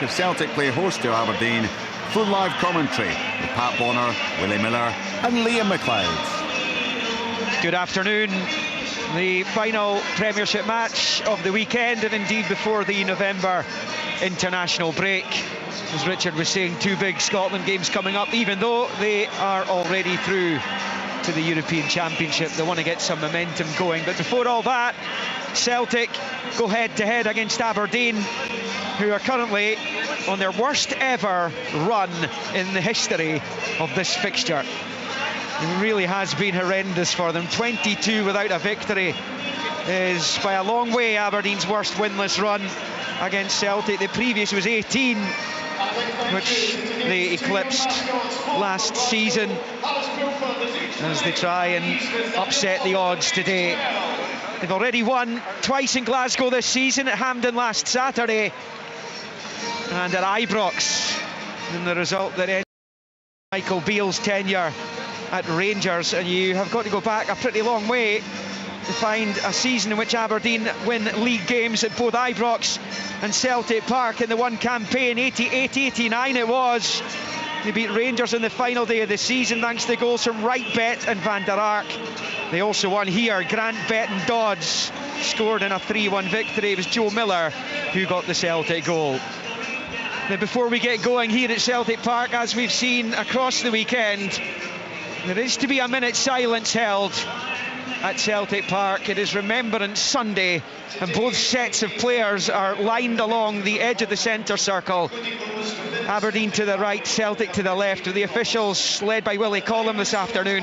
Park as Celtic play host to Aberdeen. Full live commentary with Pat Bonner, Willie Miller and Liam McLeod. Good afternoon. The final Premiership match of the weekend, and indeed before the November international break. As Richard was saying, two big Scotland games coming up, even though they are already through to the European Championship. They want to get some momentum going. But before all that, Celtic go head-to-head against Aberdeen, who are currently on their worst ever run in the history of this fixture. It really has been horrendous for them. 22 without a victory is by a long way Aberdeen's worst winless run against Celtic. The previous was 18, which they eclipsed last season as they try and upset the odds today. They've already won twice in Glasgow this season, at Hampden last Saturday and at Ibrox, in the result that ended Michael Beale's tenure at Rangers. And you have got to go back a pretty long way to find a season in which Aberdeen win league games at both Ibrox and Celtic Park in the one campaign. 88-89 it was. They beat Rangers on the final day of the season thanks to goals from Wright-Bet and Van der Ark. They also won here. Grant Bet and Dodds scored in a 3-1 victory. It was Joe Miller who got the Celtic goal. Now, before we get going here at Celtic Park, as we've seen across the weekend, there is to be a minute's silence held at Celtic Park. It is Remembrance Sunday, and both sets of players are lined along the edge of the centre circle. Aberdeen to the right, Celtic to the left, with the officials led by Willie Collum this afternoon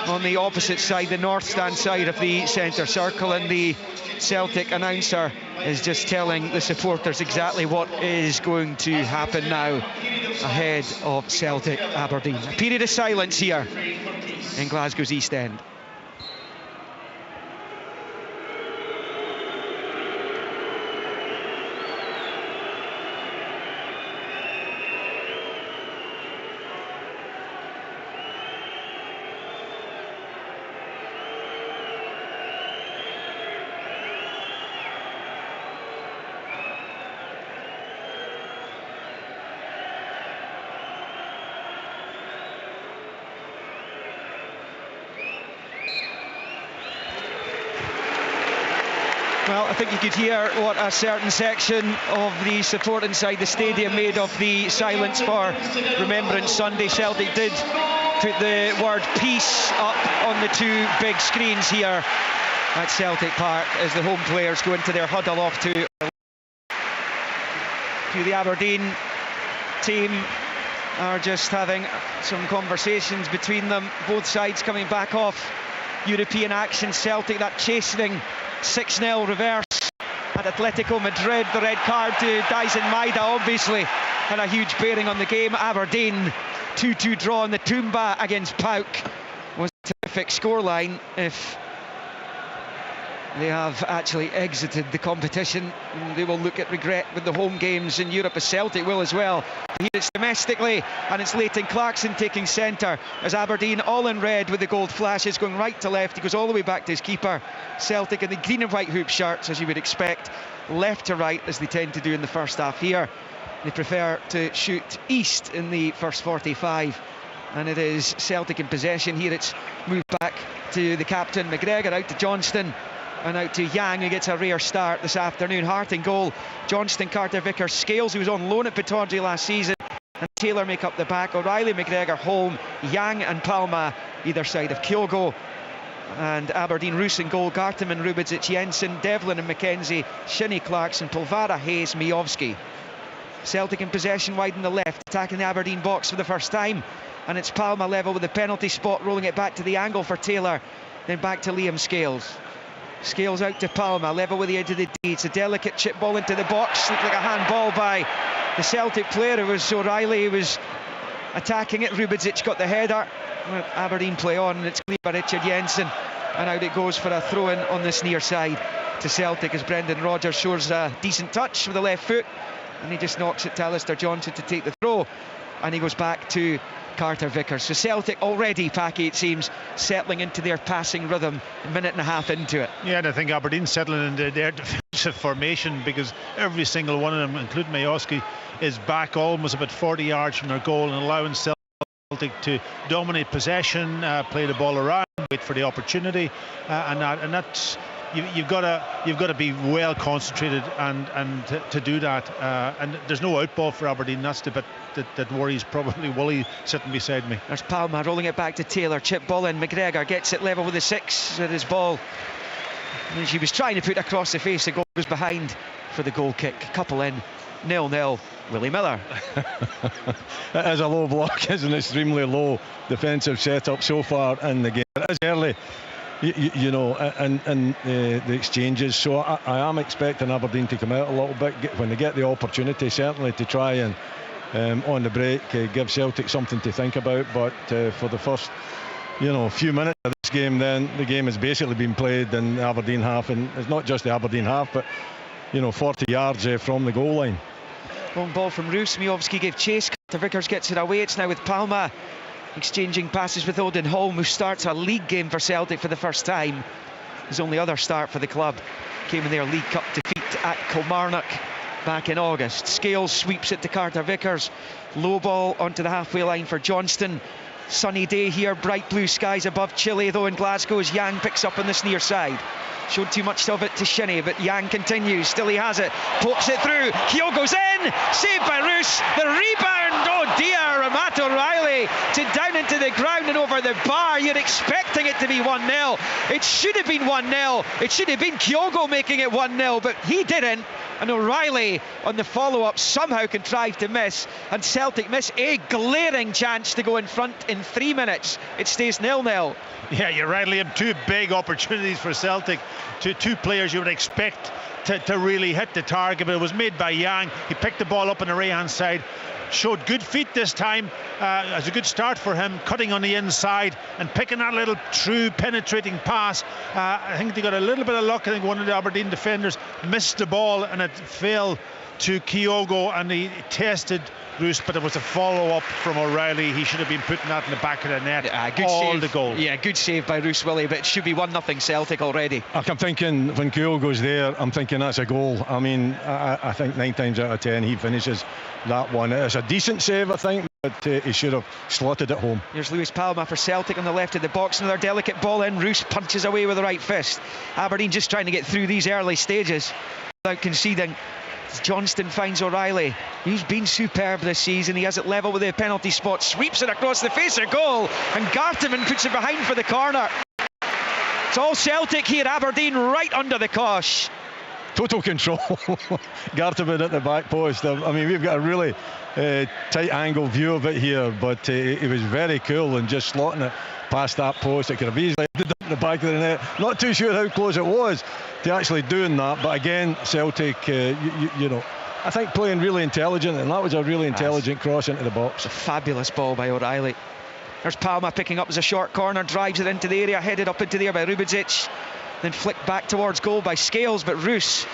on the opposite side, the north stand side of the centre circle, and the Celtic announcer is just telling the supporters exactly what is going to happen now ahead of Celtic Aberdeen. A period of silence here in Glasgow's East End. Well, I think you could hear what a certain section of the support inside the stadium made of the silence for Remembrance Sunday. Celtic did put the word peace up on the two big screens here at Celtic Park as the home players go into their huddle off to the Aberdeen team are just having some conversations between them. Both sides coming back off European action. Celtic, that chastening 6-0 reverse at Atletico Madrid. The red card to Dyson Maida obviously had a huge bearing on the game. Aberdeen 2-2 draw in the Toomba against Pauk was a terrific scoreline if they have actually exited the competition. They will look at regret with the home games in Europe, as Celtic will as well. Here it's domestically, and it's Leighton Clarkson taking centre as Aberdeen all in red with the gold flashes going right to left. He goes all the way back to his keeper. Celtic in the green and white hoop shirts, as you would expect, left to right as they tend to do in the first half here. They prefer to shoot east in the first 45, and it is Celtic in possession. Here it's moved back to the captain McGregor, out to Johnston and out to Yang, who gets a rare start this afternoon. Hart in goal, Johnston, Carter Vickers, Scales, who was on loan at Pittodrie last season, and Taylor make up the back. O'Reilly, McGregor, Holm, Yang and Palma either side of Kyogo, and Aberdeen, Roos in goal, Garteman, Rubidzic, Jensen, Devlin and McKenzie, Shinnie, Clarkson, Polvara, Hayes, Miovski. Celtic in possession wide in the left, attacking the Aberdeen box for the first time, and it's Palma level with the penalty spot, rolling it back to the angle for Taylor, then back to Liam Scales. Scales out to Palma, level with the edge of the D. It's a delicate chip ball into the box, looked like a handball by the Celtic player. It was O'Reilly who was attacking it. Rubidzic got the header. Aberdeen play on, and it's cleared by Richard Jensen, and out it goes for a throw-in on this near side to Celtic as Brendan Rodgers shows a decent touch with the left foot, and he just knocks it to Alistair Johnson to take the throw, and he goes back to Carter Vickers. So Celtic already, Packy, it seems, settling into their passing rhythm a minute and a half into it. Yeah, and I think Aberdeen settling into their defence defensive formation, because every single one of them, including Majowski, is back almost about 40 yards from their goal and allowing Celtic to dominate possession, play the ball around, wait for the opportunity, and that's you've got to be well concentrated and to do that. And there's no outball for Aberdeen. That's the bit that worries probably Woolley sitting beside me. There's Palma rolling it back to Taylor, chip ball in. McGregor gets it level with the 6 with his ball. And she was trying to put across the face. The goal was behind for the goal kick. Couple in, 0-0. Willie Miller. It is a low block, is an extremely low defensive setup so far in the game. It is early, you know, and the exchanges. So I am expecting Aberdeen to come out a little bit when they get the opportunity, certainly to try and on the break give Celtic something to think about. But for the first, you know, few minutes of this game, then the game has basically been played in the Aberdeen half, and it's not just the Aberdeen half, but you know, 40 yards from the goal line. Long ball from Roos. Majowski gave chase. Carter Vickers gets it away. It's now with Palma exchanging passes with Odin Holm, who starts a league game for Celtic for the first time. His only other start for the club came in their League Cup defeat at Kilmarnock back in August. Scales sweeps it to Carter Vickers. Low ball onto the halfway line for Johnston. Sunny day here, bright blue skies above Chile though in Glasgow, as Yang picks up on this near side. Showed too much of it to Shinnie, but Yang continues. Still he has it. Pokes it through. Kyogo's in. Saved by Roos. The rebound. Oh dear. Matt O'Reilly to down into the ground and over the bar. You're expecting it to be 1-0. It should have been 1-0. It should have been Kyogo making it 1-0, but he didn't. And O'Reilly on the follow-up somehow contrived to miss, and Celtic miss a glaring chance to go in front in 3 minutes. It stays 0-0. Yeah, you're right, Liam. Two big opportunities for Celtic. Two players you would expect to really hit the target, but it was made by Yang. He picked the ball up on the right-hand side, showed good feet this time, as a good start for him, cutting on the inside and picking that little true penetrating pass. I think they got a little bit of luck. I think one of the Aberdeen defenders missed the ball and it fell to Kyogo and he tested Roos, but it was a follow-up from O'Reilly. He should have been putting that in the back of the net. Good all save. The goal. Yeah, good save by Roos, Willie, but it should be 1-0 Celtic already. I'm thinking when Kyogo's there, I'm thinking that's a goal. I mean, I think 9 times out of 10 he finishes that one. It's a decent save, I think, but he should have slotted it home. Here's Lewis Palma for Celtic on the left of the box. Another delicate ball in. Roos punches away with the right fist. Aberdeen just trying to get through these early stages without conceding. Johnston finds O'Reilly. He's been superb this season. He has it level with the penalty spot, sweeps it across the face of goal, and Garteman puts it behind for the corner. It's all Celtic here. Aberdeen right under the cosh. Total control. Garteman at the back post. I mean, we've got a really tight angle view of it here, but he was very cool and just slotting it past that post. It could have easily ended up in the back of the net. Not too sure how close it was to actually doing that, but again, Celtic, you know, I think playing really intelligent, and that was a really intelligent cross into the box. A fabulous ball by O'Reilly. There's Palma picking up as a short corner, drives it into the area, headed up into there by Rubidzic, then flicked back towards goal by Scales, but Roos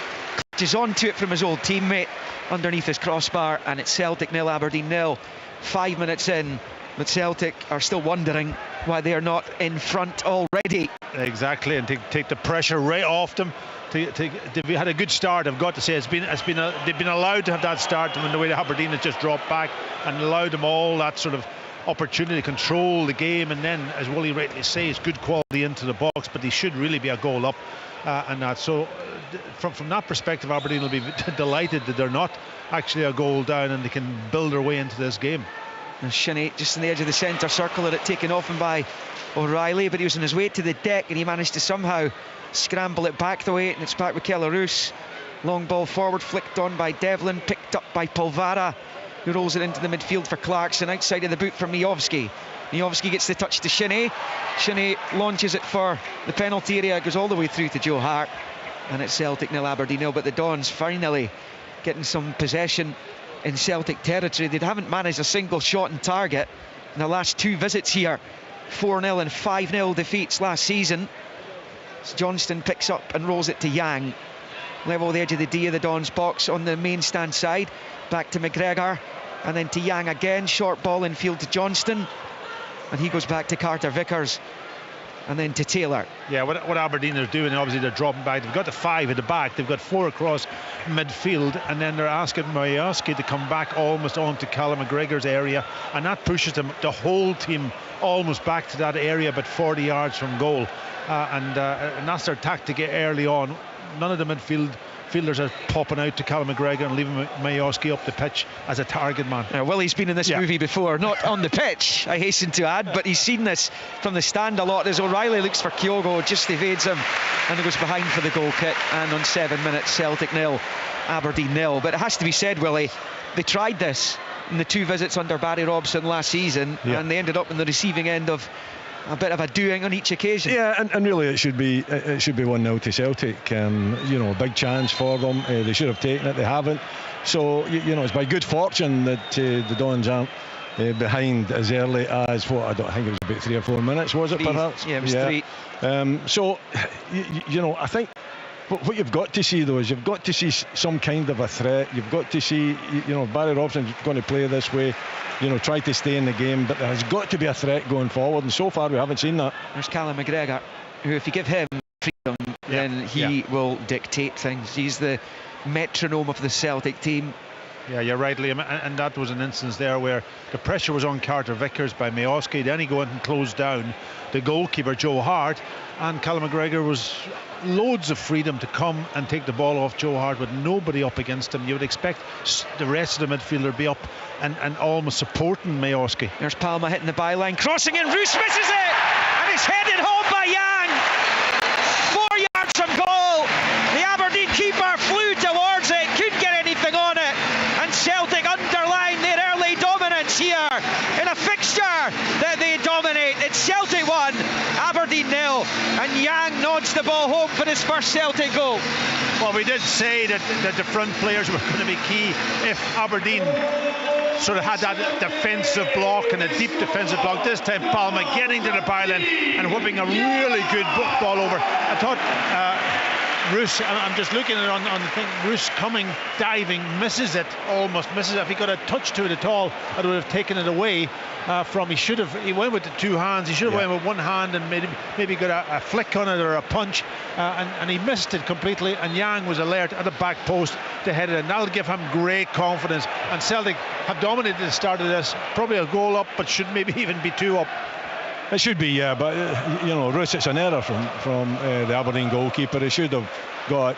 clutches onto it from his old teammate underneath his crossbar, and it's Celtic 0, Aberdeen 0. 5 minutes in, but Celtic are still wondering why they are not in front already. Exactly, and to take the pressure right off them. They've had a good start, I've got to say. They've been allowed to have that start, and the way the Aberdeen has just dropped back and allowed them all that sort of opportunity to control the game, and then, as Woolley rightly says, good quality into the box, but they should really be a goal up, and that. So from that perspective, Aberdeen will be delighted that they're not actually a goal down and they can build their way into this game. And Shinnie just on the edge of the centre circle, had it taken off him by O'Reilly, but he was on his way to the deck and he managed to somehow scramble it back the way, and it's back with Roos. Long ball forward, flicked on by Devlin, picked up by Polvara, who rolls it into the midfield for Clarkson, outside of the boot from Majowski. Majowski gets the touch to Shinnie. Shinnie launches it for the penalty area, goes all the way through to Joe Hart, and it's Celtic 0, Aberdeen 0. But the Dons finally getting some possession in Celtic territory. They haven't managed a single shot on target in the last 2 visits here. 4-0 and 5-0 defeats last season. So Johnston picks up and rolls it to Yang, level the edge of the D of the Dons box on the main stand side. Back to McGregor, and then to Yang again. Short ball in field to Johnston, and he goes back to Carter Vickers. and then to Taylor. Yeah, what Aberdeen are doing, obviously they're dropping back. They've got the 5 at the back, they've got 4 across midfield, and then they're asking Majewski to come back almost onto Callum McGregor's area, and that pushes them, the whole team, almost back to that area, but 40 yards from goal. And that's their tactic early on. None of the midfielders are popping out to Callum McGregor and leaving Majewski up the pitch as a target man. Willie's been in this movie before, not on the pitch, I hasten to add, but he's seen this from the stand a lot as O'Reilly looks for Kyogo, just evades him, and he goes behind for the goal kick. And on 7 minutes, Celtic 0, Aberdeen 0. But it has to be said, Willie, they tried this in the 2 visits under Barry Robson last season, and they ended up in the receiving end of a bit of a doing on each occasion. Yeah, and really it should be 1-0 to Celtic. A big chance for them. They should have taken it. They haven't. So it's by good fortune that the Dons aren't behind as early as I think it was about 3 or 4 minutes. Was it 3, perhaps? Yeah, it was 3. So I think what you've got to see though is you've got to see some kind of a threat. You've got to see Barry Robson's going to play this way. Try to stay in the game, but there has got to be a threat going forward, and so far we haven't seen that. There's Callum McGregor, who if you give him freedom, then he will dictate things. He's the metronome of the Celtic team. Yeah, you're right, Liam, and that was an instance there where the pressure was on Carter Vickers by Majewski. Then he go in and close down the goalkeeper Joe Hart, and Callum McGregor was loads of freedom to come and take the ball off Joe Hart with nobody up against him. You would expect the rest of the midfielder to be up and almost supporting Majewski. There's Palma hitting the byline, crossing in, Roos misses it, and it's headed home by Yang. 4 yards from goal. The Aberdeen keeper flew towards it, couldn't get anything on it, and Celtic underline their early dominance here in a fixture that they dominate. It's Celtic 1, Aberdeen 0, and Yang nods the ball home for his first Celtic goal. Well, we did say that the front players were going to be key if Aberdeen sort of had that defensive block and a deep defensive block. This time Palma getting to the byline and whipping a really good ball over. I thought Roos, I'm just looking at it on the thing, Roos coming, diving, almost misses it. If he got a touch to it at all, I would have taken it away from. He went with the 2 hands. He should have went with 1 hand and maybe got a flick on it or a punch, and he missed it completely, and Yang was alert at the back post to head it in. That'll give him great confidence, and Celtic have dominated the start of this, probably a goal up, but should maybe even be 2 up. It should be, yeah, but Roos, it's an error from the Aberdeen goalkeeper. He should have got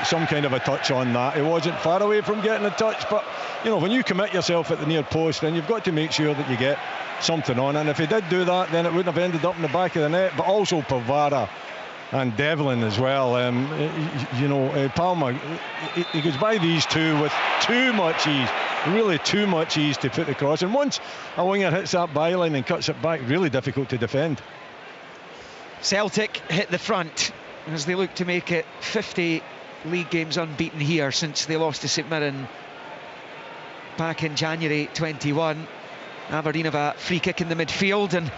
some kind of a touch on that. He wasn't far away from getting a touch, but when you commit yourself at the near post, then you've got to make sure that you get something on. And if he did do that, then it wouldn't have ended up in the back of the net. But also Pavara and Devlin as well. Palma, he goes by these two with too much ease. Really too much ease to put the cross, and once a winger hits that byline and cuts it back, really difficult to defend. Celtic hit the front as they look to make it 50 league games unbeaten here since they lost to St Mirren back in January 21. Aberdeen have a free kick in the midfield, and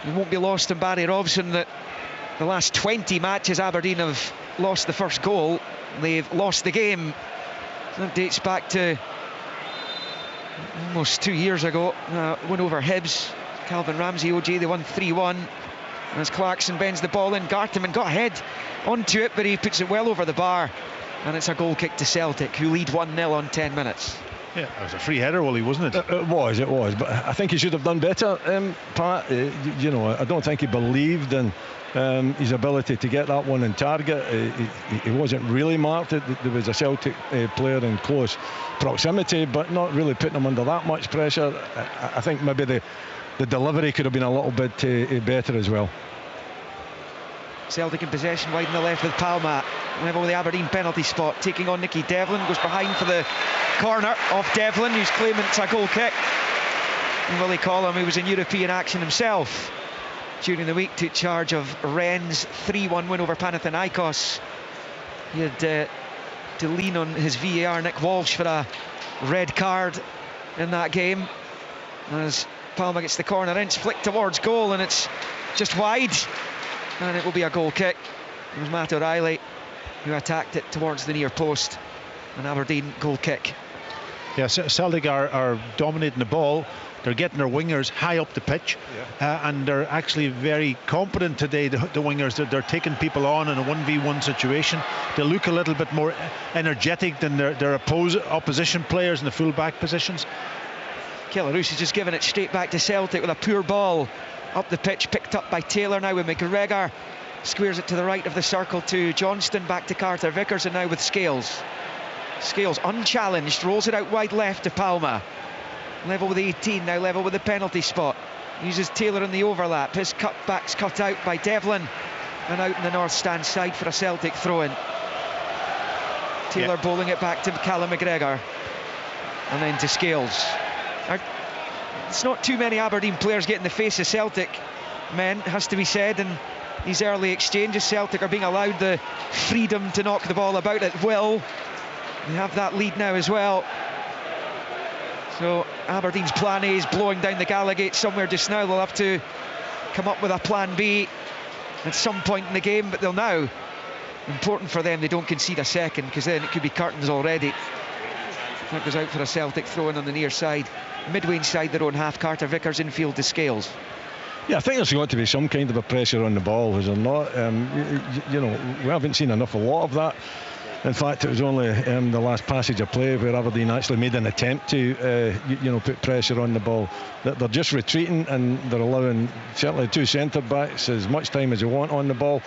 it won't be lost on Barry Robson that the last 20 matches Aberdeen have lost the first goal. They've lost the game. That dates back to almost 2 years ago. Win over Hibs, Calvin Ramsey, OJ, they won 3-1. As Clarkson bends the ball in, Garteman got ahead onto it, but he puts it well over the bar, and it's a goal kick to Celtic, who lead 1-0 on 10 minutes. Yeah, it was a free header, Willie, wasn't it? It was, but I think he should have done better, Pat. I don't think he believed in his ability to get that one in target. He wasn't really marked. There was a Celtic player in close proximity, but not really putting him under that much pressure. I think maybe the delivery could have been a little bit better as well. Celtic in possession, wide on the left with Palma, level with the Aberdeen penalty spot, taking on Nicky Devlin, goes behind for the corner off Devlin, who's claiming it's a goal kick. And Willie Collum, who was in European action himself during the week, took charge of Rennes' 3-1 win over Panathinaikos. He had to lean on his VAR Nick Walsh for a red card in that game. As Palma gets the corner inch, flicked towards goal, and it's just wide, and it will be a goal kick. It was Matt O'Reilly who attacked it towards the near post. An Aberdeen goal kick. Yeah, Celtic are dominating the ball. They're getting their wingers high up the pitch, and they're actually very competent today, the wingers. They're taking people on in a 1v1 situation. They look a little bit more energetic than their opposition players in the full-back positions. Kellaroos has just given it straight back to Celtic with a poor ball up the pitch, picked up by Taylor now with McGregor. Squares it to the right of the circle to Johnston, back to Carter Vickers, and now with Scales. Scales unchallenged, rolls it out wide left to Palma. Level with 18, now level with the penalty spot. Uses Taylor in the overlap. His cutback's cut out by Devlin, and out in the north stand side for a Celtic throw-in. Taylor bowling it back to Callum McGregor, and then to Scales. It's not too many Aberdeen players getting the face of Celtic men, has to be said, and these early exchanges. Celtic are being allowed the freedom to knock the ball about at will. They have that lead now as well. So Aberdeen's plan A is blowing down the Gallagate somewhere just now. They'll have to come up with a plan B at some point in the game, but they'll now, important for them, they don't concede a second, because then it could be curtains already. That goes out for a Celtic throw-in on the near side. Midway inside their own half. Carter Vickers infield to Scales. Yeah, I think there's got to be some kind of a pressure on the ball, is there not? You know, we haven't seen a lot of that. In fact, it was only the last passage of play where Aberdeen actually made an attempt to, put pressure on the ball. They're just retreating, and they're allowing certainly two centre-backs as much time as they want on the ball,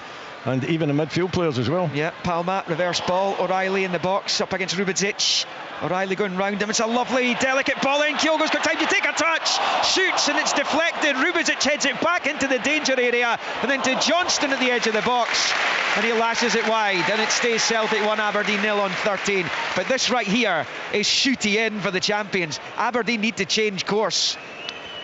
and even the midfield players as well. Yeah, Palma, reverse ball, O'Reilly in the box, up against Rubedzic. O'Reilly going round him, it's a lovely, delicate ball in. Kyogo's got time to take a touch, shoots, and it's deflected. Rubedzic heads it back into the danger area, and then to Johnston at the edge of the box, and he lashes it wide, and it stays Celtic 1, Aberdeen 0 on 13. But this right here is shooty in for the champions. Aberdeen need to change course.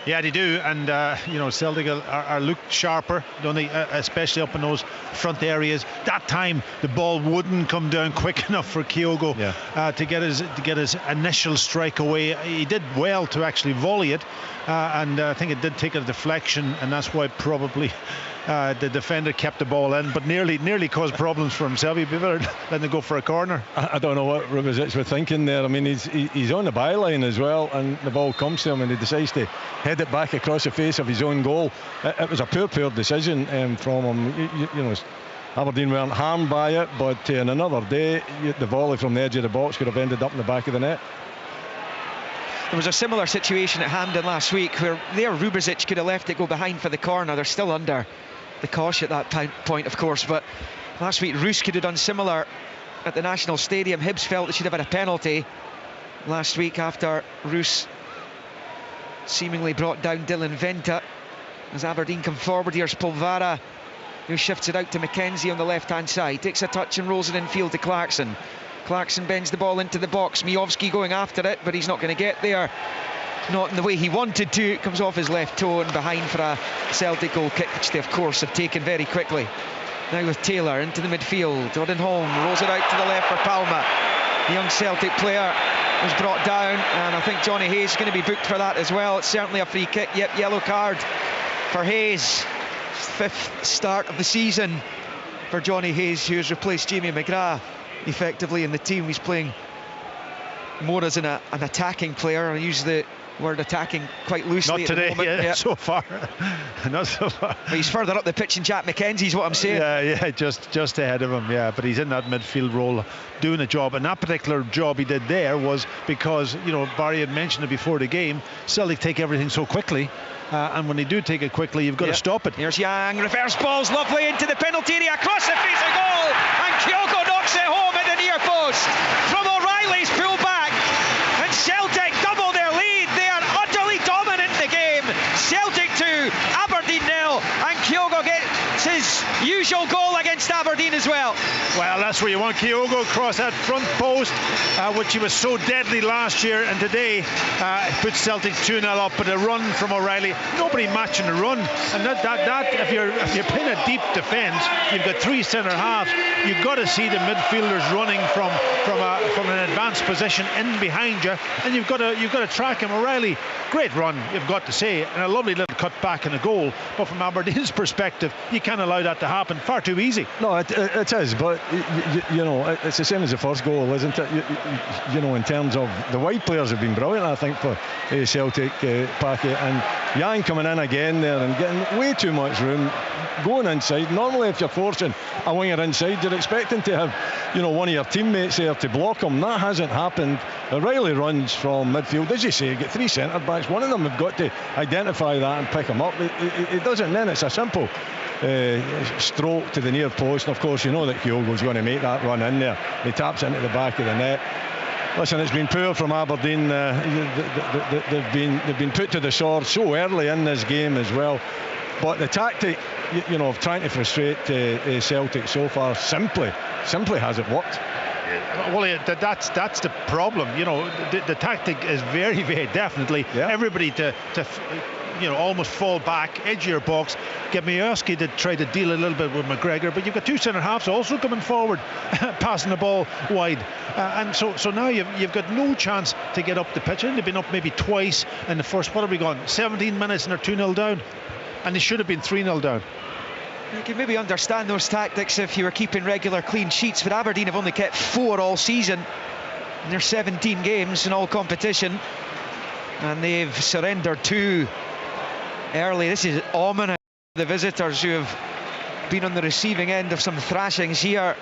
Yeah, they do, and Celtic are looked sharper, don't they? Especially up in those front areas. That time the ball wouldn't come down quick enough for Kyogo to get his initial strike away. He did well to actually volley it, and I think it did take a deflection, and that's why probably the defender kept the ball in, but nearly caused problems for himself. He'd be better letting it go for a corner. I don't know what Rubedzic were thinking there. I mean, he's on the byline as well, and the ball comes to him, and he decides to head it back across the face of his own goal. It was a poor decision from him. Aberdeen weren't harmed by it, but in another day, the volley from the edge of the box could have ended up in the back of the net. There was a similar situation at Hampden last week where there Rubedzic could have left it go behind for the corner. They're still under the cosh at that point, of course, but last week Roos could have done similar at the National Stadium. Hibs felt they should have had a penalty last week after Roos seemingly brought down Dylan Venta. As Aberdeen come forward, here's Polvara, who shifts it out to McKenzie on the left-hand side, takes a touch and rolls it infield to Clarkson. Clarkson bends the ball into the box. Miovski going after it, but he's not going to get there. Not in the way he wanted to. It comes off his left toe and behind for a Celtic goal kick, which they of course have taken very quickly. Now with Taylor into the midfield. Odinholm rolls it out to the left for Palma. The young Celtic player was brought down, and I think Johnny Hayes is going to be booked for that as well. It's certainly a free kick. Yep, yellow card for Hayes. 5th start of the season for Johnny Hayes, who has replaced Jamie McGrath effectively in the team. He's playing more as an attacking player. I use the word attacking quite loosely. Not today, at the moment. so far. Not so far. But he's further up the pitch than Jack McKenzie's what I'm saying. Yeah, just ahead of him, but he's in that midfield role doing a job, and that particular job he did there was because, Barry had mentioned it before the game, Celtic take everything so quickly, and when they do take it quickly, you've got to stop it. Here's Yang, reverse balls lovely into the penalty area, across the face of goal, and Kyogo knocks it home at the near post from O'Reilly's pull back, and Celtic double their lead. They are utterly dominant in the game. Celtic 2, Aberdeen 0, and Kyogo gets his usual goal against Aberdeen as well. Well, that's where you want Kyogo, across that front post, which he was so deadly last year, and today puts Celtic 2-0 up. But a run from O'Reilly, nobody matching the run, and that if you're playing a deep defence, you've got 3 centre halves. You've got to see the midfielders running from an advanced position in behind you, and you've got to track him. O'Reilly, great run, you've got to say, and a lovely little cut back and a goal. But from Aberdeen's perspective, you can't allow that to happen. Far too easy. No, No, it is, but you know, it's the same as the first goal, isn't it? You know, in terms of the wide players have been brilliant, I think, for Celtic, Parkhead, and Yang coming in again there and getting way too much room, going inside. Normally, if you're forcing a winger inside, you're expecting to have, you know, one of your teammates there to block him. That hasn't happened. O'Reilly runs from midfield, as you say, you get three centre backs. One of them have got to identify that and pick him up. It doesn't. Then it's a simple stroke to the near post, and of course you know that Kyogo's going to make that run in there. He taps into the back of the net. Listen, it's been poor from Aberdeen. They've been put to the sword so early in this game as well, but the tactic, you know, of trying to frustrate Celtic so far simply hasn't worked. Well, that's the problem. You know, the tactic is very, very definitely everybody to you know, almost fall back, edge of your box, get Miowski to try to deal a little bit with McGregor, but you've got two centre halves also coming forward, passing the ball wide, and so now you've got no chance to get up the pitch. And they've been up maybe twice in the first, what have we gone, 17 minutes, and they're 2-0 down, and they should have been 3-0 down. You can maybe understand those tactics if you were keeping regular clean sheets, but Aberdeen have only kept 4 all season in their 17 games in all competition, and they've surrendered 2 early. This is ominous. The visitors, who have been on the receiving end of some thrashings here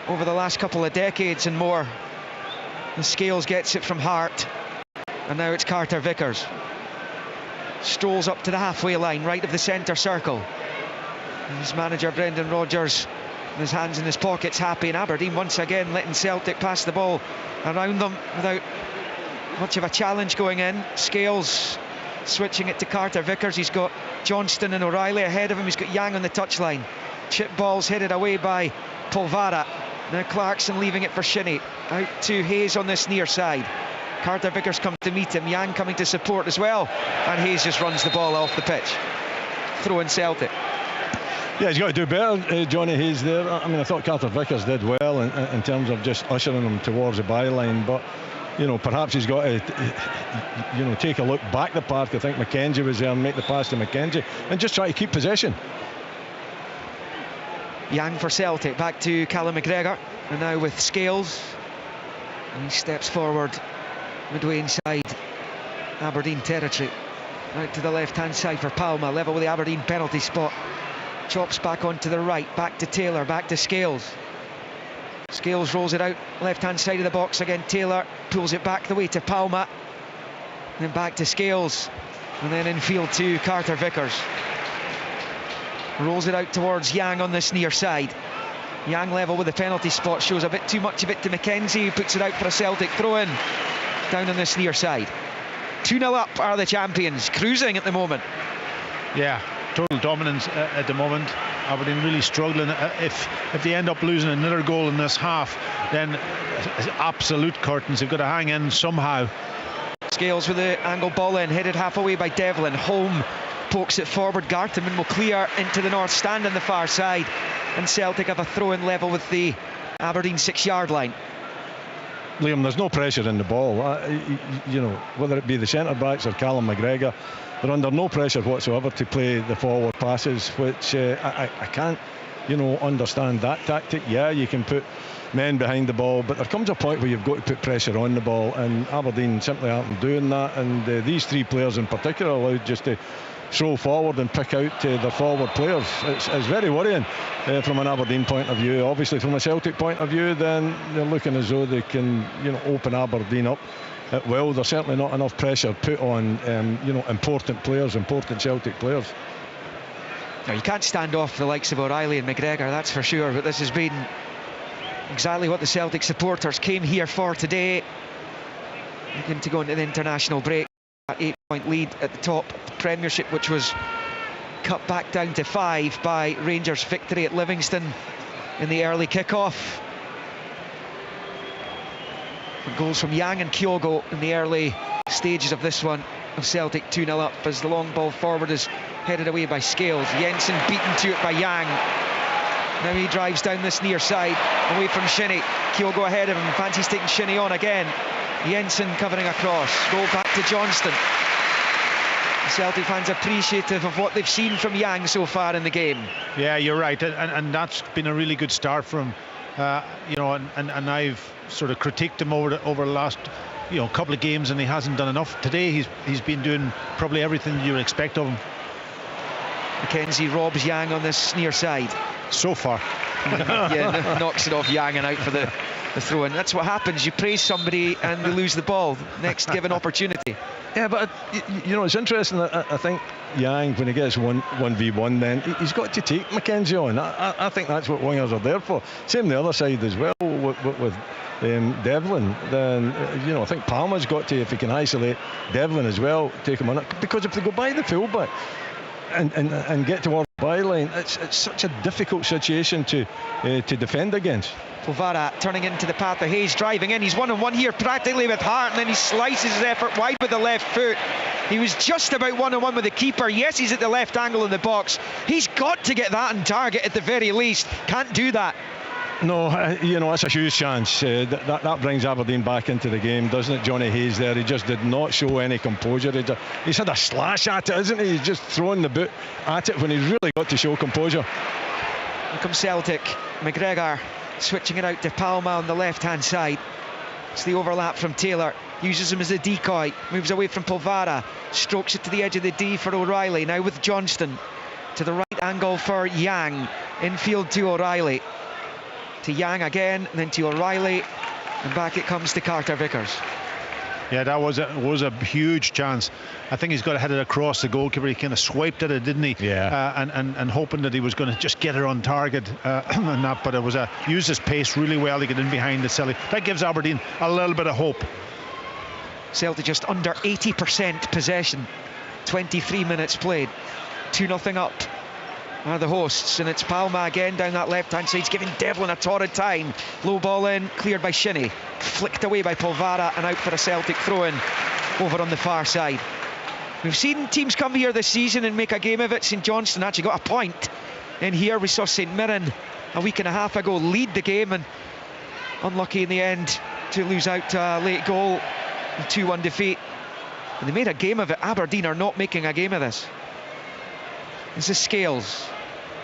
over the last couple of decades and more. The Scales gets it from Hart, and now it's Carter Vickers. Strolls up to the halfway line, right of the centre circle. His manager Brendan Rodgers, with his hands in his pockets, happy. And Aberdeen once again letting Celtic pass the ball around them without much of a challenge going in. Scales switching it to Carter Vickers. He's got Johnston and O'Reilly ahead of him. He's got Yang on the touchline. Chip balls headed away by Polvara. Now Clarkson leaving it for Shinnie. Out to Hayes on this near side. Carter Vickers comes to meet him. Yang coming to support as well. And Hayes just runs the ball off the pitch. Throw in Celtic. Yeah, he's got to do better, Johnny Hayes there. I mean, I thought Carter Vickers did well in terms of just ushering him towards the byline, but you know, perhaps he's got to, you know, take a look back the park. I think McKenzie was there and make the pass to McKenzie and just try to keep possession. Yang for Celtic, back to Callum McGregor, and now with Scales. And he steps forward midway inside Aberdeen territory. Out to the left-hand side for Palma, level with the Aberdeen penalty spot. Chops back onto the right, back to Taylor, back to Scales. Scales rolls it out left-hand side of the box again. Taylor pulls it back the way to Palma, then back to Scales, and then infield to Carter Vickers. Rolls it out towards Yang on this near side. Yang level with the penalty spot, shows a bit too much of it to McKenzie, who puts it out for a Celtic throw-in down on this near side. 2-0 up are the champions, cruising at the moment. Yeah, total dominance at the moment. Aberdeen really struggling. If they end up losing another goal in this half, then it's absolute curtains. They've got to hang in somehow. Scales with the angle ball in, headed half away by Devlin. Holm pokes it forward. Gartenman will clear into the north stand on the far side, and Celtic have a throw-in level with the Aberdeen 6-yard line. Liam, there's no pressure in the ball. You know, whether it be the centre backs or Callum McGregor, they're under no pressure whatsoever to play the forward passes, which I can't, you know, understand that tactic. Yeah, you can put men behind the ball, but there comes a point where you've got to put pressure on the ball, and Aberdeen simply aren't doing that. And these 3 players in particular allowed just to throw forward and pick out their forward players. It's very worrying from an Aberdeen point of view. Obviously, from a Celtic point of view, then they're looking as though they can, you know, open Aberdeen up. Well, there's certainly not enough pressure put on, you know, important players, important Celtic players. Now, you can't stand off the likes of O'Reilly and McGregor, that's for sure. But this has been exactly what the Celtic supporters came here for today. Looking to go into the international break. That 8-point lead at the top of the Premiership, which was cut back down to 5 by Rangers' victory at Livingston in the early kick-off. Goals from Yang and Kyogo in the early stages of this one, of Celtic 2-0 up, as the long ball forward is headed away by Scales. Jensen beaten to it by Yang. Now he drives down this near side, away from Shinnie. Kyogo ahead of him, fancies taking Shinnie on again. Jensen covering across, goal back to Johnston. Celtic fans appreciative of what they've seen from Yang so far in the game. Yeah, you're right, and that's been a really good start from you know, and I've sort of critiqued him over the last, you know, couple of games, and he hasn't done enough. Today he's been doing probably everything you would expect of him. Mackenzie robs Yang on this near side. So far. Yeah, knocks it off Yang and out for the throw-in. That's what happens. You praise somebody and they lose the ball. Next given opportunity. Yeah, but you know, it's interesting. I think Yang, when he gets 1v1, then he's got to take Mackenzie on. I think that's what wingers are there for. Same the other side as well with Devlin. Then you know, I think Palmer's got to, if he can isolate Devlin as well, take him on it. Because if they go by the fullback and get toward the byline, it's such a difficult situation to defend against. Polvara turning into the path of Hayes, driving in. He's one-on-one here practically with Hart, and then he slices his effort wide with the left foot. He was just about one-on-one with the keeper. Yes, he's at the left angle in the box. He's got to get that on target at the very least. Can't do that. No, you know, that's a huge chance. That brings Aberdeen back into the game, doesn't it? Johnny Hayes there, he just did not show any composure. He's had a slash at it, isn't he? He's just throwing the boot at it when he's really got to show composure. Here comes Celtic. McGregor switching it out to Palma on the left-hand side. It's the overlap from Taylor. Uses him as a decoy. Moves away from Polvara. Strokes it to the edge of the D for O'Reilly. Now with Johnston. To the right angle for Yang. Infield to O'Reilly. To Yang again, and then to O'Reilly, and back it comes to Carter Vickers. Yeah, that was a huge chance. I think he's got to head it across the goalkeeper. He kind of swiped at it, didn't he? Yeah. And hoping that he was going to just get her on target and that. But it was used his pace really well to get in behind the Celtic. That gives Aberdeen a little bit of hope. Celtic just under 80% possession. 23 minutes played. 2-0 up. Are the hosts, and it's Palma again down that left-hand side. He's giving Devlin a torrid time. Low ball in, cleared by Shinnie. Flicked away by Polvara and out for a Celtic throw-in over on the far side. We've seen teams come here this season and make a game of it. St Johnstone actually got a point in here. We saw St Mirren a week and a half ago lead the game and unlucky in the end to lose out to a late goal, a 2-1 defeat. And they made a game of it. Aberdeen are not making a game of this. This is Scales.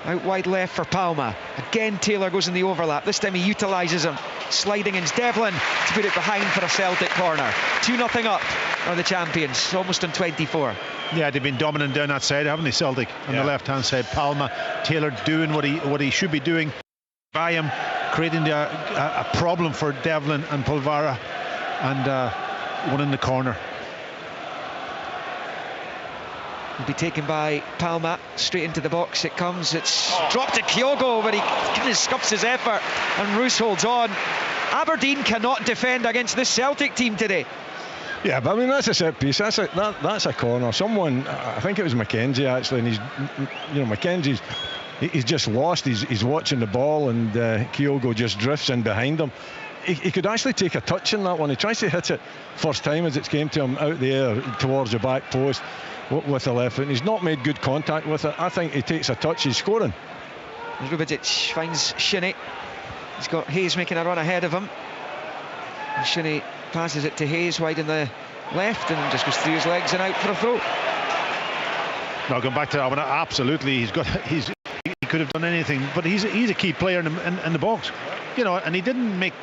Out wide left for Palma. Again Taylor goes in the overlap. This time he utilises him. Sliding in Devlin to put it behind for a Celtic corner. 2-0 up are the champions, almost on 24. Yeah, they've been dominant down that side, haven't they, Celtic? On the left hand side, Palma, Taylor doing what he should be doing by him, creating a problem for Devlin and Polvara, and one in the corner. Will be taken by Palma, straight into the box it comes. It's dropped to Kyogo, but he kind of scuffs his effort and Roos holds on. Aberdeen cannot defend against this Celtic team today. Yeah, but I mean, that's a set piece. That's a corner. Someone, I think it was Mackenzie actually, and Mackenzie's just lost. He's watching the ball, and Kyogo just drifts in behind him. He could actually take a touch in that one. He tries to hit it first time as it came to him out there towards the back post with the left foot, and he's not made good contact with it. I think he takes a touch, he's scoring. Rubidic finds Shinnie. He's got Hayes making a run ahead of him, and Shinnie passes it to Hayes wide in the left and just goes through his legs and out for a throw. Now going back to that one, absolutely he could have done anything, but he's a key player in the box, you know, and he didn't make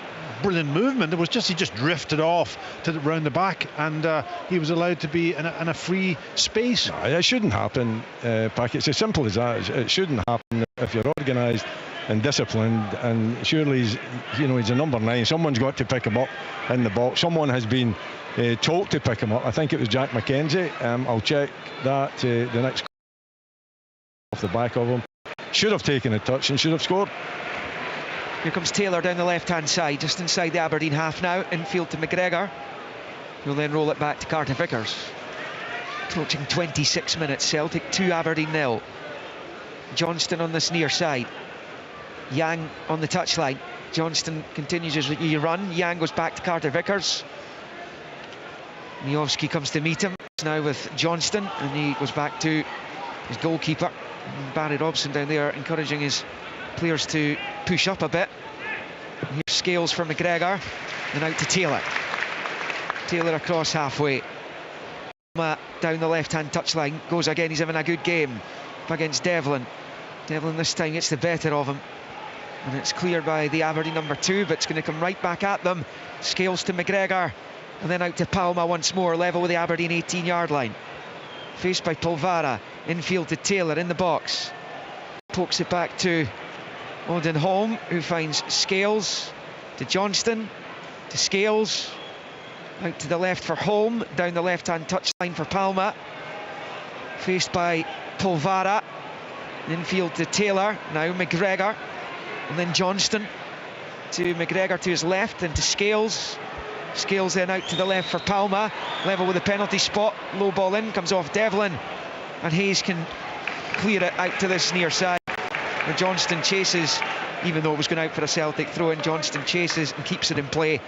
brilliant movement. It was just he just drifted off to round the back, and he was allowed to be in a free space. No, it shouldn't happen, Parkhead. It's as simple as that. It shouldn't happen if you're organised and disciplined, and surely he's a number 9. Someone's got to pick him up in the box. Someone has been told to pick him up. I think it was Jack Mackenzie. I'll check that the next off the back of him. Should have taken a touch and should have scored. Here comes Taylor down the left-hand side, just inside the Aberdeen half now. Infield to McGregor, who'll then roll it back to Carter Vickers. Approaching 26 minutes, Celtic 2, Aberdeen 0. Johnston on this near side. Yang on the touchline. Johnston continues his run. Yang goes back to Carter Vickers. Miovski comes to meet him. It's now with Johnston, and he goes back to his goalkeeper. Barry Robson down there encouraging his players to push up a bit. And here's Scales for McGregor, and out to Taylor. Taylor across halfway. Down the left-hand touchline, goes again, he's having a good game up against Devlin. Devlin this time gets the better of him, and it's cleared by the Aberdeen number 2, but it's going to come right back at them. Scales to McGregor, and then out to Palma once more, level with the Aberdeen 18-yard line. Faced by Polvara, infield to Taylor in the box. Pokes it back to Odin Holm, who finds Scales to Johnston, to Scales. Out to the left for Holm, down the left-hand touchline for Palma. Faced by Polvara, infield to Taylor, now McGregor, and then Johnston to McGregor to his left and to Scales. Scales then out to the left for Palma, level with the penalty spot, low ball in, comes off Devlin, and Hayes can clear it out to this near side. And Johnston chases, even though it was going out for a Celtic throw-in, Johnston chases and keeps it in play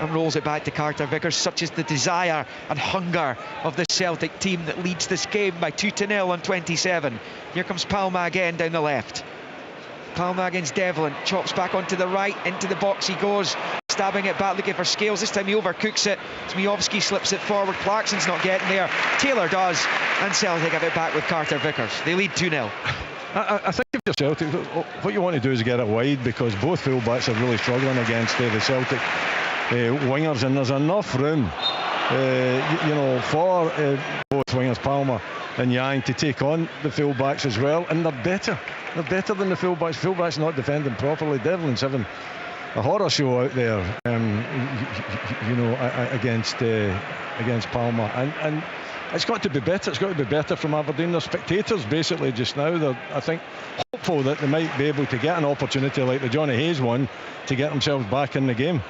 and rolls it back to Carter Vickers. Such is the desire and hunger of the Celtic team that leads this game by 2-0 on 27. Here comes Palma again down the left. Palma against Devlin, chops back onto the right, into the box he goes, stabbing it back, looking for Scales. This time he overcooks it. Zmijovski slips it forward, Clarkson's not getting there, Taylor does, and Celtic have it back with Carter Vickers. They lead 2-0. I think if you're Celtic, what you want to do is get it wide, because both fullbacks are really struggling against the Celtic wingers, and there's enough room for both wingers, Palma and Yang, to take on the fullbacks as well, and they're better than the fullbacks not defending properly. Devlin's having a horror show out there against Palma, and it's got to be better from Aberdeen. They're spectators basically just now. They're, I think, hopeful that they might be able to get an opportunity like the Johnny Hayes one to get themselves back in the game.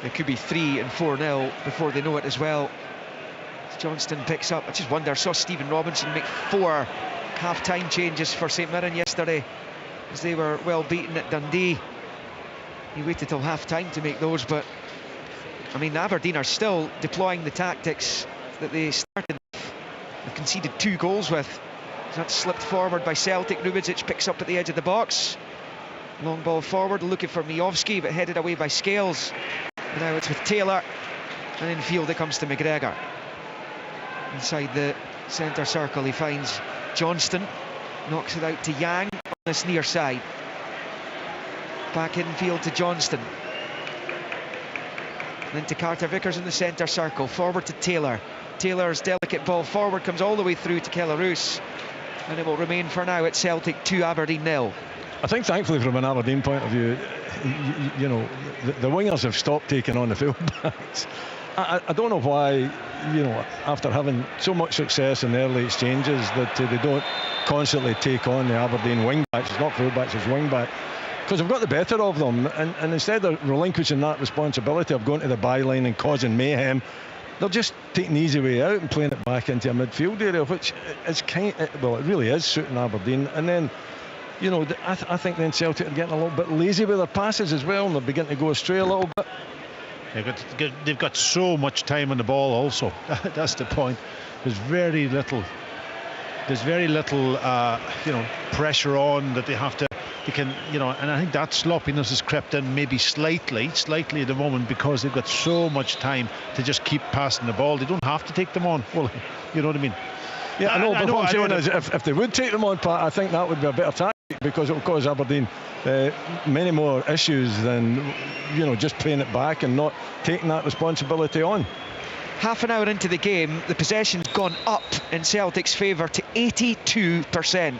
It could be 3 and 4-0 before they know it as well. Johnston picks up. I just wonder, I saw Stephen Robinson make 4 half-time changes for St Mirren yesterday as they were well beaten at Dundee. He waited till half-time to make those, but I mean, Aberdeen are still deploying the tactics that they started with. They've conceded 2 goals with. That's slipped forward by Celtic. Rubičić picks up at the edge of the box. Long ball forward, looking for Mijovski, but headed away by Scales. And now it's with Taylor, and in field it comes to McGregor. Inside the centre circle he finds Johnston, knocks it out to Yang on this near side. Back in field to Johnston. Then to Carter Vickers in the centre circle, forward to Taylor. Taylor's delicate ball forward comes all the way through to Kellaroos, and it will remain for now at Celtic 2, Aberdeen 0. I think, thankfully, from an Aberdeen point of view, the wingers have stopped taking on the fullbacks. I don't know why, after having so much success in the early exchanges, that they don't constantly take on the Aberdeen wing-backs. It's not full-backs, it's wing-back. Because they've got the better of them, and instead of relinquishing that responsibility of going to the byline and causing mayhem, they're just taking the easy way out and playing it back into a midfield area, which is it really is suiting Aberdeen. And then, I think then Celtic are getting a little bit lazy with their passes as well, and they're beginning to go astray a little bit. They've got so much time on the ball also. That's the point. There's very little pressure on that they have to. They can, and I think that sloppiness has crept in maybe slightly at the moment, because they've got so much time to just keep passing the ball. They don't have to take them on. Well, you know what I mean? Yeah, I know. But what I'm saying is, if they would take them on, Pat, I think that would be a better tactic, because it will cause Aberdeen many more issues than just playing it back and not taking that responsibility on. Half an hour into the game, the possession's gone up in Celtic's favour to 82%.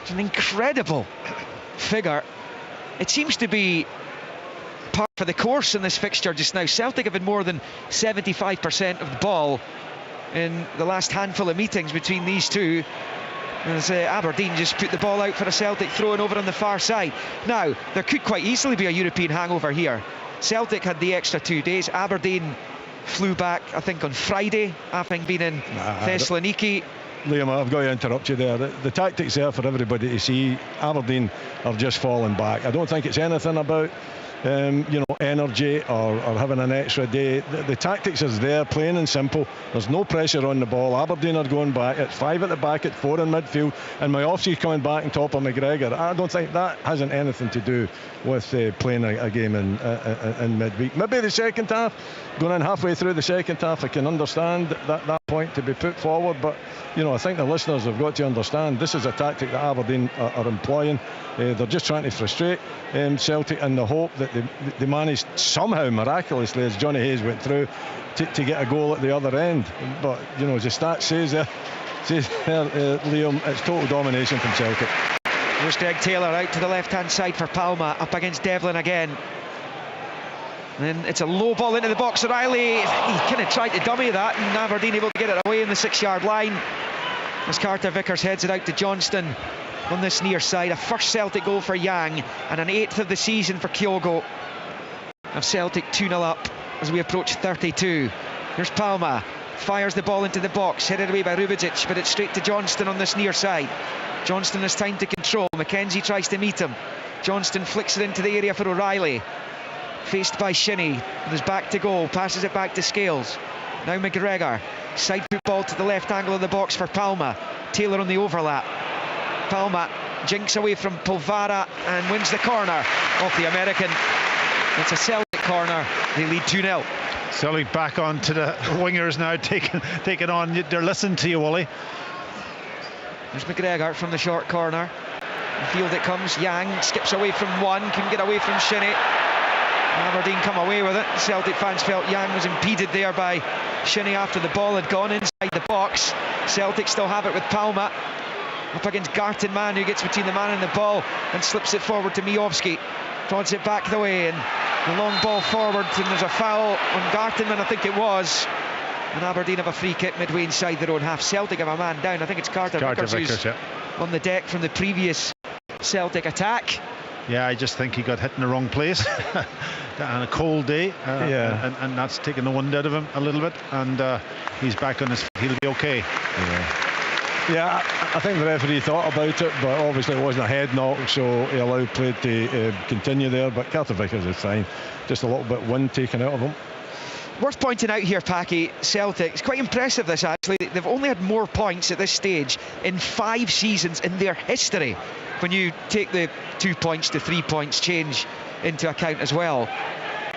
It's an incredible figure. It seems to be par for the course in this fixture just now. Celtic have had more than 75% of the ball in the last handful of meetings between these two, as Aberdeen just put the ball out for a Celtic throw-in over on the far side. Now, there could quite easily be a European hangover here. Celtic had the extra 2 days. Aberdeen flew back, I think, on Friday, having been in Thessaloniki. Liam, I've got to interrupt you there. The tactics there for everybody to see. Aberdeen are just falling back. I don't think it's anything about energy or having an extra day. The tactics is there, plain and simple. There's no pressure on the ball. Aberdeen are going back. It's 5 at the back, at 4 in midfield, and Miofsky's coming back on top of McGregor. I don't think that hasn't anything to do with playing a game in midweek. Maybe the second half, going in halfway through the second half, I can understand that point to be put forward, but I think the listeners have got to understand this is a tactic that Aberdeen are employing. They're just trying to frustrate Celtic in the hope that they managed somehow miraculously, as Johnny Hayes went through, to get a goal at the other end. But as the stat says there, Liam, it's total domination from Celtic. Here's Greg Taylor out to the left hand side for Palma, up against Devlin again. And then it's a low ball into the box. O'Reilly, he kind of tried to dummy that, and Aberdeen able to get it away in the 6-yard line as Carter Vickers heads it out to Johnston on this near side. A first Celtic goal for Yang and an 8th of the season for Kyogo. Of Celtic 2-0 up as we approach 32. Here's Palma, fires the ball into the box, headed away by Rubičić, but it's straight to Johnston on this near side. Johnston has time to control. McKenzie tries to meet him. Johnston flicks it into the area for O'Reilly, faced by Shinnie, with his back to goal, passes it back to Scales. Now McGregor, side foot ball to the left angle of the box for Palma. Taylor on the overlap. Palma jinks away from Polvara and wins the corner off the American. It's a Celtic corner. They lead 2-0. Celtic back on to the wingers now, taking on. They're listening to you, Wally. There's McGregor from the short corner. In field it comes. Yang skips away from one, can get away from Shinnie. Aberdeen come away with it. Celtic fans felt Yang was impeded there by Shinnie after the ball had gone inside the box. Celtic still have it with Palma up against Garton Man, who gets between the man and the ball and slips it forward to Miofsky. Prods it back the way, and the long ball forward, and there's a foul on Garton Man, I think it was. And Aberdeen have a free kick midway inside their own half. Celtic have a man down. I think it's Carter Vickers who's on the deck from the previous Celtic attack. Yeah, I just think he got hit in the wrong place on a cold day, and that's taken the wind out of him a little bit, and he's back on his feet. He'll be okay. Yeah, I think the referee thought about it, but obviously it wasn't a head knock, so he allowed play to continue there. But Carter Vickers is fine, just a little bit wind taken out of him. Worth pointing out here, Packy, Celtic, it's quite impressive this actually. They've only had more points at this stage in 5 seasons in their history, when you take the 2 points to 3 points change into account as well,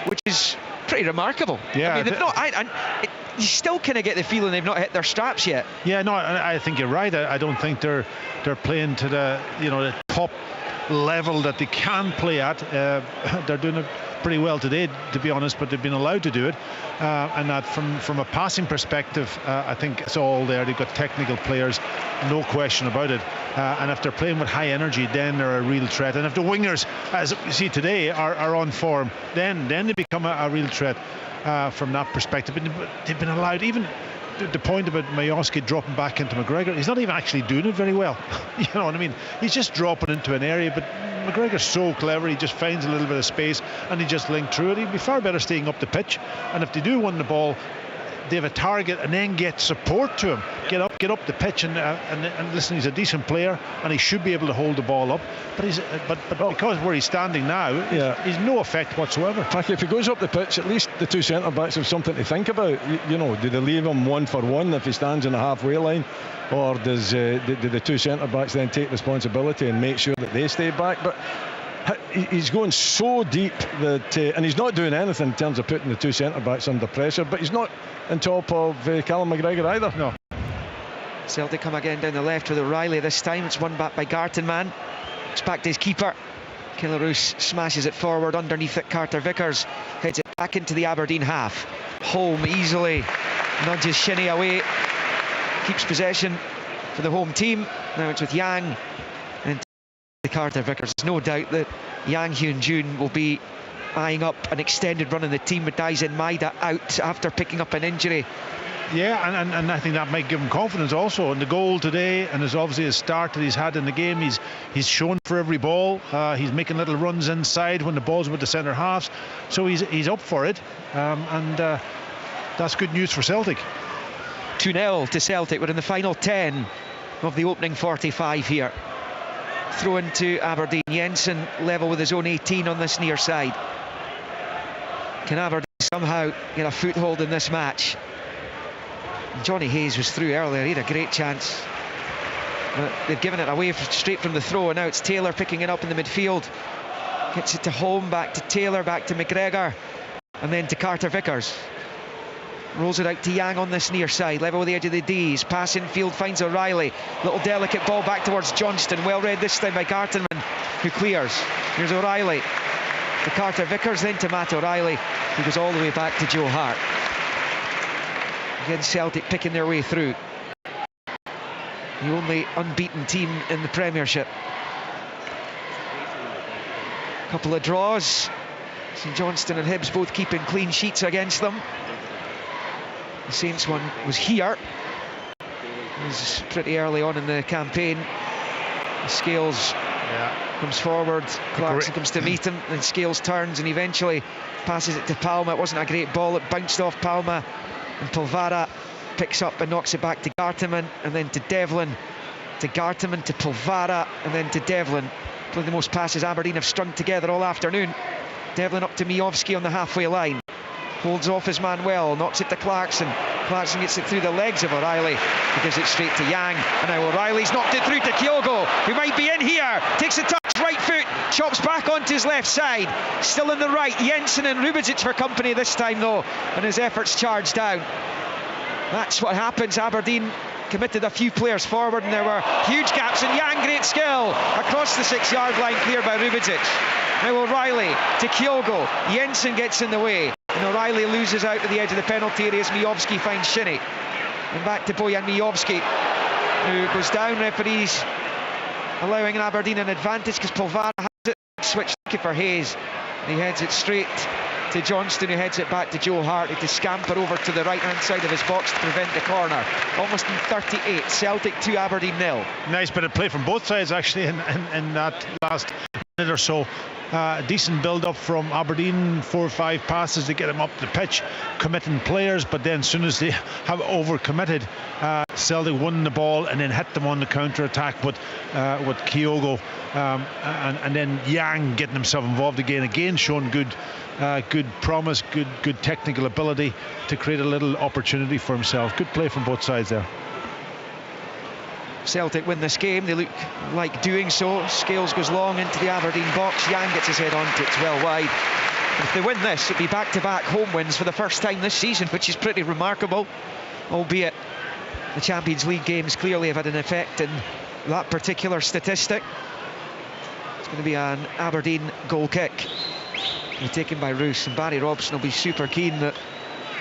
which is pretty remarkable. Yeah, I mean, they've not. You still kind of get the feeling they've not hit their straps yet. Yeah, no, I think you're right. I don't think they're playing to the the top level that they can play at. They're doing it pretty well today, to be honest, but they've been allowed to do it, and that from a passing perspective, I think it's all there. They've got technical players, no question about it, and if they're playing with high energy, then they're a real threat. And if the wingers, as you see today, are on form, then they become a real threat from that perspective. But they've been allowed, even the point about Miofsky dropping back into McGregor, he's not even actually doing it very well. You know what I mean? He's just dropping into an area, but McGregor's so clever, he just finds a little bit of space and he just linked through it. He'd be far better staying up the pitch, and if they do win the ball, they have a target and then get support to him. Get up the pitch, and listen, he's a decent player and he should be able to hold the ball up, but because where he's standing now, he's no effect whatsoever. If he goes up the pitch, at least the 2 centre backs have something to think about. Do they leave him 1-for-1 if he stands in the halfway line, or do the 2 centre backs then take responsibility and make sure that they stay back? But he's going so deep that and he's not doing anything in terms of putting the 2 centre backs under pressure, but he's not on top of Callum McGregor either. No. Celtic come again down the left with O'Reilly this time. It's won back by Garton Man. It's back to his keeper. Killaroos smashes it forward underneath it. Carter Vickers heads it back into the Aberdeen half. Home easily nudges Shinnie away, keeps possession for the home team. Now it's with Yang and Carter Vickers. There's no doubt that Yang Hyun-jun will be eyeing up an extended run in the team with Daisen Maeda out after picking up an injury. Yeah, and I think that might give him confidence also in the goal today, and there's obviously a start that he's had in the game. He's shown for every ball. He's making little runs inside when the ball's with the centre halves, so he's up for it, and that's good news for Celtic. 2-0 to Celtic. We're in the final 10 of the opening 45 here. Throw into Aberdeen. Jensen level with his own 18 on this near side. Can Aberdeen somehow get a foothold in this match? Johnny Hayes was through earlier, he had a great chance. They've given it away straight from the throw, and now it's Taylor picking it up in the midfield. Gets it to Holm, back to Taylor, back to McGregor, and then to Carter Vickers. Rolls it out to Yang on this near side, level with the edge of the D's. Pass infield, finds O'Reilly. Little delicate ball back towards Johnston. Well read this time by Gartenman, who clears. Here's O'Reilly to Carter Vickers, then to Matt O'Reilly, who goes all the way back to Joe Hart. Again, Celtic picking their way through. The only unbeaten team in the Premiership. Couple of draws. St Johnstone and Hibs both keeping clean sheets against them. The Saints one was here. It was pretty early on in the campaign. Scales comes forward, Clarkson comes to meet him, then Scales turns and eventually passes it to Palma. It wasn't a great ball, it bounced off Palma, and Polvara picks up and knocks it back to Gartenman, and then to Devlin, to Gartenman, to Polvara, and then to Devlin. Probably the most passes Aberdeen have strung together all afternoon. Devlin up to Miovski on the halfway line. Holds off his man well, knocks it to Clarkson. Clarkson gets it through the legs of O'Reilly. He gives it straight to Yang. And now O'Reilly's knocked it through to Kyogo, who might be in here. Takes a touch, right foot, chops back onto his left side. Still in the right, Jensen and Rubezic for company this time though, and his efforts charged down. That's what happens. Aberdeen committed a few players forward, and there were huge gaps, and Yang, great skill across the 6-yard line, cleared by Rubezic. Now O'Reilly to Kyogo. Jensen gets in the way, and O'Reilly loses out to the edge of the penalty area as Miovski finds Shinnie. And back to Bojan Miovski, who goes down. Referees allowing Aberdeen an advantage because Polvara has it. Switch for Hayes, and he heads it straight to Johnston, who heads it back to Joe Hart, to scamper over to the right-hand side of his box to prevent the corner. Almost in 38, Celtic 2, Aberdeen 0. Nice bit of play from both sides actually in that last minute or so. Decent build-up from Aberdeen, 4 or 5 passes to get them up the pitch, committing players, but then as soon as they have over-committed, Celtic won the ball and then hit them on the counter-attack with Kyogo, and then Yang getting himself involved again showing good promise, good technical ability to create a little opportunity for himself. Good play from both sides there. Celtic win this game, they look like doing so. Scales goes long into the Aberdeen box, Yang gets his head onto it, it's well wide. If they win this, it'll be back-to-back home wins for the first time this season, which is pretty remarkable, albeit the Champions League games clearly have had an effect in that particular statistic. It's going to be an Aberdeen goal kick, taken by Roos, and Barry Robson will be super keen that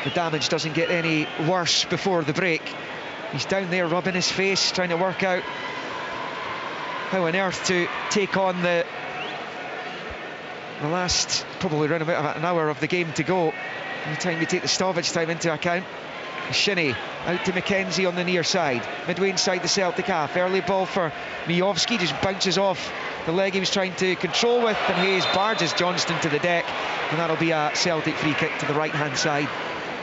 the damage doesn't get any worse before the break. He's down there rubbing his face, trying to work out how on earth to take on the last, probably around about an hour of the game to go. By the time you take the stoppage time into account. Shinnie out to McKenzie on the near side, midway inside the Celtic half. Early ball for Miovski, just bounces off the leg he was trying to control with, and Hayes barges Johnston to the deck, and that'll be a Celtic free kick to the right-hand side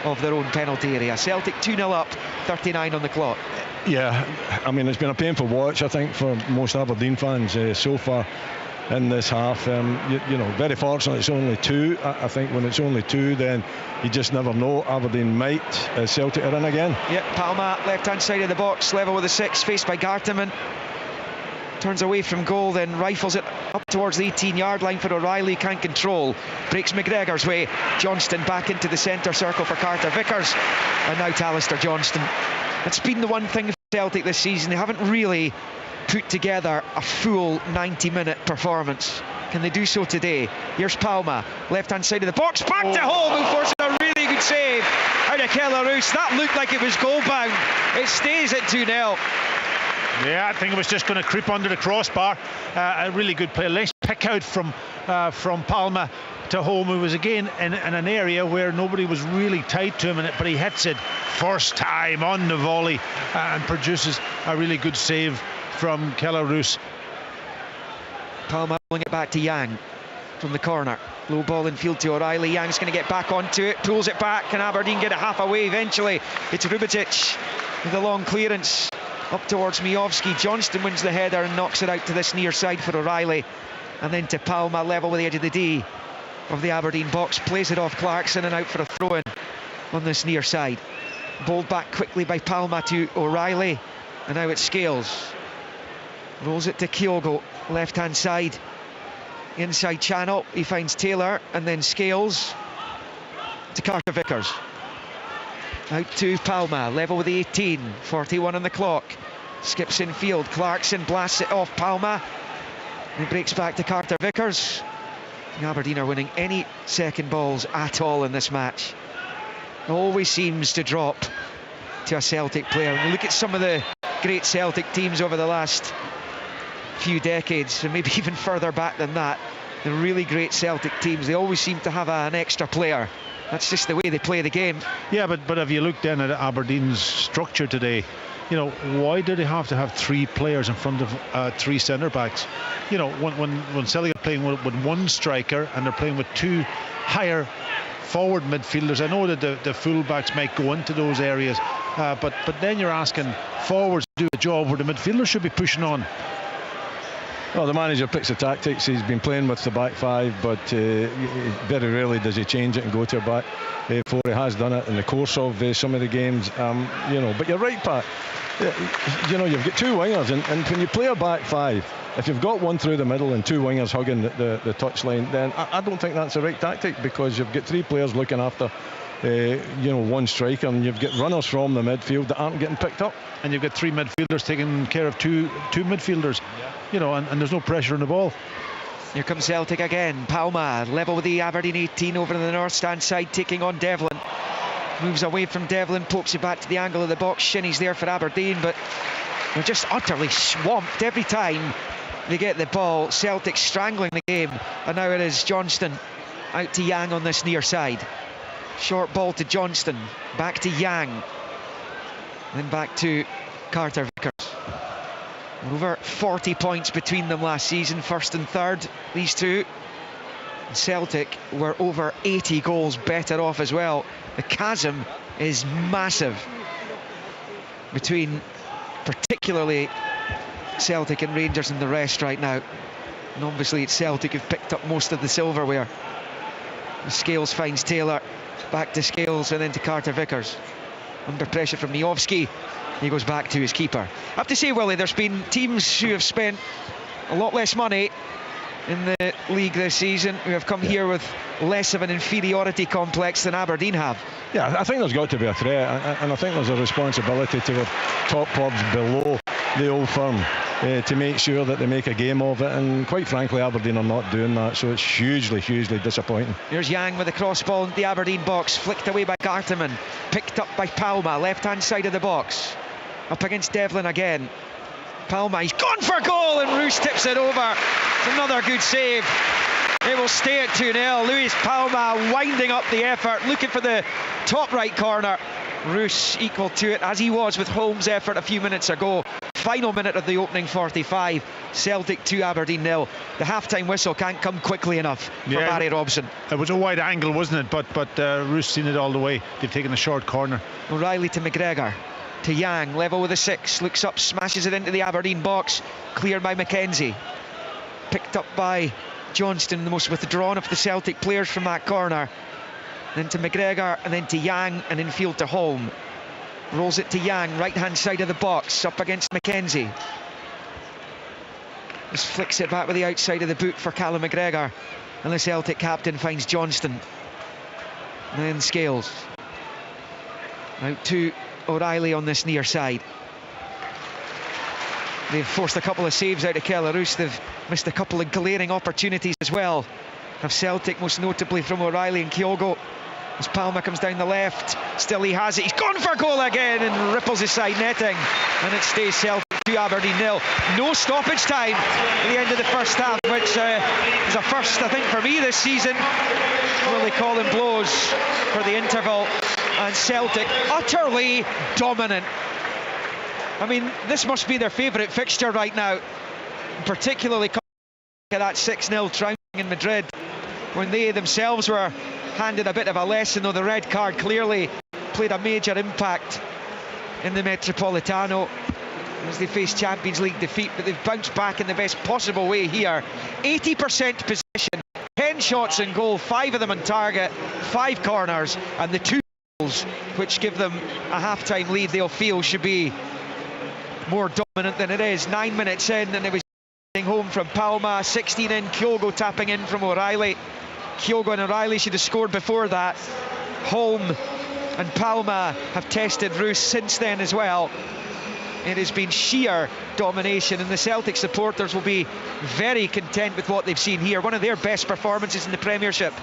of their own penalty area. Celtic 2-0 up, 39 on the clock. Yeah, I mean, it's been a painful watch, I think, for most Aberdeen fans so far in this half. You know, very fortunate it's only 2. I think when it's only 2, then you just never know. Aberdeen might. Celtic are in again. Yep, Palma, left-hand side of the box, level with the 6, faced by Gartenman. Turns away from goal, then rifles it up towards the 18-yard line for O'Reilly, can't control. Breaks McGregor's way. Johnston back into the centre circle for Carter Vickers. And now to Alistair Johnston. It's been the one thing for Celtic this season. They haven't really put together a full 90-minute performance. Can they do so today? Here's Palma, left-hand side of the box, back to Holm, who forces a really good save out of Keller Roos. That looked like it was goal-bound. It stays at 2-0. Yeah, I think it was just going to creep under the crossbar. A really good play. Nice pick out from Palma to Holm, who was again in an area where nobody was really tight to him, but he hits it first time on the volley and produces a really good save from Keller Roos. Palma pulling it back to Yang from the corner. Low ball in field to O'Reilly. Yang's going to get back onto it, pulls it back, and Aberdeen get it half away eventually. It's Rubezic with a long clearance up towards Miovski. Johnston wins the header and knocks it out to this near side for O'Reilly, and then to Palma, level with the edge of the D. of the Aberdeen box, plays it off Clarkson and out for a throw-in on this near side. Bowled back quickly by Palma to O'Reilly, and now it's Scales. Rolls it to Kyogo, left-hand side, inside channel. He finds Taylor, and then Scales to Carter Vickers. Out to Palma, level with the 18, 41 on the clock. Skips in field, Clarkson blasts it off Palma. He breaks back to Carter Vickers. Aberdeen are winning any second balls at all in this match. Always seems to drop to a Celtic player. And look at some of the great Celtic teams over the last few decades, and maybe even further back than that. The really great Celtic teams, they always seem to have an extra player. That's just the way they play the game. Yeah, but if you look then at Aberdeen's structure today, you know, why do they have to have 3 players in front of 3 centre backs? You know, when Celtic are playing with one striker and they're playing with 2 higher forward midfielders, I know that the full-backs might go into those areas, but then you're asking forwards to do a job where the midfielders should be pushing on. Well, the manager picks the tactics. He's been playing with the back 5, but very rarely does he change it and go to a back 4. He has done it in the course of some of the games, you know. But you're right, Pat. You know, you've got 2 wingers, and when you play a back 5, if you've got one through the middle and 2 wingers hugging the touchline, then I don't think that's the right tactic, because you've got 3 players looking after you know, 1 striker, and you've got runners from the midfield that aren't getting picked up, and you've got 3 midfielders taking care of two midfielders. You know, and there's no pressure on the ball. Here comes Celtic again. Palma level with the Aberdeen 18 over to the north stand side, taking on Devlin. Moves away from Devlin, pokes it back to the angle of the box. Shinnie's there for Aberdeen, but they're just utterly swamped every time they get the ball. Celtic strangling the game, and now it is Johnston out to Yang on this near side. Short ball to Johnston, back to Yang, then back to Carter Vickers. Over 40 points between them last season, first and third, these two. Celtic were over 80 goals better off as well. The chasm is massive between particularly Celtic and Rangers and the rest right now. And obviously it's Celtic who've picked up most of the silverware. Scales finds Taylor, back to Scales and then to Carter Vickers. Under pressure from Miovski. He goes back to his keeper. I have to say, Willie, there's been teams who have spent a lot less money in the league this season, who have come here with less of an inferiority complex than Aberdeen have. Yeah, I think there's got to be a threat, and I think there's a responsibility to the top clubs below the old firm to make sure that they make a game of it, and quite frankly Aberdeen are not doing that, so it's hugely disappointing. Here's Yang with the cross ball in the Aberdeen box, flicked away by Garterman, picked up by Palma, left hand side of the box, up against Devlin again. Palma, he's gone for goal, and Roos tips it over. It's another good save. It will stay at 2-0. Luis Palma winding up the effort, looking for the top right corner. Roos equal to it, as he was with Holmes' effort a few minutes ago. Final minute of the opening 45. Celtic 2, Aberdeen 0. The half-time whistle can't come quickly enough for Barry Robson. It was a wide angle, wasn't it? But Roos seen it all the way. They've taken a short corner. O'Reilly to McGregor. To Yang, level with a 6, looks up, smashes it into the Aberdeen box, cleared by McKenzie, picked up by Johnston, the most withdrawn of the Celtic players from that corner, then to McGregor and then to Yang and infield to Holm. Rolls it to Yang, right hand side of the box, up against McKenzie, just flicks it back with the outside of the boot for Callum McGregor, and the Celtic captain finds Johnston, and then Scales out to O'Reilly on this near side. They've forced a couple of saves out of Kellaroos. They've missed a couple of glaring opportunities as well. Have Celtic, most notably from O'Reilly and Kyogo. As Palma comes down the left, still he has it. He's gone for goal again and ripples his side netting. And it stays Celtic 2, Aberdeen 0. No stoppage time at the end of the first half, which is a first, I think, for me this season. Willie calling blows for the interval. And Celtic utterly dominant. I mean, this must be their favourite fixture right now, particularly at that 6-0 trouncing in Madrid, when they themselves were handed a bit of a lesson, though the red card clearly played a major impact in the Metropolitano as they face Champions League defeat, but they've bounced back in the best possible way here. 80% possession, 10 shots in goal, 5 of them on target, 5 corners, and the 2 goals which give them a half-time lead they'll feel should be more dominant than it is. 9 minutes in, and it was home from Palma. 16 in, Kyogo tapping in from O'Reilly. Kyogo and O'Reilly should have scored before that. Holm and Palma have tested Roos since then as well. It has been sheer domination, and the Celtic supporters will be very content with what they've seen here. One of their best performances in the Premiership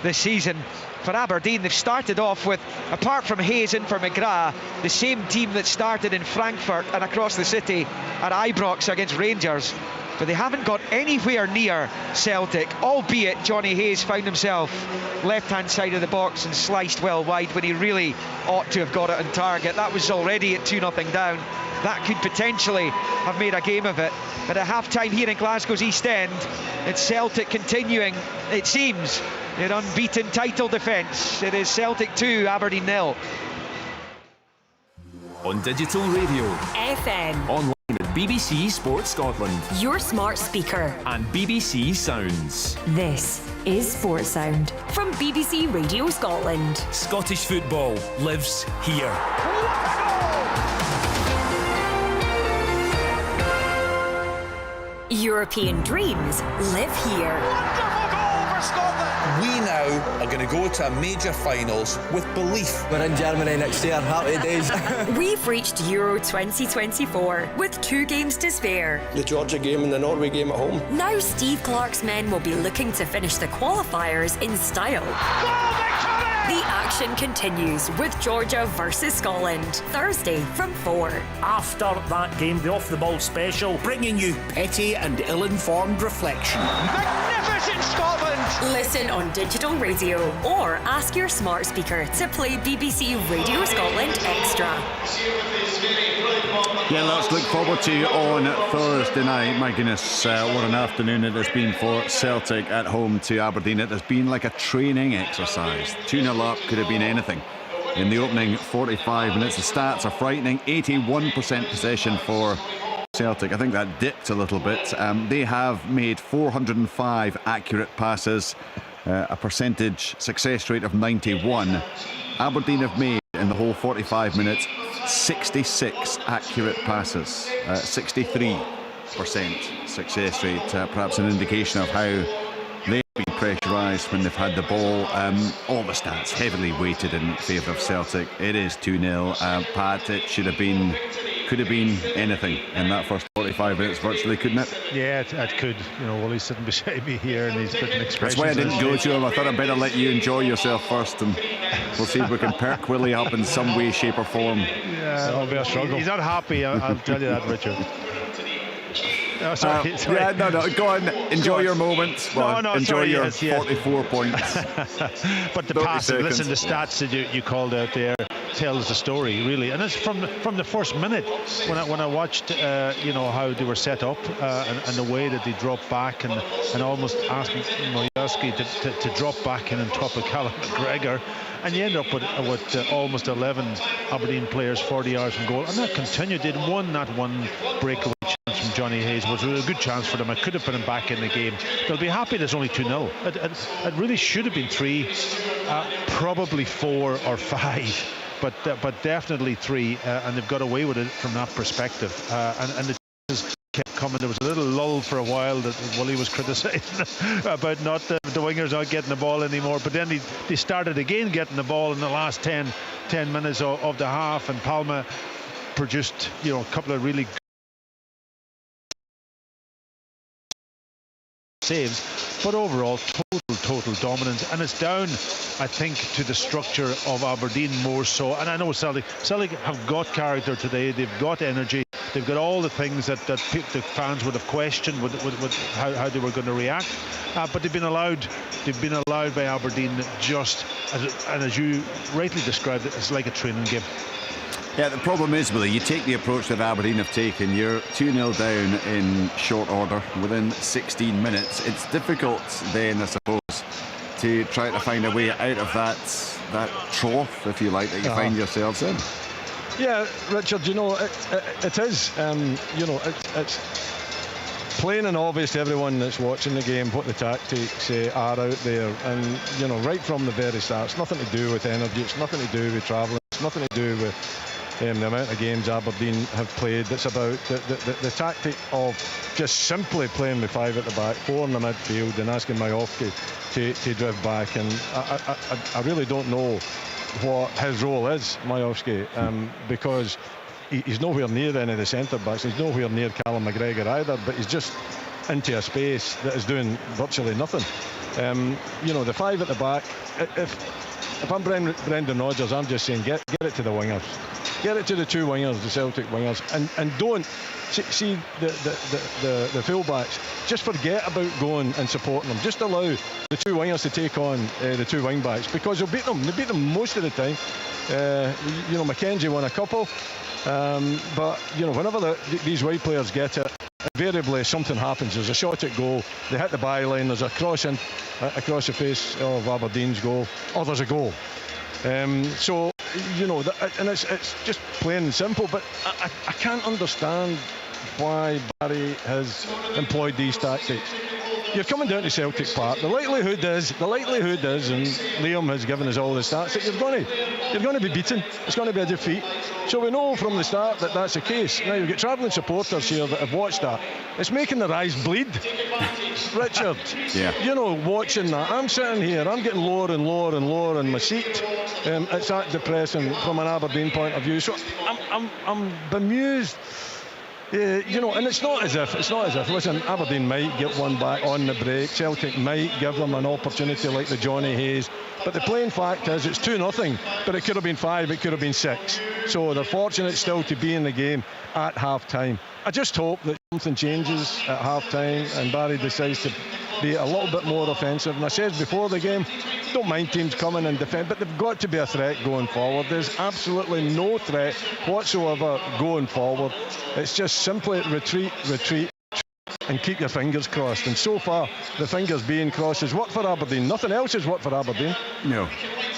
this season. For Aberdeen, they've started off with, apart from Hayes in for McGrath, the same team that started in Frankfurt and across the city at Ibrox against Rangers. But they haven't got anywhere near Celtic, albeit Johnny Hayes found himself left-hand side of the box and sliced well wide when he really ought to have got it on target. That was already at 2-0 down. That could potentially have made a game of it. But at half-time here in Glasgow's East End, it's Celtic continuing, it seems, their unbeaten title defence. It is Celtic 2, Aberdeen 0. On digital radio, FM, online at BBC Sports Scotland, your smart speaker, and BBC Sounds. This is Sports Sound from BBC Radio Scotland. Scottish football lives here. European dreams live here. Wonderful goal for Scotland! We now are going to go to a major finals with belief. We're in Germany next year, happy days. We've reached Euro 2024 with 2 games to spare. The Georgia game and the Norway game at home. Now Steve Clarke's men will be looking to finish the qualifiers in style. Goal victory! The action continues with Georgia versus Scotland, Thursday from 4. After that game, the Off the Ball special, bringing you petty and ill-informed reflection. Magnificent Scotland! Listen on digital radio or ask your smart speaker to play BBC Radio Scotland Extra. Yeah, let's look forward to on Thursday night. My goodness, what an afternoon it has been for Celtic at home to Aberdeen. It has been like a training exercise. 2-0 up, could have been anything. In the opening 45 minutes, the stats are frightening. 81% possession for Celtic. I think that dipped a little bit. They have made 405 accurate passes, a percentage success rate of 91. Aberdeen have made, in the whole 45 minutes, 66 accurate passes, 63% success rate, perhaps an indication of how they've been pressurised when they've had the ball. All the stats heavily weighted in favour of Celtic. It is 2-0. Pat, it could have been anything in that first 45 minutes, virtually, couldn't it? Yeah, it could. You know, Wally's sitting beside me here and he's putting expressions. That's why I didn't go to him. I thought I'd better let you enjoy yourself first, and we'll see if we can perk Willie up in some way, shape or form. Yeah, it'll be a struggle. He's not happy, I'll tell you that, Richard. Oh, sorry. Yeah, no, go on, enjoy your moment. Well, enjoy your 44 points. But the passing, listen, the stats that you called out there tells the story, really. And it's from the first minute when I watched, how they were set up and the way that they dropped back and almost asked Moyarski to drop back in on top of Callum McGregor. And you end up with almost 11 Aberdeen players 40 yards from goal. And that continued. They'd won that one breakaway chance from Johnny Hayes, which was a good chance for them. I could have put him back in the game. They'll be happy there's only 2-0. It really should have been 3, probably 4 or 5. But definitely 3, and they've got away with it from that perspective. And the chances kept coming. There was a little lull for a while that Wally was criticising about the wingers not getting the ball anymore. But then they started again getting the ball in the last 10 minutes of the half, and Palma produced a couple of really good saves. But overall, total dominance, and it's down, I think, to the structure of Aberdeen more so. And I know Celtic have got character today. They've got energy. They've got all the things that the fans would have questioned with how they were going to react. But they've been allowed by Aberdeen as you rightly described it, it's like a training game. Yeah, the problem is, Willie, you take the approach that Aberdeen have taken. You're 2-0 down in short order within 16 minutes. It's difficult then, I suppose, to try to find a way out of that trough, if you like, that you find yourselves in. Yeah, Richard, it is. It's plain and obvious to everyone that's watching the game what the tactics are out there, and you know, right from the very start, it's nothing to do with energy, it's nothing to do with travelling, it's nothing to do with the amount of games Aberdeen have played. It's about the tactic of just simply playing with 5 at the back, 4 in the midfield, and asking Majowski to drift back. And I really don't know what his role is, Majowski, because he's nowhere near any of the centre backs. He's nowhere near Callum McGregor either, but he's just into a space that is doing virtually nothing. You know, the 5 at the back, if I'm Brendan Rodgers, I'm just saying get it to the wingers, get it to the 2 wingers, the Celtic wingers, and don't see the full-backs. Just forget about going and supporting them. Just allow the 2 wingers to take on the 2 wing-backs, because they'll beat them. They beat them most of the time. You know, McKenzie won a couple, but you know, whenever these wide players get it, invariably something happens. There's a shot at goal, they hit the byline, there's a cross in across the face of Aberdeen's goal, or there's a goal. So you know, and it's just plain and simple. But I can't understand why Barry has employed these tactics. You're coming down to Celtic Park. The likelihood is, and Liam has given us all the stats, that you're going to be beaten. It's going to be a defeat. So we know from the start that that's the case. Now you've got travelling supporters here that have watched that. It's making their eyes bleed, Richard. Yeah. You know, watching that. I'm sitting here. I'm getting lower and lower and lower in my seat. It's that depressing from an Aberdeen point of view. So I'm bemused. You know, and it's not as if, listen, Aberdeen might get one back on the break, Celtic might give them an opportunity like the Johnny Hayes, but the plain fact is it's 2-0, but it could have been 5, it could have been 6, so they're fortunate still to be in the game at half time. I just hope that something changes at half time and Barry decides to be a little bit more offensive. And I said before the game, don't mind teams coming and defend, but they've got to be a threat going forward. There's absolutely no threat whatsoever going forward. It's just simply retreat, and keep your fingers crossed. And so far, the fingers being crossed has worked for Aberdeen. Nothing else has worked for Aberdeen. No.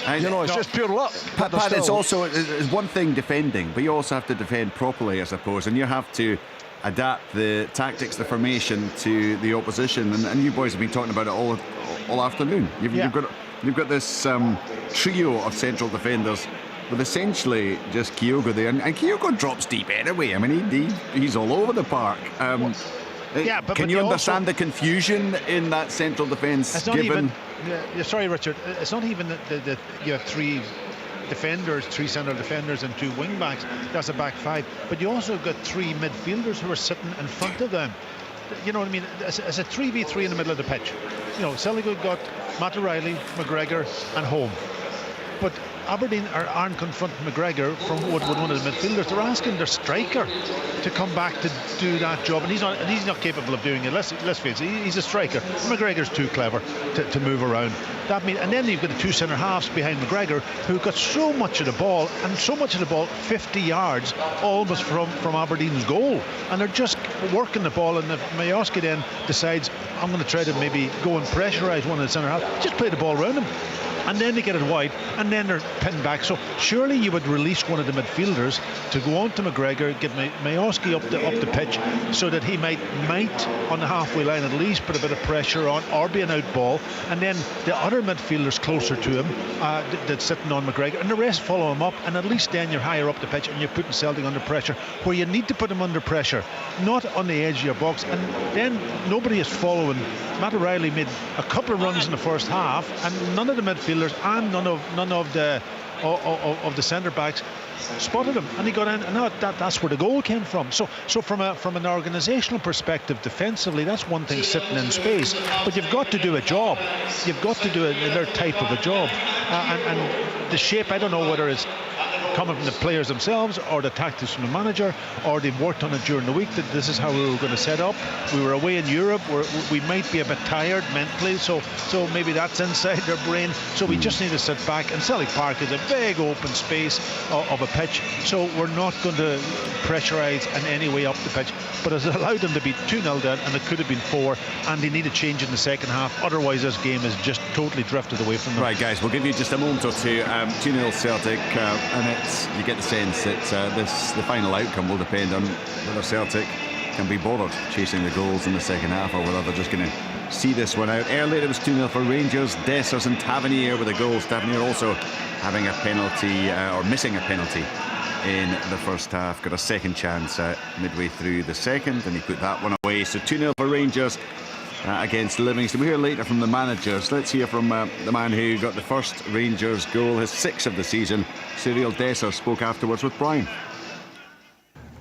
You know, it's just pure luck. Pat, it's one thing defending, but you also have to defend properly, I suppose, and you have to adapt the tactics, the formation to the opposition. And you boys have been talking about it all afternoon. You've got this trio of central defenders with essentially just Kyogo there, and Kyogo drops deep anyway. I mean, he's all over the park. Can you understand the confusion in that central defence? It's not even. Sorry, Richard. It's not even that you have 3 defenders, 3 central defenders and 2 wing backs. That's a back 5. But you also got 3 midfielders who are sitting in front of them. You know what I mean? It's a 3v3 in the middle of the pitch. You know, Celtic got Matt O'Reilly, McGregor and Home. But Aberdeen aren't confronting McGregor from one of the midfielders. They're asking their striker to come back to do that job, and he's not capable of doing it. Let's face it, he's a striker. McGregor's too clever to move around. And then you've got the 2 centre halves behind McGregor who got so much of the ball, 50 yards almost from Aberdeen's goal, and they're just working the ball. And if Majowski then decides, I'm going to try to maybe go and pressurise one of the centre halves, just play the ball around him. And then they get it wide, and then they're pinned back. So surely you would release one of the midfielders to go on to McGregor, get Majowski up the pitch, so that he might on the halfway line at least put a bit of pressure on, or be an out ball, and then the other midfielders closer to him that's sitting on McGregor, and the rest follow him up, and at least then you're higher up the pitch and you're putting Celtic under pressure where you need to put them under pressure, not on the edge of your box. And then nobody is following. Matt O'Reilly made a couple of runs in the first half, and none of the midfielders and none of the centre backs spotted him, and he got in, and that's where the goal came from. So from an organisational perspective, defensively, that's one thing, sitting in space, but you've got to do a job. You've got to do another type of a job, and the shape, I don't know whether it's coming from the players themselves or the tactics from the manager, or they've worked on it during the week, that this is how we were going to set up. We were away in Europe where we might be a bit tired mentally, so maybe that's inside their brain. So we just need to sit back, and Celtic Park is a big open space of a pitch, so we're not going to pressurise in any way up the pitch, but it's allowed them to be 2-0 down, and it could have been 4, and they need a change in the second half, otherwise this game is just totally drifted away from them. Right, guys, we'll give you just a moment or two. 2-0 Celtic, and you get the sense that the final outcome will depend on whether Celtic can be bothered chasing the goals in the second half, or whether they're just going to see this one out. Earlier it was 2-0 for Rangers. Dessers and Tavernier with a goal. Tavernier also having a penalty, or missing a penalty in the first half. Got a second chance midway through the second, and he put that one away. So 2-0 for Rangers against Livingston. We'll hear later from the managers. Let's hear from the man who got the first Rangers goal, his 6th of the season. Cyril Dessers spoke afterwards with Brian.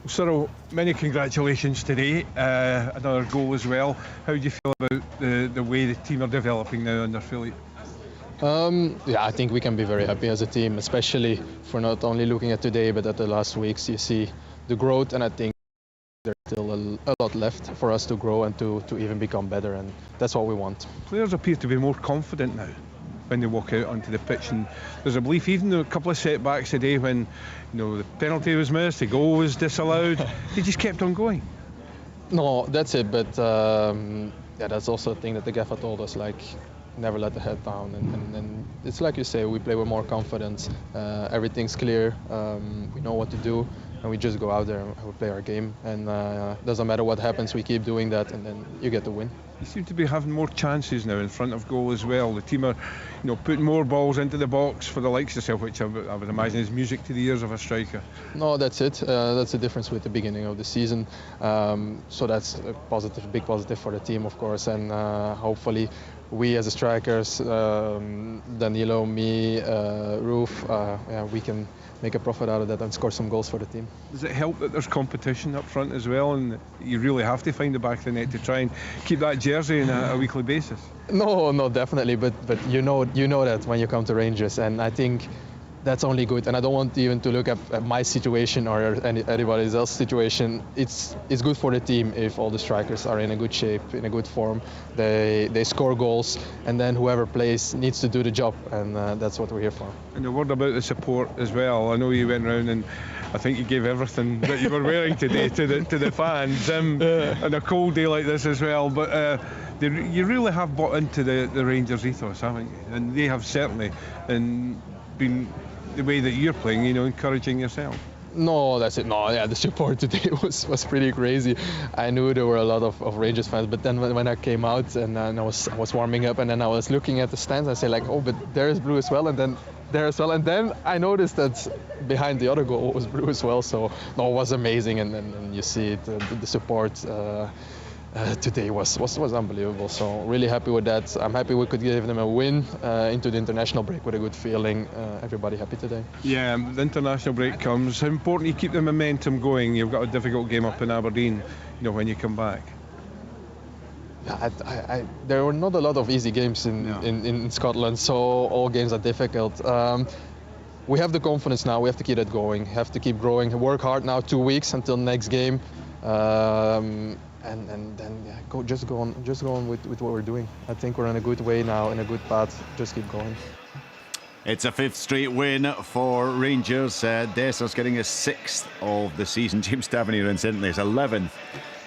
Cyril, many congratulations today. Another goal as well. How do you feel about the way the team are developing now under Philippe? Yeah, I think we can be very happy as a team, especially for not only looking at today but at the last weeks. You see the growth, and I think there's still a lot left for us to grow and to even become better, and that's what we want. Players appear to be more confident now when they walk out onto the pitch, and there's a belief, even though a couple of setbacks today when the penalty was missed, the goal was disallowed, they just kept on going. No, that's it, but yeah, that's also a thing that the gaffer told us, like, never let the head down, and it's like you say, we play with more confidence, everything's clear, we know what to do, and we just go out there and we play our game, and doesn't matter what happens, we keep doing that, and then you get the win. You seem to be having more chances now in front of goal as well. The team are putting more balls into the box for the likes of yourself, which I would imagine is music to the ears of a striker. No, that's it. That's the difference with the beginning of the season. So that's a positive, big positive for the team, of course, and hopefully we as the strikers, Danilo, me, Roof, we can make a profit out of that and score some goals for the team. Does it help that there's competition up front as well, and you really have to find the back of the net to try and keep that jersey on a weekly basis? No, definitely, but you know that when you come to Rangers, and I think that's only good. And I don't want even to look at my situation or anybody else's situation. It's good for the team if all the strikers are in a good shape, in a good form. They score goals, and then whoever plays needs to do the job, and that's what we're here for. And a word about the support as well. I know you went round and I think you gave everything that you were wearing today to the fans, on a cold day like this as well. But you really have bought into the Rangers ethos, haven't you? And they have certainly been the way that you're playing, encouraging yourself. No, that's it. No, yeah, the support today was pretty crazy. I knew there were a lot of Rangers fans, but then when I came out and I was warming up, and then I was looking at the stands, I say like, oh, but there is blue as well, and then there as well, and then I noticed that behind the other goal was blue as well. So no, it was amazing, and then you see it, the support today was unbelievable. So really happy with that. I'm happy we could give them a win into the international break with a good feeling. Everybody happy today. Yeah, the international break comes. How important you keep the momentum going? You've got a difficult game up in Aberdeen, when you come back. Yeah, there were not a lot of easy games in Scotland, so all games are difficult. We have the confidence now. We have to keep it going. Have to keep growing. Work hard now. 2 weeks until next game. And then just go on with what we're doing. I think we're in a good way now, in a good path. Just keep going. It's a 5th straight win for Rangers. Dessers getting his 6th of the season. James Tavernier, incidentally, is 11th.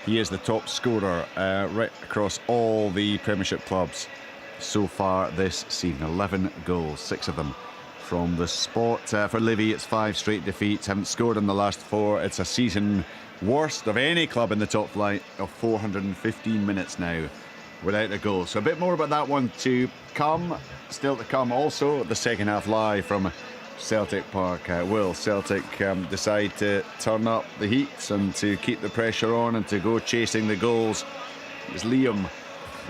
He is the top scorer right across all the Premiership clubs so far this season. 11 goals, 6 of them from the spot. For Livy, it's 5 straight defeats. Haven't scored in the last 4. It's a season worst of any club in the top flight of 415 minutes now without a goal. So a bit more about that one to come. Still to come also the second half live from Celtic Park. Will Celtic decide to turn up the heat and to keep the pressure on and to go chasing the goals? As Liam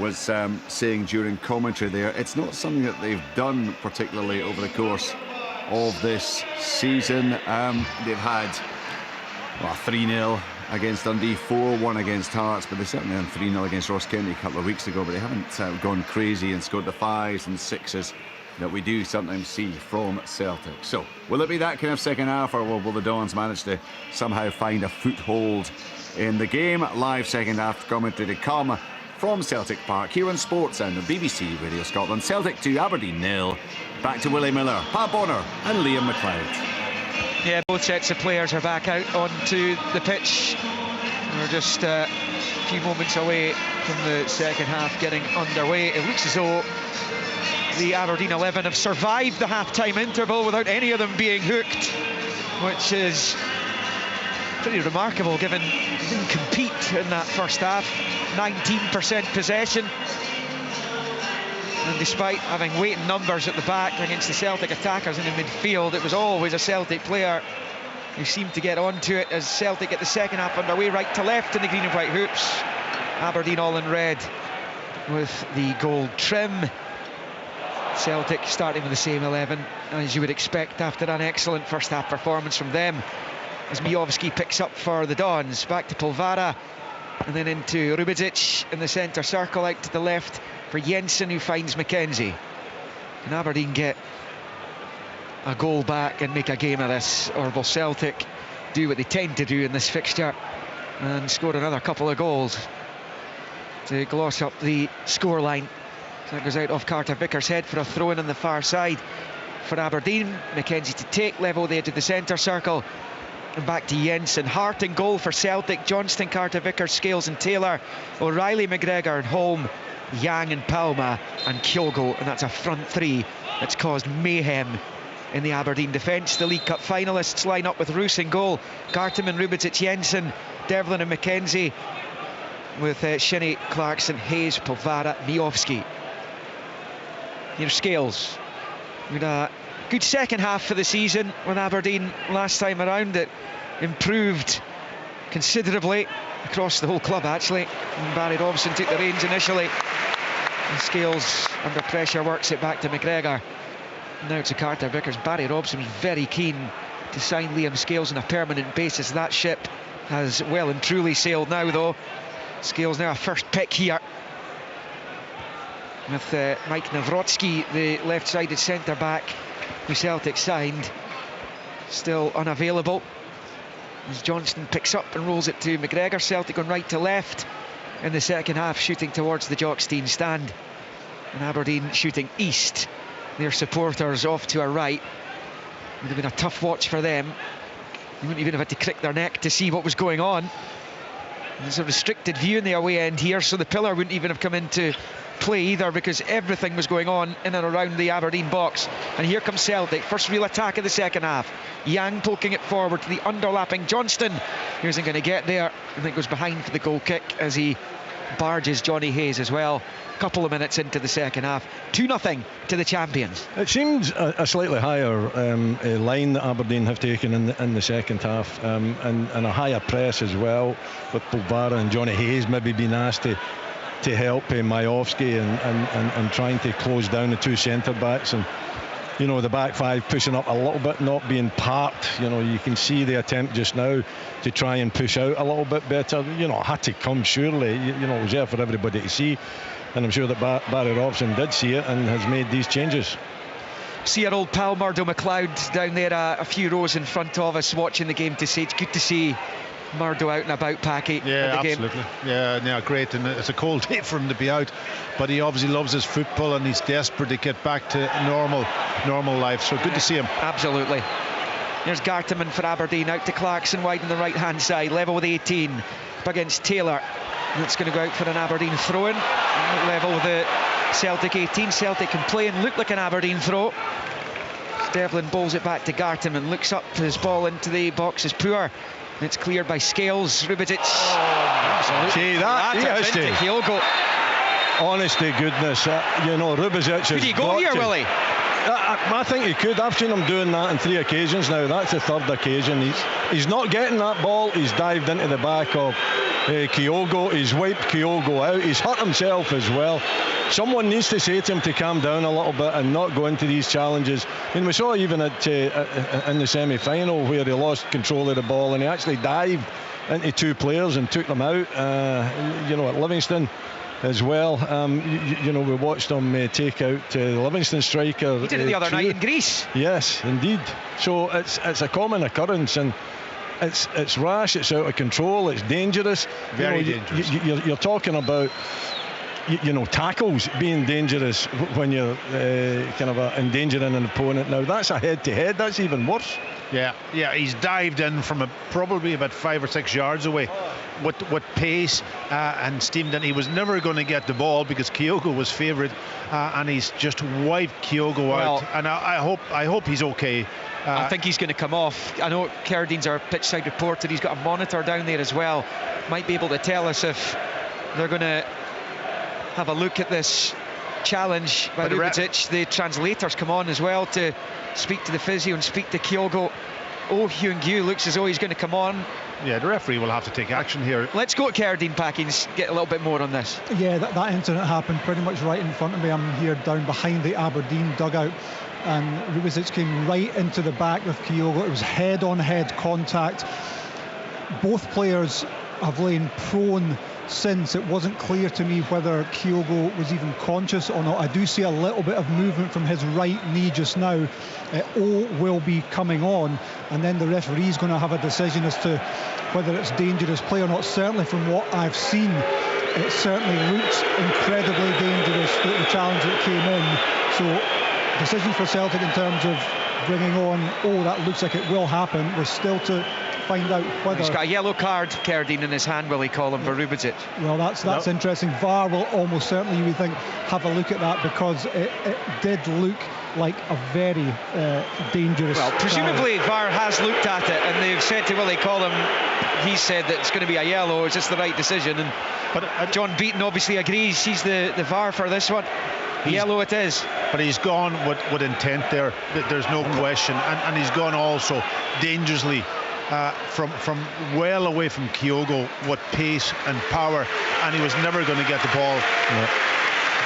was saying during commentary there, it's not something that they've done particularly over the course of this season. They've had 3-0 against Dundee, 4-1 against Hearts, but they certainly had 3-0 against Ross County a couple of weeks ago, but they haven't gone crazy and scored the 5s and 6s that we do sometimes see from Celtic. So, will it be that kind of second half, or will the Dons manage to somehow find a foothold in the game? Live second half commentary to come from Celtic Park here on Sports and BBC Radio Scotland. Celtic 2, Aberdeen 0. Back to Willie Miller, Pat Bonner and Liam McLeod. Yeah, both sets of players are back out onto the pitch. We're just a few moments away from the second half getting underway. It looks as though the Aberdeen 11 have survived the half-time interval without any of them being hooked, which is pretty remarkable given he didn't compete in that first half. 19% possession. And despite having weight and numbers at the back against the Celtic attackers in the midfield, it was always a Celtic player who seemed to get onto it as Celtic get the second half underway, right to left in the green and white hoops. Aberdeen all in red with the gold trim. Celtic starting with the same 11 as you would expect after an excellent first half performance from them, as Miovski picks up for the Dons. Back to Polvara and then into Rubidzic in the centre circle, out to the left for Jensen, who finds McKenzie. Can Aberdeen get a goal back and make a game of this, or will Celtic do what they tend to do in this fixture and score another couple of goals to gloss up the scoreline? So that goes out off Carter Vickers' head for a throw-in on the far side for Aberdeen. McKenzie to take, level the edge of the centre circle and back to Jensen. Hart in goal for Celtic. Johnston, Carter Vickers, Scales and Taylor, O'Reilly, McGregor and Holm, Yang and Palma and Kyogo, and that's a front three that's caused mayhem in the Aberdeen defence. The League Cup finalists line up with Roos in goal, Garteman, Rubidzic, Jensen, Devlin and McKenzie, with Shinnie, Clarkson, Hayes, Polvara, Miovski. Here's Scales. We had a good second half for the season with Aberdeen last time around. It improved considerably across the whole club, actually. And Barry Robson took the reins initially, and Scales under pressure works it back to McGregor. Now to Carter Vickers. Barry Robson was very keen to sign Liam Scales on a permanent basis. That ship has well and truly sailed now, though. Scales now a first pick here, with Mike Nawrocki, the left-sided centre-back who Celtic signed, still unavailable. As Johnston picks up and rolls it to McGregor. Celtic on right to left in the second half, shooting towards the Jockstein stand, and Aberdeen shooting east. Their supporters off to our right. Would have been a tough watch for them. They wouldn't even have had to crick their neck to see what was going on. There's a restricted view in the away end here, so the pillar wouldn't even have come into play either, because everything was going on in and around the Aberdeen box. And here comes Celtic, first real attack of the second half. Yang poking it forward to the underlapping Johnston, who isn't going to get there, and then goes behind for the goal kick as he barges Johnny Hayes as well. Couple of minutes into the second half, 2-0 to the champions. It seems a slightly higher line that Aberdeen have taken in the second half, and a higher press as well, with Polvara and Johnny Hayes maybe being asked to help Miovski and trying to close down the two centre backs, and you know, the back five pushing up a little bit, not being parked. You know, you can see the attempt just now to try and push out a little bit better. You know, it had to come, surely. You know, it was there for everybody to see, and I'm sure that Barry Robson did see it and has made these changes. See our old pal Murdo McLeod down there a few rows in front of us watching the game to say it's good to see Murdo out and about, Packy. Yeah, at the absolutely. Game. Yeah, great, and it's a cold day for him to be out, but he obviously loves his football and he's desperate to get back to normal life, so good to see him. Absolutely. There's Garteman for Aberdeen, out to Clarkson wide on the right hand side, level with 18 up against Taylor. It's going to go out for an Aberdeen throw-in, level with the Celtic 18. Celtic can play and look like an Aberdeen throw. Devlin bowls it back to Garteman, looks up, his ball into the box is poor. It's cleared by Scales. Rubidzic. See that? Into Kyogo. Honest to goodness, you know, Rubidzic. Could he go here, Willie? I think he could. I've seen him doing that on 3 occasions now. That's the third occasion. He's not getting that ball. He's dived into the back of Kyogo. He's wiped Kyogo out. He's hurt himself as well. Someone needs to say to him to calm down a little bit and not go into these challenges. I mean, we saw even in the semi-final where he lost control of the ball and he actually dived into 2 players and took them out. You know, at Livingston as well. You know, we watched him take out the Livingston striker. He did it the other night in Greece. Yes, indeed. So it's a common occurrence, and it's rash, it's out of control, it's dangerous. Very dangerous. You're talking about, you know, tackles being dangerous when you're kind of endangering an opponent. Now that's a head-to-head. That's even worse. Yeah, he's dived in from probably about 5 or 6 yards away with pace and steamed in. He was never going to get the ball because Kyogo was favourite, and he's just wiped Kyogo out. And I hope he's okay. I think he's going to come off. I know Carradine's our pitch side reporter. He's got a monitor down there as well. Might be able to tell us if they're going to have a look at this challenge by Rubezic. The translators come on as well to speak to the physio and speak to Kyogo. Oh, Hyun-Gyu looks as though he's going to come on. Yeah, the referee will have to take action here. Let's go to Carradine Packings, get a little bit more on this. Yeah, that incident happened pretty much right in front of me. I'm here down behind the Aberdeen dugout, and Rubezic came right into the back with Kyogo. It was head-on-head contact. Both players have lain prone since. It wasn't clear to me whether Kyogo was even conscious or not. I do see a little bit of movement from his right knee just now. O will be coming on, and then the referee's going to have a decision as to whether it's dangerous play or not. Certainly from what I've seen, it certainly looks incredibly dangerous, the challenge that came in. So decision for Celtic in terms of bringing on O, that looks like it will happen. We're still to find out whether... He's got a yellow card, Carradine, in his hand, will he call him, for Rubezic? Well, that's interesting. VAR will almost certainly, you would think, have a look at that, because it did look like a very dangerous... Well, presumably VAR has looked at it, and they've said to Willie Collum, he said that it's going to be a yellow. Is this the right decision? But John Beaton obviously agrees. He's the VAR for this one. Yellow it is. But he's gone with intent there. There's no question. And he's gone also dangerously from well away from Kyogo with pace and power, and he was never going to get the ball. Yeah.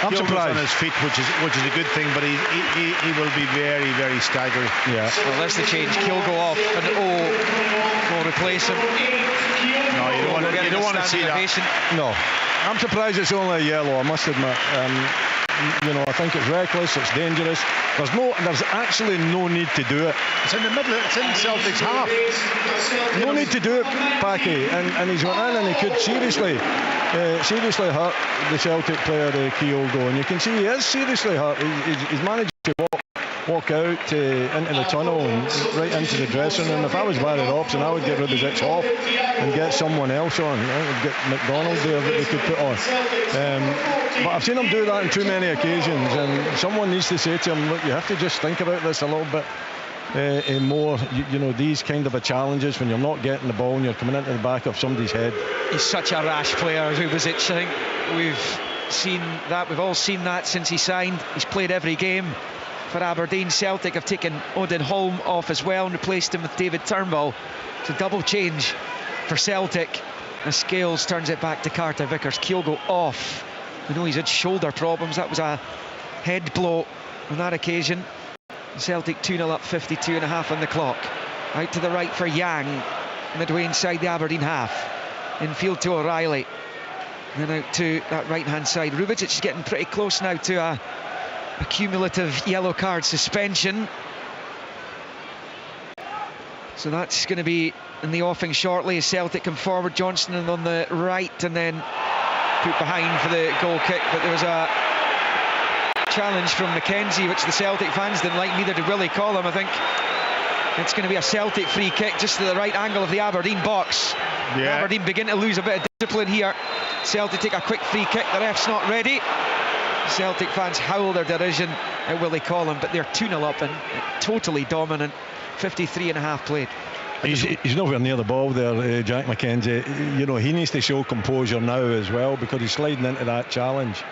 I'm Kyogo's surprised on his feet, which is a good thing, but he will be very, very staggered. Yeah. Well, that's the change. Kyogo off, and O will replace him. No, you don't want to see that. No, I'm surprised it's only a yellow, I must admit. I think it's reckless, it's dangerous. There's actually no need to do it. It's in the middle, it's in Celtic's half. No need to do it, Packy. And he's went in and he could seriously hurt the Celtic player, Kyogo. And you can see he is seriously hurt. He's managed to walk out into the tunnel and right into the dressing room. If I was Barry Robson, I would get Rubezic off and get someone else on. I would get McDonald there that they could put on. But I've seen him do that on too many occasions, and someone needs to say to him, look, you have to just think about this a little bit more. These kind of challenges when you're not getting the ball and you're coming into the back of somebody's head. He's such a rash player, Rubezic. I think we've seen that. We've all seen that since he signed. He's played every game for Aberdeen. Celtic have taken Odin Holm off as well and replaced him with David Turnbull. It's a double change for Celtic as Scales turns it back to Carter Vickers. Kyogo off. We know he's had shoulder problems. That was a head blow on that occasion. Celtic 2-0 up, 52.5 on the clock. Out to the right for Yang, midway inside the Aberdeen half. Infield to O'Reilly. And then out to that right-hand side. Rubezic is getting pretty close now to a cumulative yellow card suspension. So that's going to be in the offing shortly as Celtic come forward. Johnston on the right and then put behind for the goal kick, but there was a challenge from McKenzie which the Celtic fans didn't like, neither did Willie Collum. I think it's going to be a Celtic free kick just to the right angle of the Aberdeen box. Yeah. Aberdeen begin to lose a bit of discipline here. Celtic take a quick free kick, the ref's not ready. Celtic fans howl their derision at Willie Collum, but they're 2-0 up and totally dominant. 53.5 played. He's nowhere near the ball there, Jack McKenzie. He needs to show composure now as well, because he's sliding into that challenge.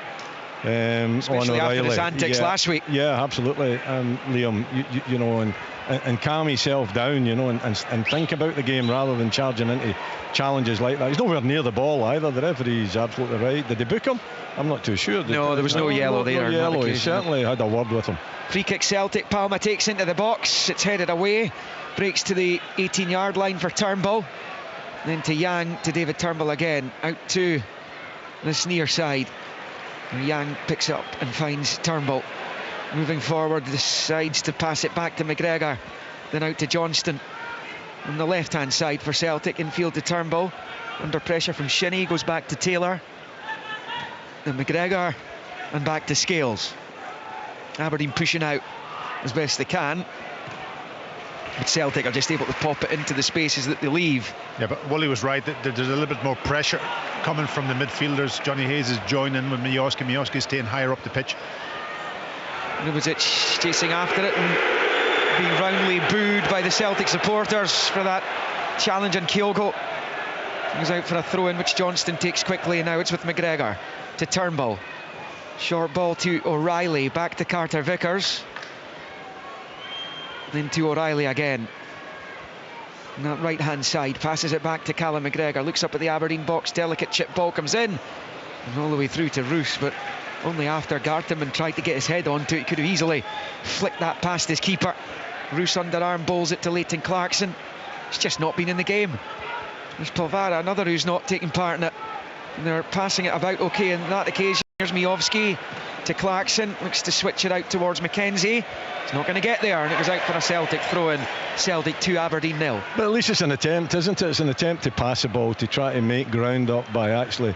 Especially after his antics last week. Yeah, absolutely. Liam, and calm himself down, and think about the game rather than charging into challenges like that. He's nowhere near the ball either. The referee's absolutely right. Did they book him? I'm not too sure. No, there was no yellow there. No yellow. He certainly had a word with him. Free kick Celtic. Palma takes into the box. It's headed away. Breaks to the 18-yard line for Turnbull. Then to Yang, to David Turnbull again. Out to this near side. And Yang picks up and finds Turnbull. Moving forward, decides to pass it back to McGregor. Then out to Johnston. On the left-hand side for Celtic. Infield to Turnbull. Under pressure from Shinnie. Goes back to Taylor. Then McGregor. And back to Scales. Aberdeen pushing out as best they can. But Celtic are just able to pop it into the spaces that they leave. Yeah, but Wooly was right. There's a little bit more pressure coming from the midfielders. Johnny Hayes is joining with Miovski. Miovski is staying higher up the pitch. Rubic chasing after it and being roundly booed by the Celtic supporters for that challenge on Kyogo. Goes out for a throw-in which Johnston takes quickly, and now it's with McGregor to Turnbull. Short ball to O'Reilly, back to Carter Vickers. Then to O'Reilly again. On that right-hand side, passes it back to Callum McGregor, looks up at the Aberdeen box, delicate chip ball comes in. And all the way through to Roos, but only after Gartenmann tried to get his head onto it. He could have easily flicked that past his keeper. Roos underarm bowls it to Leighton Clarkson. He's just not been in the game. There's Polvara, another who's not taking part in it. And they're passing it about okay on that occasion. Here's Miovski to Clarkson, looks to switch it out towards McKenzie. He's not going to get there, and it goes out for a Celtic throw-in. Celtic 2, Aberdeen 0. But at least it's an attempt, isn't it? It's an attempt to pass the ball, to try to make ground up by actually,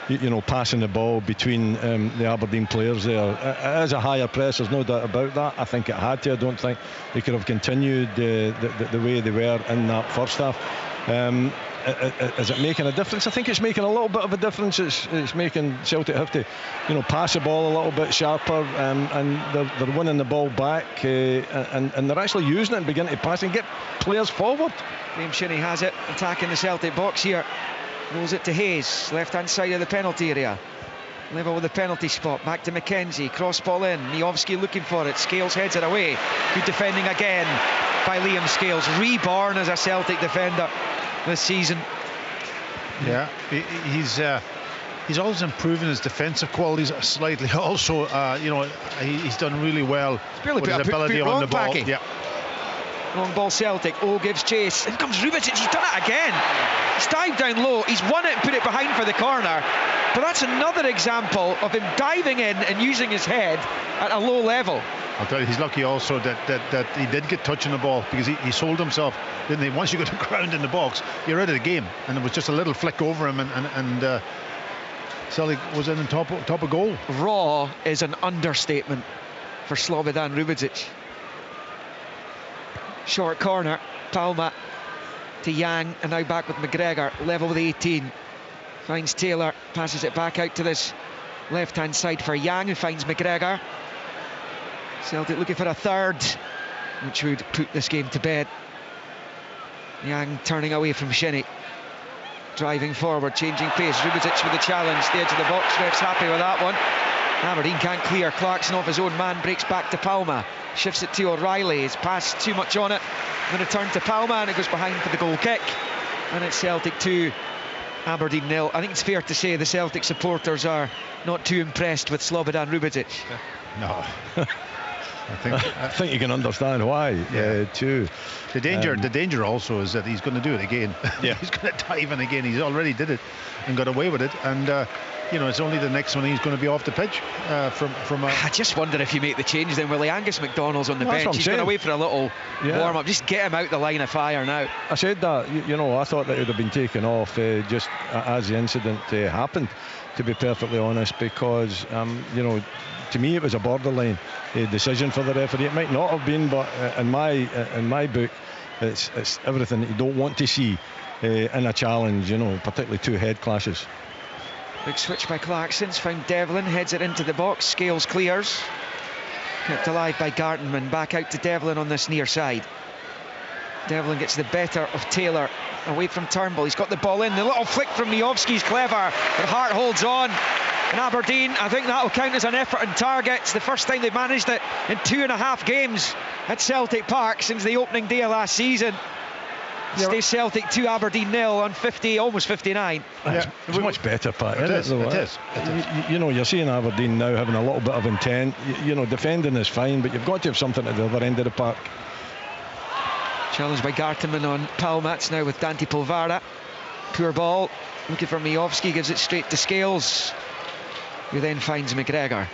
you know, passing the ball between the Aberdeen players there. It is a higher press, there's no doubt about that. I think it had to. I don't think they could have continued the way they were in that first half. Is it making a difference? I think it's making a little bit of a difference. It's making Celtic have to, you know, pass the ball a little bit sharper, and they're winning the ball back, and they're actually using it and beginning to pass and get players forward. Liam Shinnie has it, attacking the Celtic box here. Rolls it to Hayes, left-hand side of the penalty area. Level with the penalty spot, back to McKenzie, cross ball in, Miovski looking for it, Scales heads it away. Good defending again by Liam Scales, reborn as a Celtic defender this season. Yeah, he's always improving his defensive qualities slightly. Also, you know, he's done really well with his ability on the ball. Yeah. Long ball Celtic. Gives chase. In comes Rubic. He's done it again. He's dived down low. He's won it and put it behind for the corner. But that's another example of him diving in and using his head at a low level. I'll tell you, he's lucky also that he did get touch on the ball, because he sold himself, didn't he? Once you got the ground in the box, you're out of the game. And it was just a little flick over him, and Celtic was in the top of goal. Raw is an understatement for Slobodan Rubic. Short corner, Palma to Yang, and now back with McGregor, level with 18. Finds Taylor, passes it back out to this left-hand side for Yang, who finds McGregor. Celtic looking for a third, which would put this game to bed. Yang turning away from Shinnie, driving forward, changing pace. Rubic with the challenge, the edge of the box. Ref's happy with that one. Aberdeen can't clear. Clarkson off his own man, breaks back to Palma, shifts it to O'Reilly. He's passed too much on it. Going to turn to Palma, and it goes behind for the goal kick. And it's Celtic 2, Aberdeen 0. I think it's fair to say the Celtic supporters are not too impressed with Slobodan Rubic. No. I think you can understand why, too. The danger also is that he's going to do it again. Yeah. He's going to dive in again. He's already did it and got away with it, and you know, it's only the next one he's going to be off the pitch from a... I just wonder if you make the change then, Willie. Angus McDonald's on the bench. He's gone away for a little warm-up. Just get him out the line of fire now. I said that, you know, I thought that it would have been taken off just as the incident happened, to be perfectly honest, because you know, to me it was a borderline decision for the referee. It might not have been, but in my book, it's everything that you don't want to see in a challenge, you know, particularly two head clashes. Big switch by Clarkson's found Devlin, heads it into the box, Scales clears, kept alive by Gartenmann. Back out to Devlin on this near side. Devlin gets the better of Taylor, away from Turnbull. He's got the ball in, the little flick from Miovski's clever, but Hart holds on. And Aberdeen, I think that'll count as an effort on target. It's the first time they've managed it in 2.5 games at Celtic Park since the opening day of last season. Stay Celtic 2, Aberdeen 0 on 50, almost 59. Yeah, it's much better, Pat. It is. You know, you're seeing Aberdeen now having a little bit of intent. You know, defending is fine, but you've got to have something at the other end of the park. Challenged by Gartenmann on Palmats now with Dante Polvara. Poor ball, looking for Miovski, gives it straight to Scales, who then finds McGregor.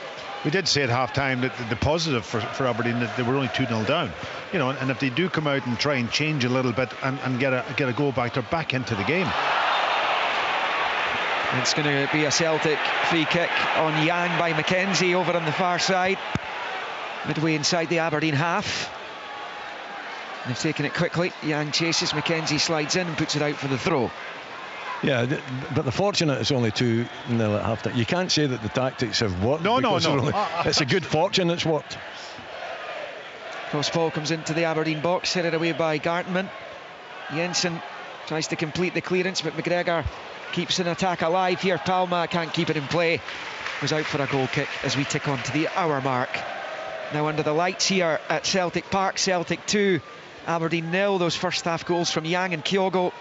We did say at half-time that the positive for Aberdeen, that they were only 2-0 down, you know, and if they do come out and try and change a little bit and get a goal back, they're back into the game. It's going to be a Celtic free kick on Yang by McKenzie over on the far side, midway inside the Aberdeen half. They've taken it quickly. Yang chases, McKenzie slides in and puts it out for the throw. Yeah, but the fortunate it's only 2-0 at half time. You can't say that the tactics have worked. No. It's a good fortune it's worked. Cross ball comes into the Aberdeen box, headed away by Gartenman. Jensen tries to complete the clearance, but McGregor keeps an attack alive here. Palma can't keep it in play. Was out for a goal kick as we tick on to the hour mark. Now under the lights here at Celtic Park. Celtic 2, Aberdeen 0. Those first half goals from Yang and Kyogo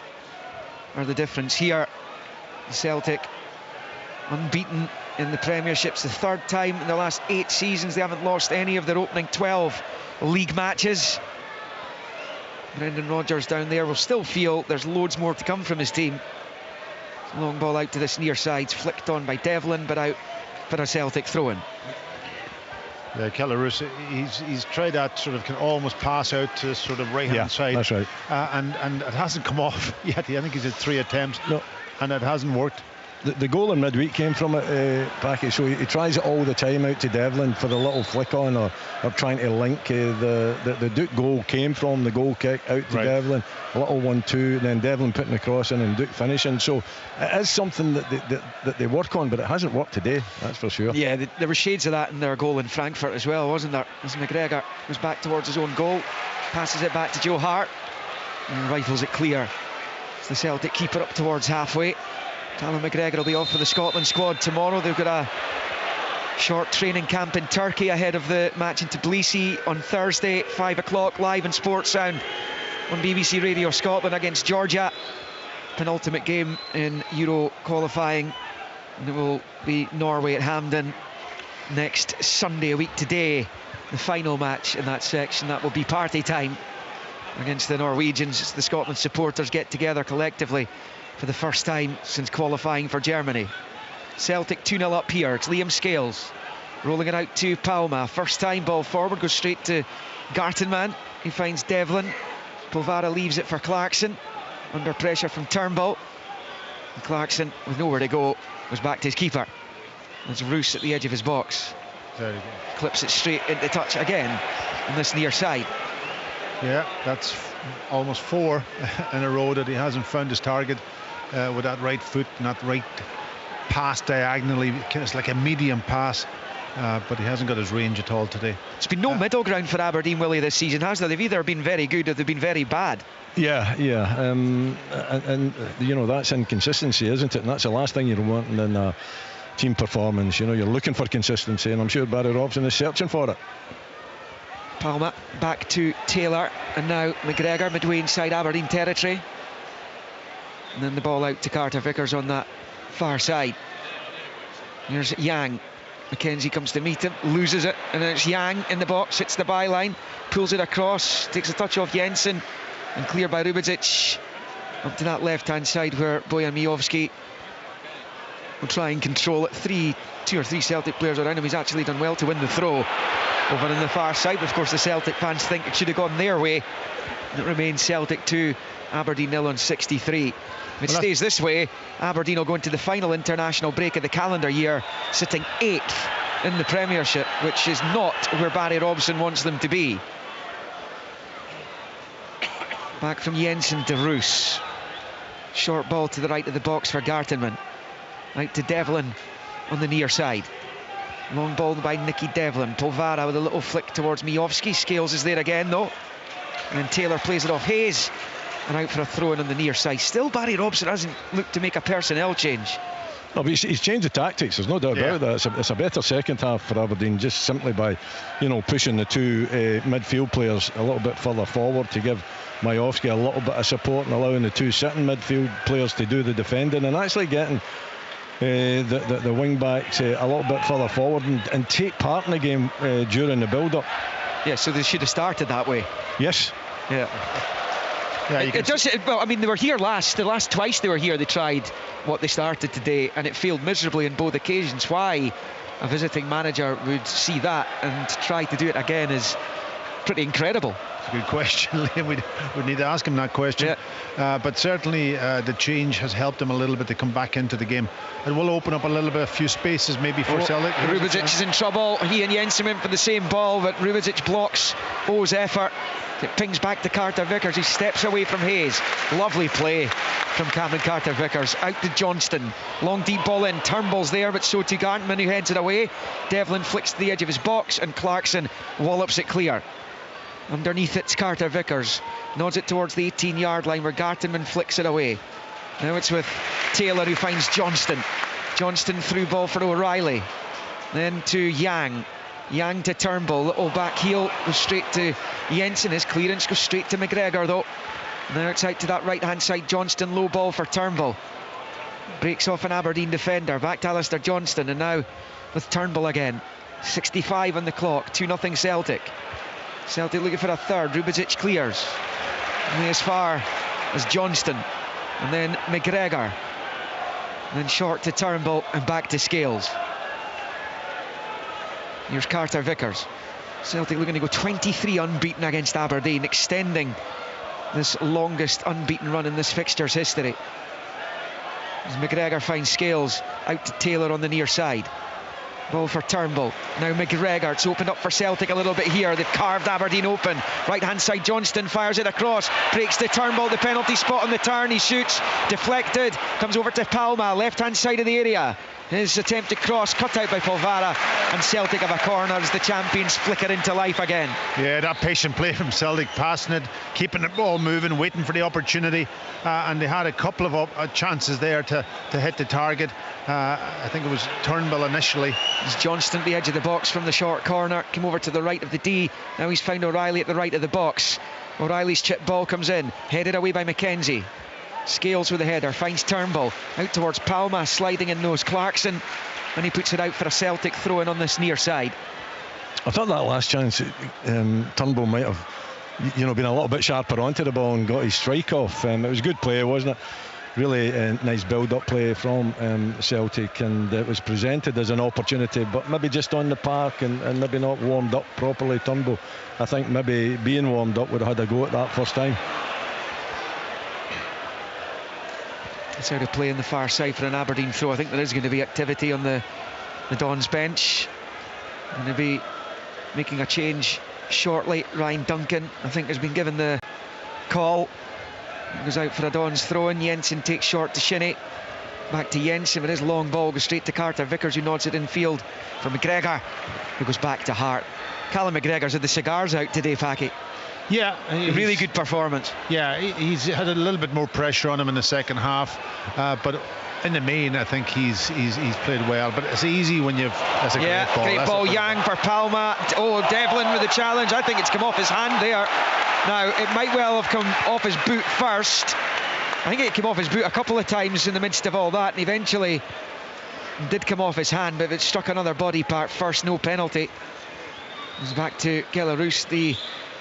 are the difference here. Celtic unbeaten in the Premiership. It's the third time in the last 8 seasons they haven't lost any of their opening 12 league matches. Brendan Rodgers down there will still feel there's loads more to come from his team. Long ball out to this near side, flicked on by Devlin, but out for a Celtic throw-in. Yeah, Keller-Roos, he's tried that sort of can almost pass out to sort of right-hand side. That's right. And it hasn't come off yet. I think he's had 3 attempts, and it hasn't worked. The goal in midweek came from it, Parkhead, so he tries it all the time out to Devlin for the little flick on or trying to link. The Duke goal came from the goal kick out to Devlin, a little 1-2, and then Devlin putting the cross in and Duke finishing. So it is something that they work on, but it hasn't worked today, that's for sure. Yeah, there were shades of that in their goal in Frankfurt as well, wasn't there? As McGregor goes back towards his own goal, passes it back to Joe Hart and rifles it clear. It's the Celtic keeper up towards halfway. Callum McGregor will be off for the Scotland squad tomorrow. They've got a short training camp in Turkey ahead of the match in Tbilisi on Thursday, 5 o'clock, live in Sports Sound on BBC Radio Scotland against Georgia. Penultimate game in Euro qualifying. And it will be Norway at Hampden next Sunday, a week today. The final match in that section, that will be party time against the Norwegians. The Scotland supporters get together collectively for the first time since qualifying for Germany. Celtic 2-0 up here. It's Liam Scales rolling it out to Palma. First time ball forward, goes straight to Gartenman. He finds Devlin. Polvara leaves it for Clarkson under pressure from Turnbull. And Clarkson, with nowhere to go, goes back to his keeper. There's Roos at the edge of his box. Clips it straight into touch again on this near side. Yeah, that's almost 4 in a row that he hasn't found his target with that right foot and that right pass diagonally. It's like a medium pass, but he hasn't got his range at all today. It's been no middle ground for Aberdeen, Willie, this season, has there? They've either been very good or they've been very bad. Yeah. And you know, that's inconsistency, isn't it? And that's the last thing you're wanting in a team performance. You know, you're looking for consistency, and I'm sure Barry Robson is searching for it. Palma back to Taylor, and now McGregor midway inside Aberdeen territory. And then the ball out to Carter Vickers on that far side. Here's Yang. McKenzie comes to meet him, loses it, and then it's Yang in the box, hits the byline, pulls it across, takes a touch off Jensen, and clear by Rubedzic up to that left-hand side where Bojan Mijovski will try and control it. 2 or 3 Celtic players around him. He's actually done well to win the throw over on the far side, but of course the Celtic fans think it should have gone their way. It remains Celtic 2, Aberdeen 0 on 63. If it stays this way, Aberdeen will go into the final international break of the calendar year, sitting 8th in the Premiership, which is not where Barry Robson wants them to be. Back from Jensen to Roos. Short ball to the right of the box for Gartenman. Out to Devlin on the near side. Long ball by Nicky Devlin. Polvara with a little flick towards Mijovski. Scales is there again though. And Taylor plays it off Hayes. And out for a throw-in on the near side. Still Barry Robson hasn't looked to make a personnel change. No, but he's changed the tactics, there's no doubt about that. It's a better second half for Aberdeen, just simply by, you know, pushing the 2 midfield players a little bit further forward to give Mijovski a little bit of support and allowing the 2 sitting midfield players to do the defending, and actually getting the wing backs a little bit further forward and take part in the game during the build-up. Yeah, so they should have started that way. Yes. Yeah. It does. Well, I mean, they were here the last twice they were here, they tried what they started today, and it failed miserably on both occasions. Why a visiting manager would see that and try to do it again is pretty incredible. It's a good question, Liam. We'd need to ask him that question. Yeah. But certainly the change has helped him a little bit to come back into the game. It will open up a few spaces maybe for Celtic. Rubedzic is in trouble. He and Jensen went for the same ball, but Rubedzic blocks O's effort. It pings back to Carter Vickers. He steps away from Hayes. Lovely play from Cameron Carter Vickers. Out to Johnston. Long deep ball in. Turnbull's there, but so to Gartman, who heads it away. Devlin flicks to the edge of his box, and Clarkson wallops it clear. Underneath it's Carter Vickers. Nods it towards the 18-yard line where Gartenman flicks it away. Now it's with Taylor, who finds Johnston. Johnston through ball for O'Reilly. Then to Yang. Yang to Turnbull. Little back heel goes straight to Jensen. His clearance goes straight to McGregor though. Now it's out to that right hand side. Johnston, low ball for Turnbull. Breaks off an Aberdeen defender. Back to Alistair Johnston, and now with Turnbull again. 65 on the clock. 2-0 Celtic. Celtic looking for a third. Rubezic clears. Only as far as Johnston. And then McGregor. And then short to Turnbull and back to Scales. Here's Carter Vickers. Celtic looking to go 23 unbeaten against Aberdeen, extending this longest unbeaten run in this fixture's history. As McGregor finds Scales, out to Taylor on the near side. Ball for Turnbull. Now McGregor. It's opened up for Celtic a little bit here. They've carved Aberdeen open. Right hand side, Johnston fires it across. Breaks to Turnbull, the penalty spot on the turn. He shoots. Deflected. Comes over to Palma, left hand side of the area. His attempted cross cut out by Polvara, and Celtic have a corner as the champions flicker into life again. Yeah, that patient play from Celtic, passing it, keeping the ball moving, waiting for the opportunity, and they had a couple of chances there to hit the target. I think it was Turnbull initially. As Johnston at the edge of the box from the short corner, came over to the right of the D. Now he's found O'Reilly at the right of the box. O'Reilly's chip ball comes in, headed away by McKenzie. Scales with the header, finds Turnbull out towards Palma, sliding in nose Clarkson, and he puts it out for a Celtic throw in on this near side. I thought that last chance Turnbull might have been a little bit sharper onto the ball and got his strike off. It was good play, wasn't it? Really nice build-up play from Celtic, and it was presented as an opportunity, but maybe just on the park and maybe not warmed up properly. Turnbull, I think maybe being warmed up would have had a go at that first time. It's out of play on the far side for an Aberdeen throw. I think there is going to be activity on the Dons bench. Going to be making a change shortly. Ryan Duncan, I think, has been given the call. He goes out for a Dons throw-in. Jensen takes short to Shinnie. Back to Jensen with his long ball. Goes straight to Carter Vickers, who nods it in field for McGregor, who goes back to Hart. Callum McGregor's had the cigars out today, Packy. Yeah, really good performance. Yeah, he's had a little bit more pressure on him in the second half, but in the main, I think he's played well. But it's easy when you've. That's a great ball. Yang for Palma. Oh, Devlin with the challenge. I think it's come off his hand there. Now it might well have come off his boot first. I think it came off his boot a couple of times in the midst of all that, and eventually did come off his hand. But if it struck another body part first, no penalty. It's back to Gillarus, the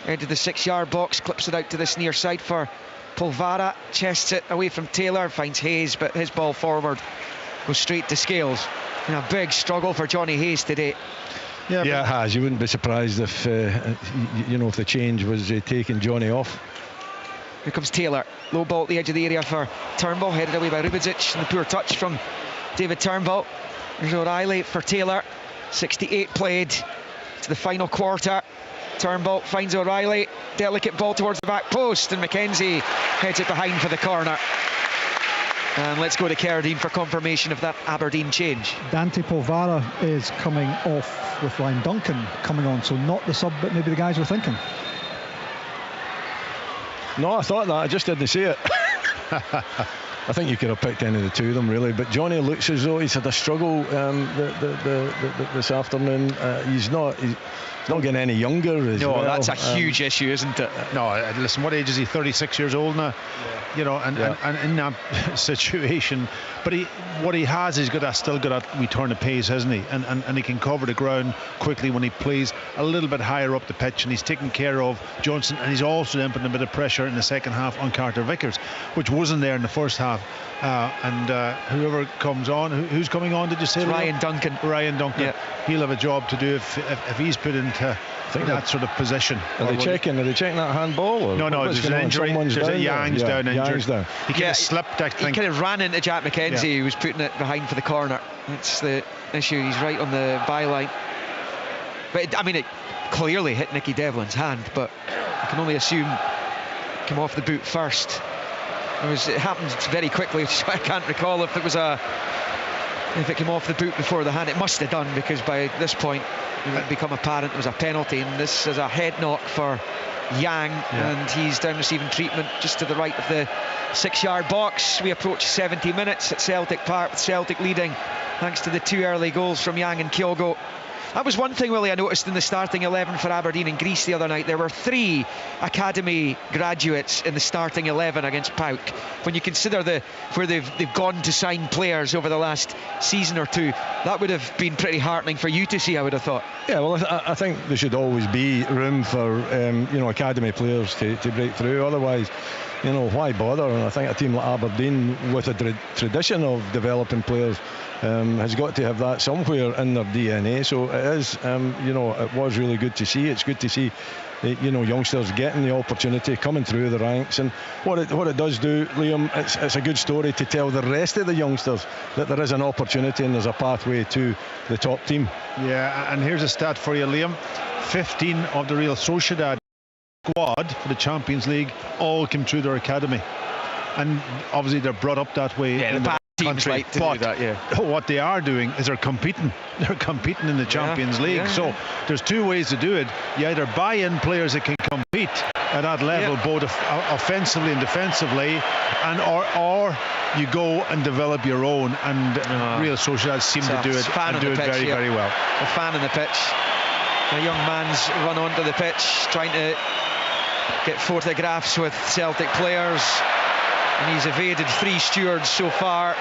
edge of the 6-yard box, clips it out to this near side for Polvara, chests it away from Taylor, finds Hayes, but his ball forward goes straight to Scales. And a big struggle for Johnny Hayes today. Yeah, it has. You wouldn't be surprised if if the change was taking Johnny off. Here comes Taylor, low ball at the edge of the area for Turnbull, headed away by Rubezic, and the poor touch from David Turnbull. There's O'Reilly for Taylor. 68 played to the final quarter. Turnbull finds O'Reilly, delicate ball towards the back post, and McKenzie heads it behind for the corner. And let's go to Carradine for confirmation of that Aberdeen change. Dante Polvara is coming off with Ryan Duncan coming on, so not the sub, but maybe the guys were thinking. No, I thought that, I just didn't see it. I think you could have picked any of the two of them, really, but Johnny looks as though he's had a struggle this afternoon. He's not getting any younger as well. No, that's a huge issue, isn't it? No, listen, what age is he? 36 years old now. Yeah. And in that situation, but what he has is still got a wee turn of pace, hasn't he? And he can cover the ground quickly when he plays a little bit higher up the pitch, and he's taking care of Johnson, and he's also then putting a bit of pressure in the second half on Carter Vickers, which wasn't there in the first half. And whoever comes on, who's coming on? Did you say? Ryan Duncan. Yeah. He'll have a job to do if he's put into that sort of position. Are they checking that handball? Or no, there's an injury. There's a Yang's down injured. He kind of slipped, I think. He kind of ran into Jack McKenzie, who was putting it behind for the corner. That's the issue. He's right on the byline. But I mean, clearly hit Nicky Devlin's hand, but I can only assume it came off the boot first. It happened very quickly, so I can't recall if it came off the boot before the hand. It must have done, because by this point it would become apparent it was a penalty, and this is a head knock for Yang, and he's down receiving treatment just to the right of the 6-yard box. We approach 70 minutes at Celtic Park, with Celtic leading thanks to the 2 early goals from Yang and Kyogo. That was one thing, Willie, I noticed in the starting 11 for Aberdeen and Greece the other night. There were 3 academy graduates in the starting 11 against PAOK. When you consider where they've gone to sign players over the last season or two, that would have been pretty heartening for you to see, I would have thought. Yeah, well, I think there should always be room for academy players to break through. Otherwise, why bother? And I think a team like Aberdeen, with a tradition of developing players, has got to have that somewhere in their DNA. So it is, it was really good to see. It's good to see, youngsters getting the opportunity, coming through the ranks. And what it does do, Liam, it's a good story to tell the rest of the youngsters that there is an opportunity and there's a pathway to the top team. Yeah, and here's a stat for you, Liam. 15 of the Real Sociedad squad for the Champions League all came through their academy, and obviously they're brought up that way in the country. Like to but do that, what they are doing is they're competing in the Champions League. So there's 2 ways to do it. You either buy in players that can compete at that level, both offensively and defensively, and or you go and develop your own, and Real Sociedad seem to do it and do it very, very well. A fan on the pitch. A young man's run onto the pitch trying to get photographs with Celtic players, and he's evaded 3 stewards so far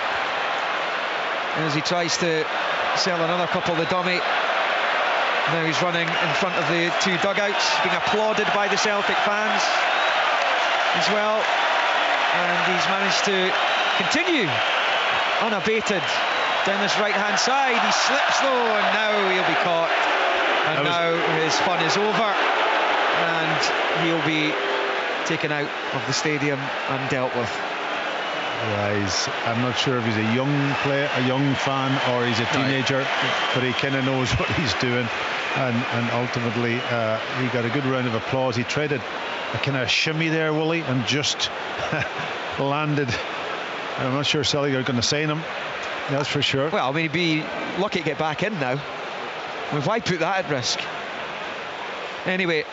as he tries to sell another couple to dummy. Now he's running in front of the 2 dugouts, being applauded by the Celtic fans as well, and he's managed to continue unabated down this right hand side. He slips though, and now he'll be caught. And now his fun is over, and he'll be taken out of the stadium and dealt with. Yeah, I'm not sure if he's a young player, a young fan, or he's a teenager, but he kind of knows what he's doing, and ultimately he got a good round of applause. He traded a kind of shimmy there, Willie, and just landed. I'm not sure Celtic are going to sign him, that's for sure. Well, I mean, he'd be lucky to get back in now. Why put that at risk? Anyway,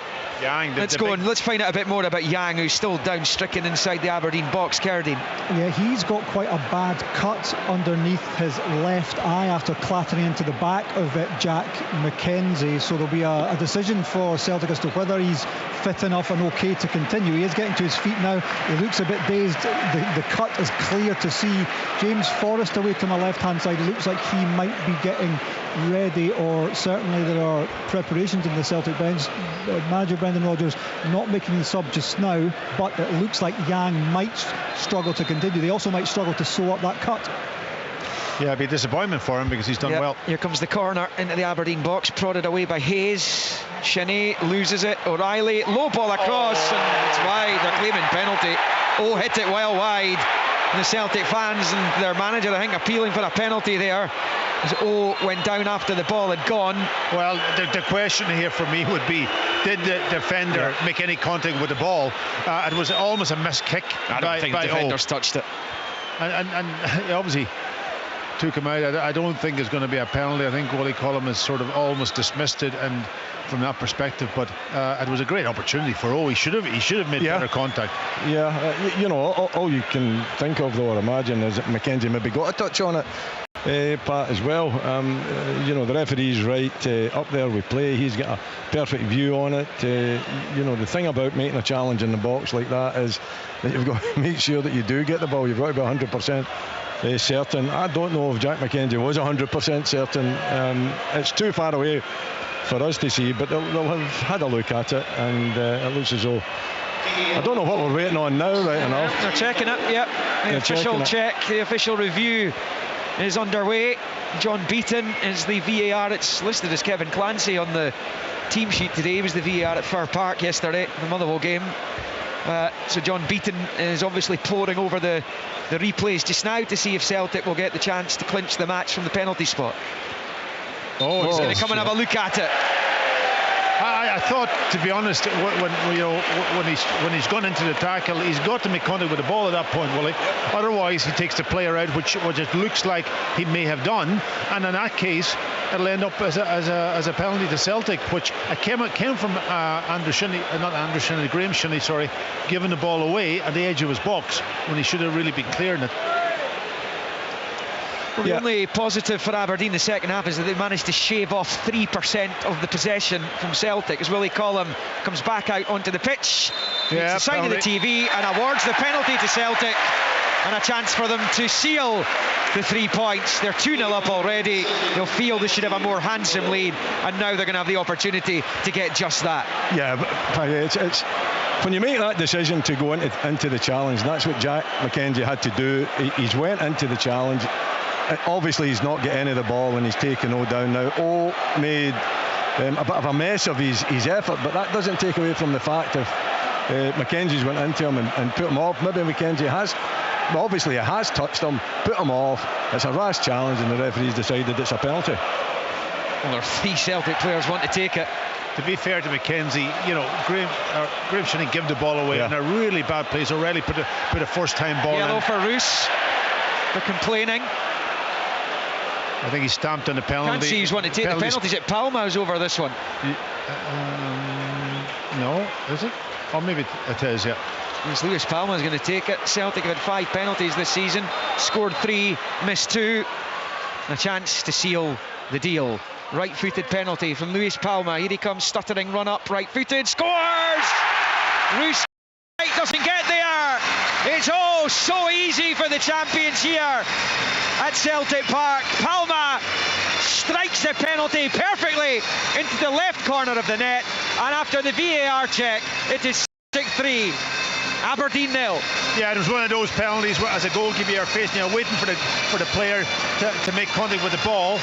Yang, let's go and let's find out a bit more about Yang, who's still down stricken inside the Aberdeen box. Cerdine. Yeah, he's got quite a bad cut underneath his left eye after clattering into the back of Jack McKenzie. So there'll be a decision for Celtic as to whether he's fit enough and okay to continue. He is getting to his feet now. He looks a bit dazed. The cut is clear to see. James Forrest away to my left-hand side. It looks like he might be getting ready, or certainly there are preparations in the Celtic bench. Manager Brendan Rodgers not making the sub just now, but it looks like Yang might struggle to continue. They also might struggle to sew up that cut. Yeah, it'd be a disappointment for him because he's done well. Here comes the corner into the Aberdeen box, prodded away by Hayes. Shinnie loses it. O'Reilly, low ball across, and it's wide. They're claiming penalty. Hit it well wide. And the Celtic fans and their manager, I think, appealing for a penalty there, as went down after the ball had gone. Well, the question here for me would be, did the defender make any contact with the ball? It was almost a missed kick. I don't think the defenders touched it. And obviously took him out. I don't think it's going to be a penalty. I think Wally Collum has sort of almost dismissed it, and from that perspective, but it was a great opportunity for He should have made better contact. Yeah, all you can think of, though, or imagine, is that McKenzie maybe got a touch on it, Pat, as well. The referee's right up there with play. He's got a perfect view on it. The thing about making a challenge in the box like that is that you've got to make sure that you do get the ball. You've got to be 100% certain. I don't know if Jack McKenzie was 100% certain. It's too far away for us to see, but they'll have had a look at it, and it looks as though, I don't know what we're waiting on now, right enough. They're checking it, yep. The official check, the official review is underway. John Beaton is the VAR. It's listed as Kevin Clancy on the team sheet today. He was the VAR at Fir Park yesterday, the Motherwell game. So John Beaton is obviously poring over the replays just now to see if Celtic will get the chance to clinch the match from the penalty spot. He's going to come and have a look at it. I thought, to be honest, when he's gone into the tackle, he's got to make contact with the ball at that point, Willie. Otherwise, he takes the player out, which it looks like he may have done, and in that case, it'll end up as a penalty to Celtic, which came from Graham Shinnie, sorry, giving the ball away at the edge of his box when he should have really been clearing it. Well, the only positive for Aberdeen the second half is that they managed to shave off 3% of the possession from Celtic as Willie Collum comes back out onto the pitch. It's a sign of the TV and awards the penalty to Celtic, and a chance for them to seal the 3 points. They're 2-0 up already. They'll feel they should have a more handsome lead, and now they're going to have the opportunity to get just that. Yeah, but it's when you make that decision to go into the challenge, and that's what Jack McKenzie had to do. He's went into the challenge. Obviously he's not getting any of the ball and he's taken down now. Made a bit of a mess of his effort, but that doesn't take away from the fact if McKenzie's went into him and put him off. Maybe McKenzie has, but obviously he has touched him, put him off. It's a rash challenge and the referee's decided it's a penalty. Well, there are 3 Celtic players want to take it. To be fair to McKenzie, Graham Shinnie give the ball away in a really bad place. O'Reilly put a first-time ball Yellow in. for Roos. They're complaining. I think he stamped on the penalty. Can't see who's want to take the penalties. At Palma's over this one. No, is it? Or maybe it is, yeah. It's Lewis Palma's going to take it. Celtic have had 5 penalties this season, scored 3, missed 2. A chance to seal the deal. Right-footed penalty from Lewis Palma. Here he comes, stuttering, run up, right-footed, scores! Roos doesn't get there. It's so easy for the champions here at Celtic Park. Palma strikes the penalty perfectly into the left corner of the net, and after the VAR check, it is Celtic 3, Aberdeen 0. Yeah, it was one of those penalties where, as a goalkeeper, you're facing, waiting for the player to make contact with the ball,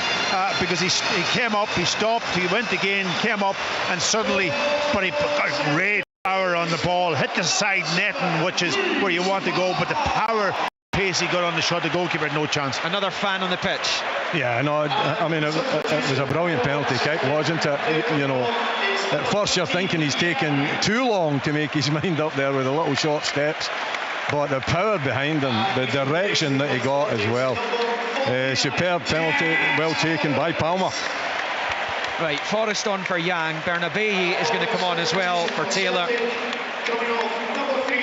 because he came up, he stopped, he went again, came up, and suddenly, but he got great power on the ball, hit the side netting, which is where you want to go, but the power, pace he got on the shot, the goalkeeper had no chance. Another fan on the pitch. Yeah, no, I mean, it was a brilliant penalty kick, wasn't it? At first you're thinking he's taken too long to make his mind up there with the little short steps, but the power behind him, the direction that he got as well. Superb penalty, well taken by Palma. Right, Forrest on for Yang. Bernabei is going to come on as well for Taylor.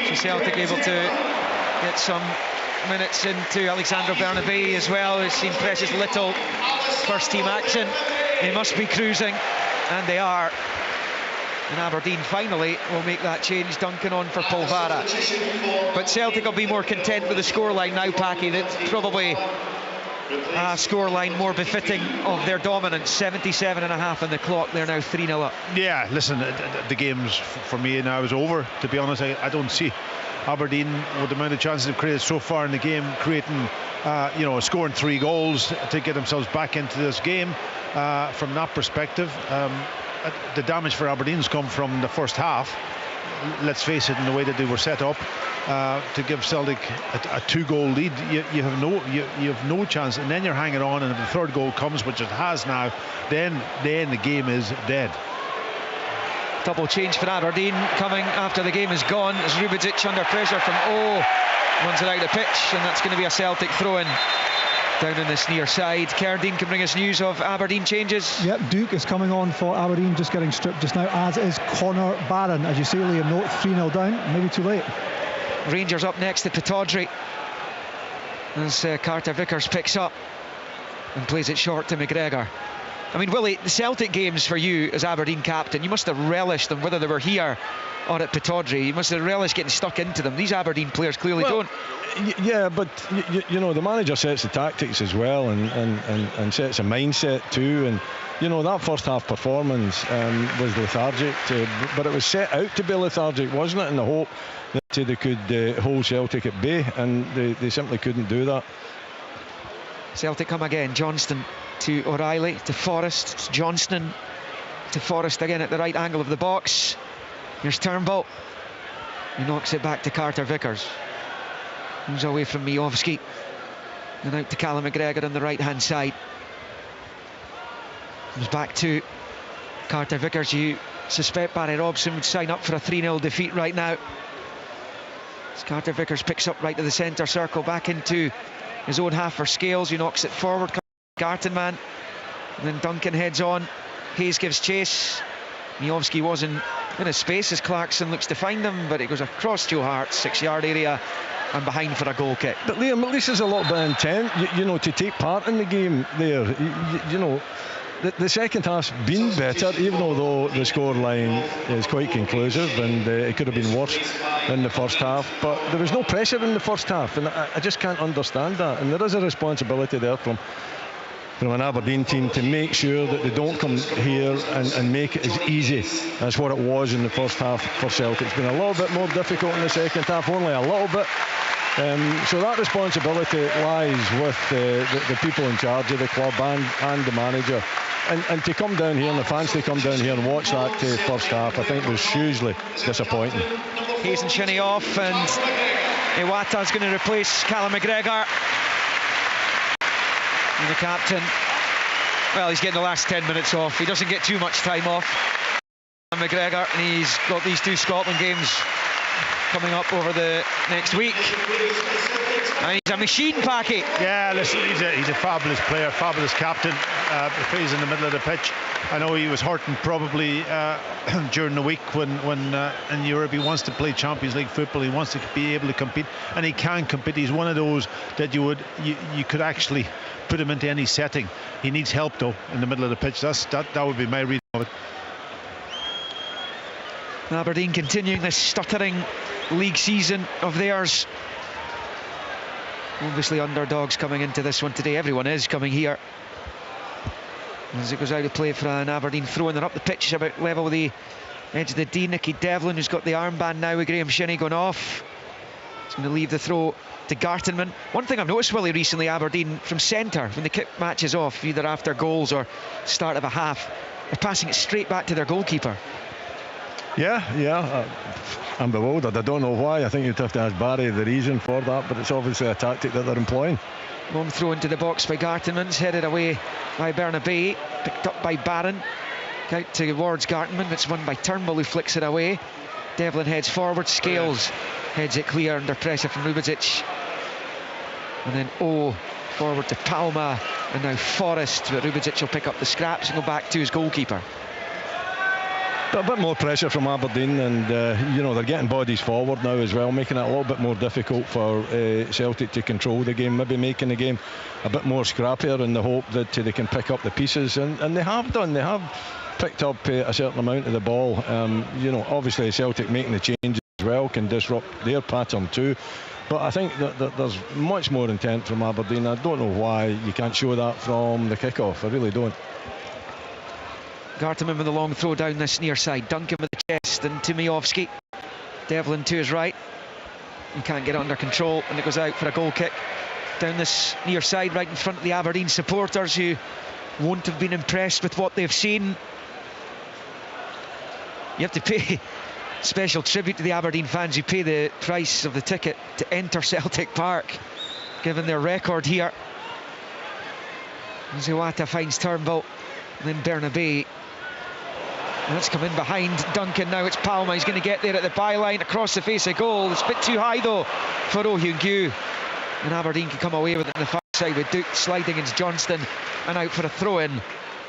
So Celtic able to get some minutes into Alexandre Bernabei as well. He's seen precious little first team action. They must be cruising, and they are. And Aberdeen finally will make that change. Duncan on for Polvara. But Celtic will be more content with the scoreline now, Packy. That's probably a scoreline more befitting of their dominance. 77.5 on the clock. They're now 3-0 up. Yeah, listen, the game's for me now is over. To be honest, I don't see Aberdeen, with the amount of chances they've created so far in the game, creating, scoring 3 goals to get themselves back into this game. From that perspective, the damage for Aberdeen's come from the first half. Let's face it, in the way that they were set up to give Celtic a 2-goal lead, you have no chance, and then you're hanging on, and if the third goal comes, which it has now, then the game is dead. Double change for Aberdeen coming after the game is gone, as Rubidzic under pressure from runs it out of the pitch, and that's going to be a Celtic throw-in down on this near side. Kerrdine can bring us news of Aberdeen changes. Yep, Duke is coming on for Aberdeen, just getting stripped just now, as is Connor Barron. As you say, Liam, note 3-0 down, maybe too late. Rangers up next to Pittodrie as Carter Vickers picks up and plays it short to McGregor. I mean, Willie, the Celtic games for you as Aberdeen captain, you must have relished them, whether they were here or at Pittodrie. You must have relished getting stuck into them. These Aberdeen players clearly don't. Yeah, but the manager sets the tactics as well, and sets a mindset too. And that first half performance was lethargic, but it was set out to be lethargic, wasn't it? In the hope that they could hold Celtic at bay, and they simply couldn't do that. Celtic come again. Johnston to O'Reilly, to Forrest. It's Johnston to Forrest again at the right angle of the box. Here's Turnbull. He knocks it back to Carter Vickers. Moves away from Miovski. And out to Callum McGregor on the right hand side. Comes back to Carter Vickers. You suspect Barry Robson would sign up for a 3-0 defeat right now. As Carter Vickers picks up right to the centre circle, back into his own half for Scales, who knocks it forward. Gartenman, and then Duncan heads on. Hayes gives chase. Miovski wasn't in his space as Clarkson looks to find him, but it goes across Joe Hart's 6-yard area and behind for a goal kick. But Liam, at least there's a little bit of intent, you know, to take part in the game there. You know, the second half's been better, even though the scoreline is quite conclusive, and it could have been worse in the first half. But there was no pressure in the first half, and I just can't understand that. And there is a responsibility there from an Aberdeen team to make sure that they don't come here and make it as easy as what it was in the first half for Celtic. It's been a little bit more difficult in the second half, only a little bit. So that responsibility lies with the people in charge of the club and the manager. And to come down here, and the fans to come down here and watch that first half, I think was hugely disappointing. Hayes and Shinnie off, and Iwata's going to replace Callum McGregor. And the captain, well, he's getting the last 10 minutes off. He doesn't get too much time off. McGregor, and he's got these 2 Scotland games coming up over the next week. And he's a machine, Packy. Yeah, listen, he's a fabulous player, fabulous captain. He's in the middle of the pitch. I know he was hurting probably during the week when in Europe. He wants to play Champions League football. He wants to be able to compete, and he can compete. He's one of those that you could actually put him into any setting. He needs help though in the middle of the pitch. That would be my reading of it. Aberdeen continuing this stuttering league season of theirs. Obviously underdogs coming into this one today. Everyone is coming here. As it goes out of play for an Aberdeen throw, and they're up the pitch about level with the edge of the D. Nicky Devlin, who's got the armband now with Graham Shinnie going off. He's going to leave the throw to Gartenman. One thing I've noticed, Willie, recently, Aberdeen from centre, when they kick matches off, either after goals or start of a half, they're passing it straight back to their goalkeeper. Yeah, I'm bewildered. I don't know why. I think you'd have to ask Barry the reason for that, but it's obviously a tactic that they're employing. Long throw into the box by Gartenman's, headed away by Bernabei, picked up by Barron, out towards Gartenman. It's won by Turnbull, who flicks it away. Devlin heads forward, Scales heads it clear under pressure from Rubezic, and then forward to Palma, and now Forrest, but Rubezic will pick up the scraps and go back to his goalkeeper. But a bit more pressure from Aberdeen, and you know, they're getting bodies forward now as well, making it a little bit more difficult for Celtic to control the game, maybe making the game a bit more scrappier in the hope that they can pick up the pieces, and they have done. They have picked up a certain amount of the ball. You know, obviously Celtic making the changes as well can disrupt their pattern too, but I think that there's much more intent from Aberdeen. I don't know why you can't show that from the kick-off. I really don't. Gartenman with a long throw down this near side. Duncan with the chest, and to Miovski. Devlin to his right. He can't get it under control, and it goes out for a goal kick down this near side, right in front of the Aberdeen supporters, who won't have been impressed with what they've seen. You have to pay special tribute to the Aberdeen fans who pay the price of the ticket to enter Celtic Park, given their record here. Iwata finds Turnbull, and then Bernabei. And let's come in behind Duncan now. It's Palma. He's going to get there at the byline, across the face of goal. It's a bit too high though for Oh Hyun-gyu, and Aberdeen can come away with it on the far side with Duke sliding against Johnston, and out for a throw-in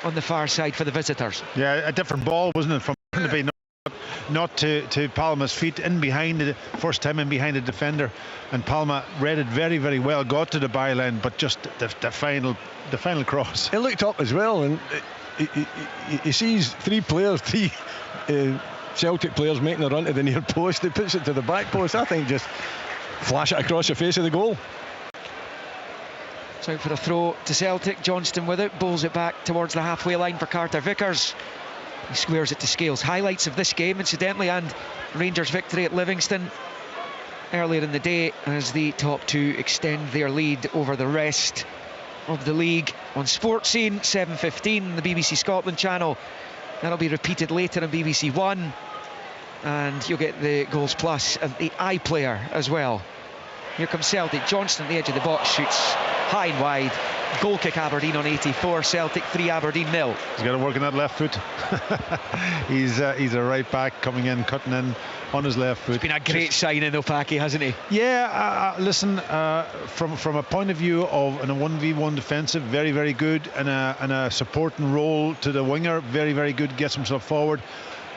on the far side for the visitors. Yeah, a different ball, wasn't it, from Bernabei, not to Palma's feet, in behind the first time in behind the defender, and Palma read it very, very well, got to the byline, but just the final cross. He looked up as well, and he sees three Celtic players making a run to the near post. He puts it to the back post. I think just flash it across the face of the goal. It's out for a throw to Celtic. Johnston with it, bowls it back towards the halfway line for Carter Vickers. He squares it to Scales. Highlights of this game, incidentally, and Rangers' victory at Livingston earlier in the day, as the top two extend their lead over the rest of the league. On Sports Scene, 7:15, the BBC Scotland channel. That'll be repeated later on BBC One, and you'll get the Goals Plus and the iPlayer as well. Here comes Celtic. Johnston at the edge of the box, shoots high and wide, Goal kick Aberdeen on 84, Celtic 3, Aberdeen 0. He's got to work on that left foot. He's a right back coming in, cutting in on his left foot. It's been a great signing though, Packy, hasn't he? Yeah, listen, from a point of view of in a 1v1 defensive, very, very good, and a supporting role to the winger, very, very good, gets himself forward.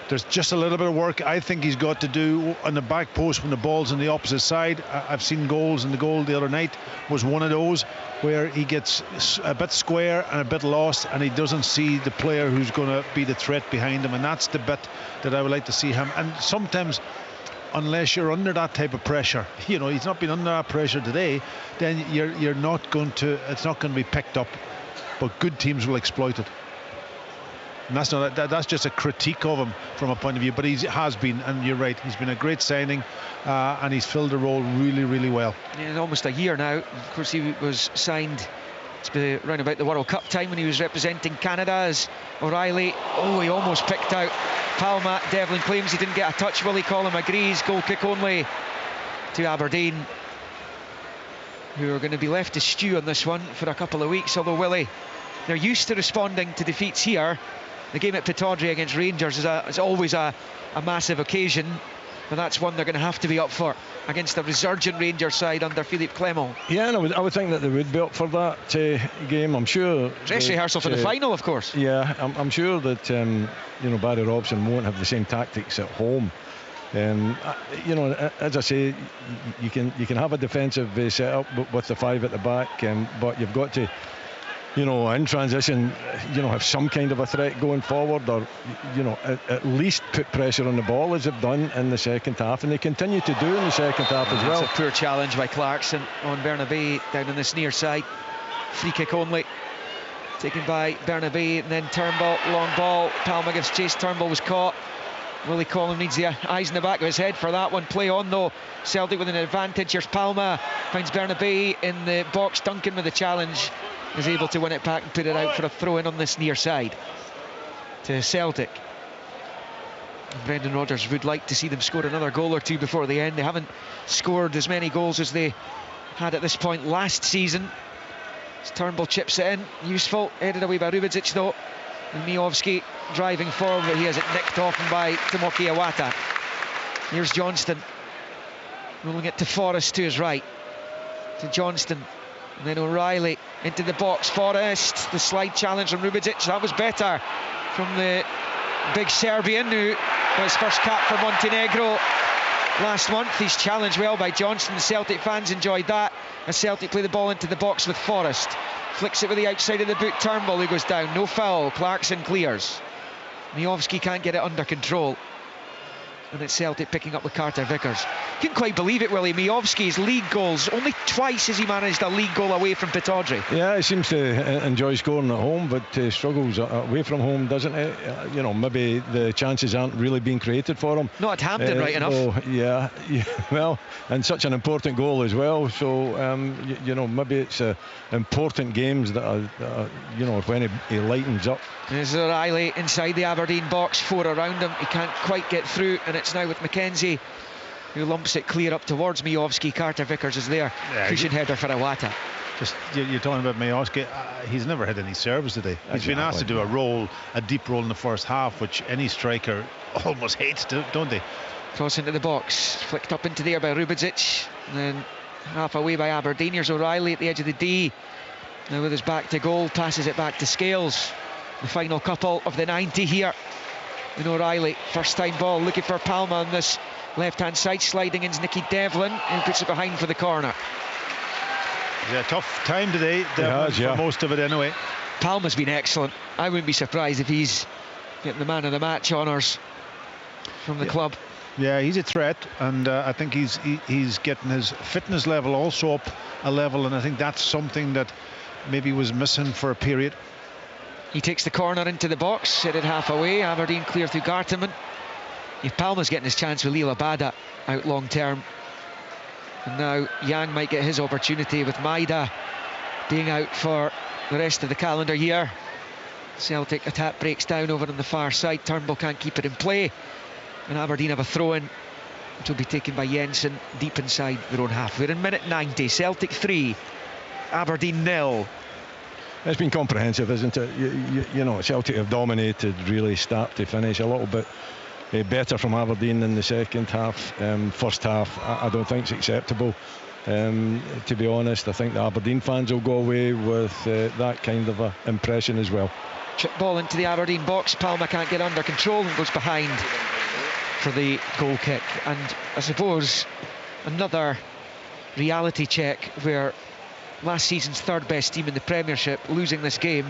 There's just a little bit of work I think he's got to do on the back post when the ball's on the opposite side. I've seen goals, and the goal the other night was one of those where he gets a bit square and a bit lost, and he doesn't see the player who's going to be the threat behind him, and that's the bit that I would like to see him. And sometimes, unless you're under that type of pressure, you know, he's not been under that pressure today, then you're not going to, it's not going to be picked up, but good teams will exploit it. And that's just a critique of him from a point of view, but he has been, and you're right, he's been a great signing, and he's filled the role really, really well. Yeah, almost a year now. Of course, he was signed around about the World Cup time when he was representing Canada as O'Reilly. He almost picked out Palma. Devlin claims he didn't get a touch. Willie Collum agrees. Goal kick only to Aberdeen, who are going to be left to stew on this one for a couple of weeks, although Willie, they're used to responding to defeats here. The game at Pittodrie against Rangers is always a massive occasion, and that's one they're going to have to be up for against the resurgent Rangers side under Philippe Clement. Yeah, and I would think that they would be up for that game. I'm sure. Dress rehearsal for the final, of course. Yeah, I'm sure that Barry Robson won't have the same tactics at home. As I say, you can have a defensive set up with the 5 at the back, but you've got to, in transition, have some kind of a threat going forward, or at least put pressure on the ball as they've done in the second half, and they continue to do in the second half as well. It's a poor challenge by Clarkson on Bernabei down on this near side. Free kick only, taken by Bernabei, and then Turnbull, long ball. Palma gives chase. Turnbull was caught. Willie Collum needs the eyes in the back of his head for that one. Play on though. Celtic with an advantage. Here's Palma, finds Bernabei in the box. Duncan with the challenge is able to win it back and put it out for a throw in on this near side to Celtic. And Brendan Rodgers would like to see them score another goal or two before the end. They haven't scored as many goals as they had at this point last season. As Turnbull chips it in, useful, headed away by Rubidzic though, and Miovski driving forward, but he has it nicked off by Tomoki Iwata. Here's Johnston rolling it to Forrest to his right, to Johnston, and then O'Reilly into the box. Forrest, the slide challenge from Rubidzic, that was better from the big Serbian who got his first cap for Montenegro last month. He's challenged well by Johnston. The Celtic fans enjoyed that as Celtic play the ball into the box with Forrest. Flicks it with the outside of the boot. Turnbull who goes down, no foul. Clarkson clears. Miovski can't get it under control, and it's Celtic picking up with Carter Vickers. Couldn't quite believe it, Willie. Miovski's league goals, only twice has he managed a league goal away from Pittodrie. Yeah, he seems to enjoy scoring at home, but struggles away from home, doesn't it? Maybe the chances aren't really being created for him. Not at Hampden, right enough. Oh, yeah, well, and such an important goal as well. So, maybe it's important games that are, when he lightens up. There's O'Reilly inside the Aberdeen box, 4 around him. He can't quite get through, and it's now with McKenzie, who lumps it clear up towards Miovski. Carter Vickers is there. Cushion header for Iwata. Just you're talking about Miovski. He's never had any serves today. He's been asked to do a deep roll in the first half, which any striker almost hates, don't they? Cross into the box, flicked up into the air by Rubidzic, and then half away by Aberdeen. Here's O'Reilly at the edge of the D. Now with his back to goal, passes it back to Scales. The final couple of the 90 here. And O'Reilly, first time ball, looking for Palma on this left hand side. Sliding in's Nicky Devlin, and puts it behind for the corner. Yeah, tough time today, for most of it anyway. Palma's been excellent. I wouldn't be surprised if he's getting the man of the match honours from the club. Yeah, he's a threat, and I think he's getting his fitness level also up a level, and I think that's something that maybe was missing for a period. He takes the corner into the box, hit it half away. Aberdeen clear through Garterman. If Palma's getting his chance with Lila Bada out long term, and now Yang might get his opportunity with Maida being out for the rest of the calendar year. Celtic attack breaks down over on the far side. Turnbull can't keep it in play, and Aberdeen have a throw-in which will be taken by Jensen deep inside their own half. We're in minute 90. Celtic 3, Aberdeen 0. It's been comprehensive, isn't it? You know, Celtic have dominated really start to finish. A little bit better from Aberdeen in the second half. First half, I don't think it's acceptable. To be honest, I think the Aberdeen fans will go away with that kind of a impression as well. Chip ball into the Aberdeen box. Palmer can't get under control and goes behind for the goal kick. And I suppose another reality check where last season's third best team in the Premiership losing this game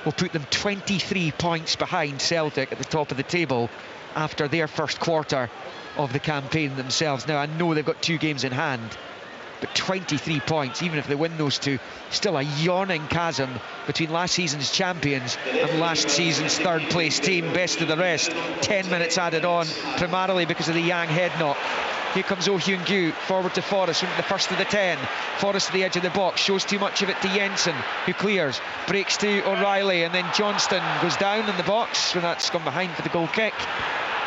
will put them 23 points behind Celtic at the top of the table after their first quarter of the campaign themselves. Now I know they've got 2 games in hand, but 23 points, even if they win those 2, still a yawning chasm between last season's champions and last season's third place team. Best of the rest, 10 minutes added on, primarily because of the Yang head knock. Here comes Oh Hyun-gyu, forward to Forrest, the first of the 10. Forrest to the edge of the box, shows too much of it to Jensen, who clears, breaks to O'Reilly, and then Johnston goes down in the box when that's gone behind for the goal kick.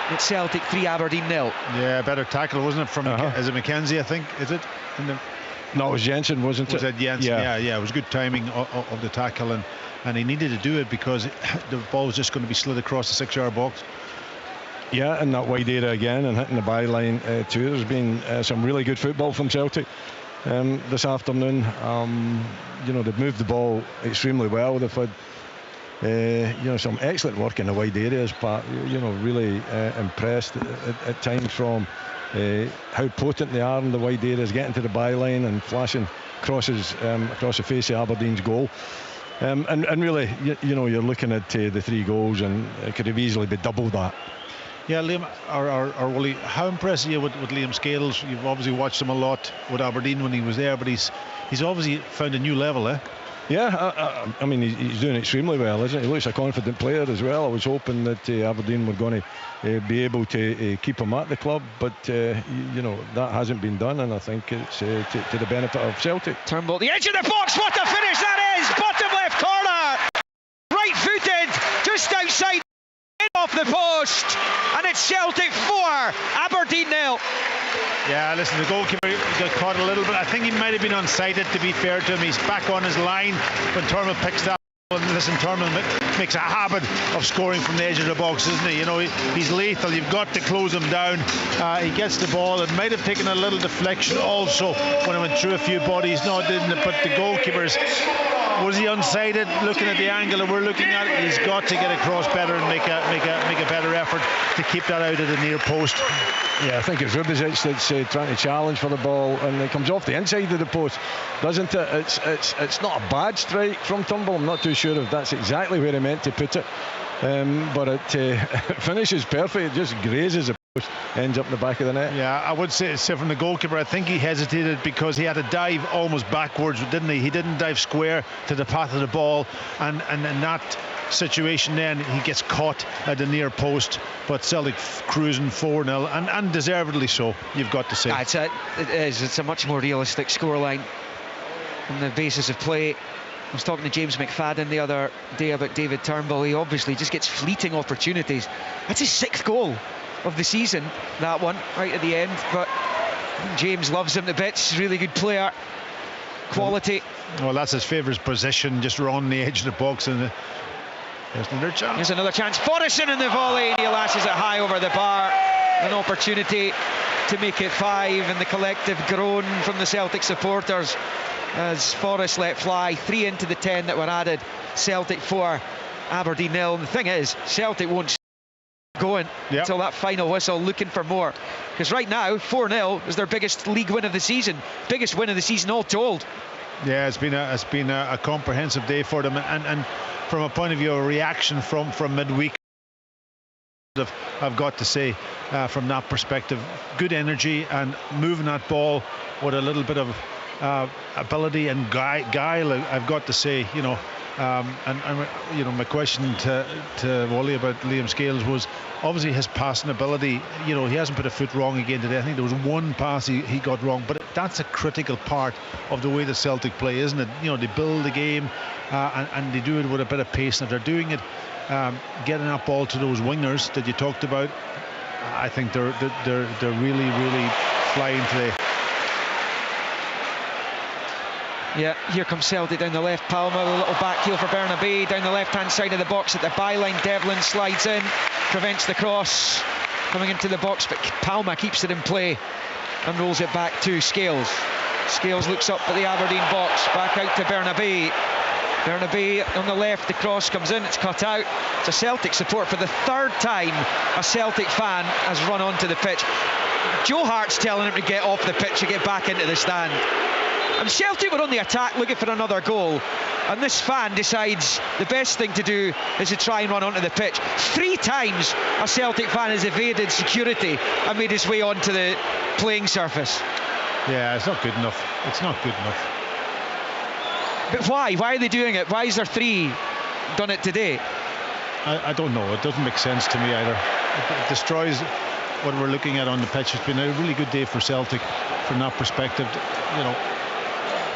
It's Celtic 3, Aberdeen 0. Yeah, better tackle, wasn't it, from is it McKenzie, I think, is it? No, it was Jensen, wasn't it? Was it Jensen? Yeah, it was good timing of the tackle, and he needed to do it because the ball was just going to be slid across the 6-yard box. Yeah, in that wide area again and hitting the byline too. There's been some really good football from Celtic this afternoon. You know, they've moved the ball extremely well. They've had you know, some excellent work in the wide areas, but you know, really impressed at times from how potent they are in the wide areas, getting to the byline and flashing crosses across the face of Aberdeen's goal. And really, you know, you're looking at the 3 goals, and it could have easily been double that. Yeah, Liam, or Willie, how impressed are you with Liam Scales? You've obviously watched him a lot with Aberdeen when he was there, but he's obviously found a new level, eh? Yeah, I mean, he's doing extremely well, isn't he? He looks a confident player as well. I was hoping that Aberdeen were going to be able to keep him at the club, but you know, that hasn't been done, and I think it's to the benefit of Celtic. Turnbull, the edge of the box, what a finish that is! Bottom left corner, right footed, just outside, off the post, and it's Celtic 4, Aberdeen 0. Yeah, listen, the goalkeeper got caught a little bit. I think he might have been unsighted, to be fair to him. He's back on his line when Turnbull picks that. And listen, Turnbull makes a habit of scoring from the edge of the box, isn't he? You know, he's lethal. You've got to close him down. He gets the ball. It might have taken a little deflection also when it went through a few bodies. No, it didn't. But the goalkeeper's... Was he unsighted? Looking at the angle that we're looking at, he's got to get across better and make a better effort to keep that out of the near post. Yeah, I think it's Rubizic that's trying to challenge for the ball, and it comes off the inside of the post, doesn't it? It's not a bad strike from Turnbull. I'm not too sure if that's exactly where he meant to put it, but it finishes perfect. It just grazes the post, ends up in the back of the net. Yeah, I would say from the goalkeeper, I think he hesitated because he had to dive almost backwards, didn't he? He didn't dive square to the path of the ball, and in that situation then he gets caught at the near post. But Celtic cruising 4-0 and deservedly so, you've got to say. It's a much more realistic scoreline on the basis of play. I was talking to James McFadden the other day about David Turnbull. He obviously just gets fleeting opportunities. That's his 6th goal of the season, that one right at the end, but James loves him to bits. Really good player, quality. Well, that's his favourite position, just around the edge of the box. And there's another chance. There's another chance. Forreston in the volley, and he lashes it high over the bar. An opportunity to make it 5, and the collective groan from the Celtic supporters as Forrest let fly 3 into the 10 that were added. Celtic 4, Aberdeen 0. And the thing is, Celtic won't stop going until that final whistle, looking for more, because right now 4-0 is their biggest league win of the season, biggest win of the season all told. Yeah, it's been a comprehensive day for them, and from a point of view of reaction from midweek, I've got to say, from that perspective, good energy and moving that ball with a little bit of ability and guile, I've got to say, you know. And you know, my question to Wally about Liam Scales was obviously his passing ability. You know, he hasn't put a foot wrong again today. I think there was one pass he got wrong, but that's a critical part of the way the Celtic play, isn't it? You know, they build the game and they do it with a bit of pace. And if they're doing it, getting that ball to those wingers that you talked about, I think they're really flying today. Yeah, here comes Celtic down the left. Palma with a little back heel for Bernabei. Down the left-hand side of the box at the byline. Devlin slides in, prevents the cross coming into the box, but Palma keeps it in play and rolls it back to Scales. Scales looks up at the Aberdeen box, back out to Bernabei. Bernabei on the left, the cross comes in, it's cut out. It's a Celtic support for the third time a Celtic fan has run onto the pitch. Joe Hart's telling him to get off the pitch and get back into the stand. And Celtic were on the attack looking for another goal, and this fan decides the best thing to do is to try and run onto the pitch. 3 times a Celtic fan has evaded security and made his way onto the playing surface. Yeah, it's not good enough. It's not good enough. But why? Why are they doing it? Why is there 3 done it today? I don't know. It doesn't make sense to me either. It destroys what we're looking at on the pitch. It's been a really good day for Celtic from that perspective. You know,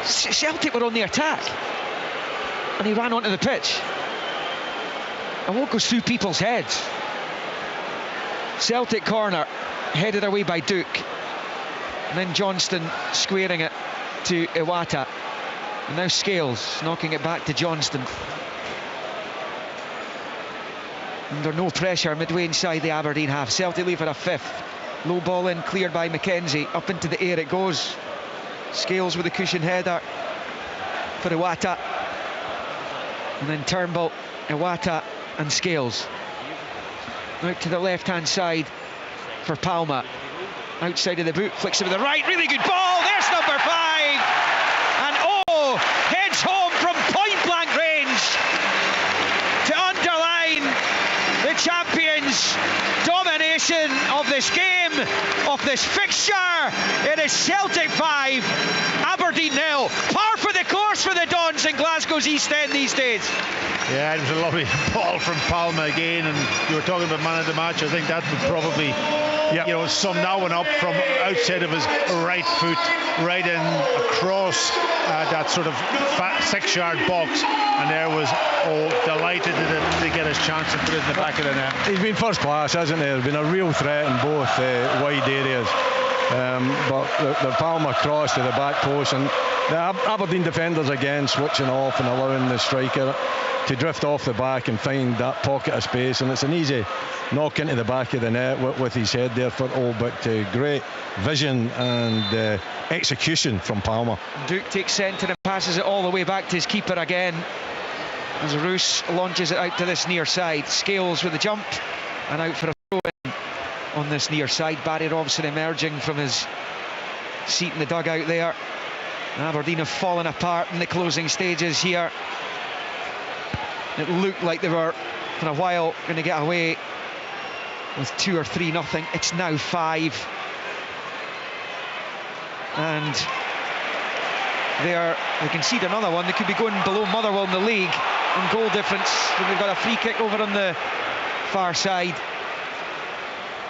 Celtic were on the attack and he ran onto the pitch. And what goes through people's heads? Celtic corner, headed away by Duke, and then Johnston squaring it to Iwata, and now Scales knocking it back to Johnston. Under no pressure midway inside the Aberdeen half. Celtic leave for a 5th. Low ball in, cleared by McKenzie. Up into the air it goes. Scales with a cushion header for Iwata, and then Turnbull, Iwata and Scales. Out to the left-hand side for Palma. Outside of the boot, flicks it with the right. Really good ball. There's number 5. And heads home from point-blank range to underline the champions' domination of this game, of this fixture. It is Celtic 5, Aberdeen 0. Par for the course for the Dons in Glasgow's East End these days. Yeah, it was a lovely ball from Palma again, and you were talking about man of the match. I think that would probably, you know, sum that one up from outside of his right foot, right in across that sort of 6-yard box, and there was delighted to get his chance and put it in the back of the net. He's been first class, hasn't he? There's been a real threat in both wide areas. But the Palma cross to the back post, and the Aberdeen defenders again switching off and allowing the striker to drift off the back and find that pocket of space, and it's an easy knock into the back of the net with his head there for but great vision and execution from Palma. Duke takes centre and passes it all the way back to his keeper again as Roos launches it out to this near side. Scales with the jump and out for a throw-in on this near side. Barry Robson emerging from his seat in the dugout there. Aberdeen have fallen apart in the closing stages here. It looked like they were for a while going to get away with 2 or 3-0. It's now 5, and they concede another one. They could be going below Motherwell in the league in goal difference. They've got a free kick over on the far side,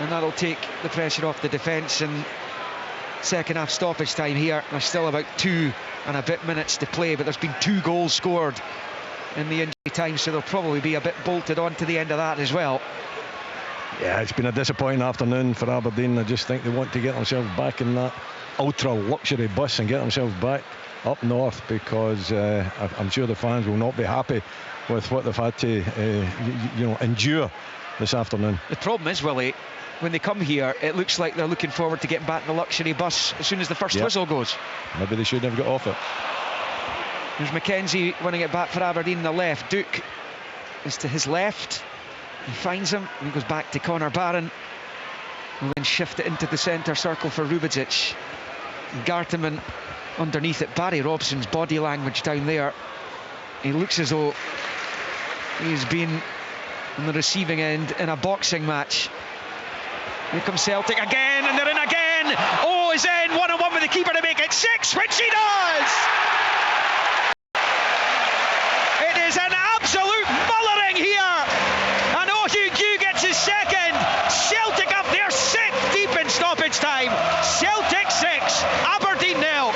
and that'll take the pressure off the defence. And second half stoppage time here. There's still about 2 and a bit minutes to play, but there's been 2 goals scored in the injury time, so they'll probably be a bit bolted on to the end of that as well. Yeah, it's been a disappointing afternoon for Aberdeen. I just think they want to get themselves back in that ultra luxury bus and get themselves back up north, because I'm sure the fans will not be happy with what they've had to endure this afternoon. The problem is, Willie, when they come here, it looks like they're looking forward to getting back in the luxury bus as soon as the first whistle goes. Maybe they shouldn't have got off it. There's McKenzie winning it back for Aberdeen on the left. Duke is to his left. He finds him and he goes back to Connor Barron, and then shift it into the centre circle for Rubidzic. Garteman underneath it. Barry Robson's body language down there. He looks as though he's been on the receiving end in a boxing match. Here comes Celtic again, and they're in again. Is in, 1-on-1 with the keeper to make it 6, which he does! It is an absolute mullering here, and Hugh gets his second. Celtic up there, 6th deep in stoppage time. Celtic 6, Aberdeen 0.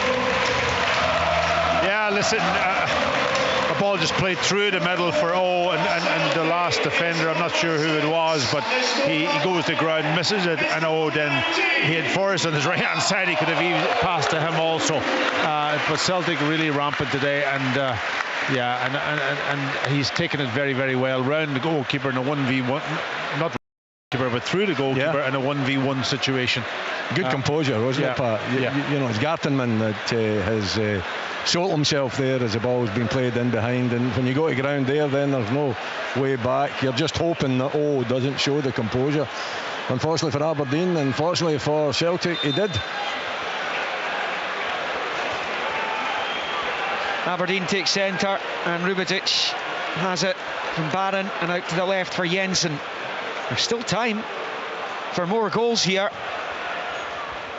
Yeah, listen, a ball just played through the middle for and the last defender, I'm not sure who it was, but he goes to ground, misses it, and then he had Forrest on his right hand side. He could have even passed to him also. But Celtic really rampant today, and he's taken it very, very well round the goalkeeper in a 1v1, not the goalkeeper, but through the goalkeeper in a 1v1 situation. Good composure, wasn't it, Pat? You know, it's Gartenman that has sold himself there as the ball's been played in behind, and when you go to ground there, then there's no way back. You're just hoping that doesn't show the composure. Unfortunately for Aberdeen, unfortunately for Celtic, he did. Aberdeen takes centre, and Rubetic has it from Barron and out to the left for Jensen. There's still time for more goals here.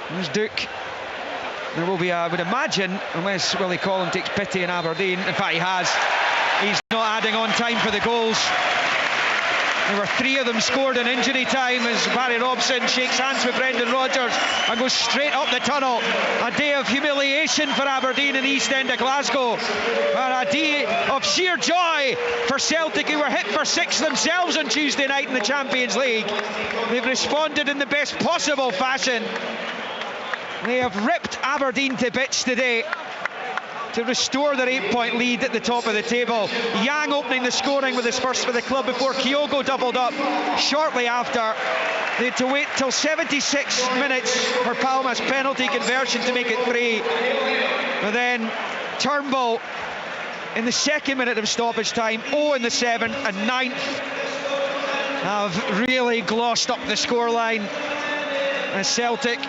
There's Duke. There will be, I would imagine, unless Willie Collum takes pity in Aberdeen. In fact, he has. He's not adding on time for the goals. There were 3 of them scored in injury time as Barry Robson shakes hands with Brendan Rodgers and goes straight up the tunnel. A day of humiliation for Aberdeen in East End of Glasgow, and a day of sheer joy for Celtic, who were hit for 6 themselves on Tuesday night in the Champions League. They've responded in the best possible fashion. They have ripped Aberdeen to bits today to restore their 8-point lead at the top of the table. Yang opening the scoring with his first for the club before Kyogo doubled up shortly after. They had to wait till 76 minutes for Palma's penalty conversion to make it 3. But then Turnbull in the 2nd minute of stoppage time, in the 7th and 9th have really glossed up the scoreline as Celtic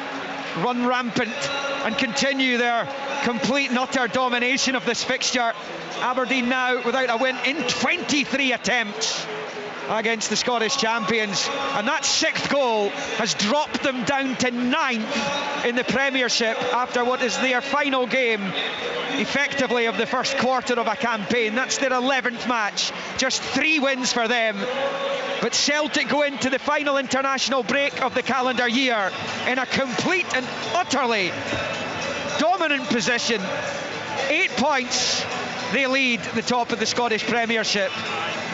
run rampant and continue their complete and utter domination of this fixture. Aberdeen now without a win in 23 attempts against the Scottish champions, and that 6th goal has dropped them down to 9th in the Premiership after what is their final game effectively of the first quarter of a campaign. That's their 11th match, just 3 wins for them. But Celtic go into the final international break of the calendar year in a complete and utterly dominant position. 8 points, they lead the top of the Scottish Premiership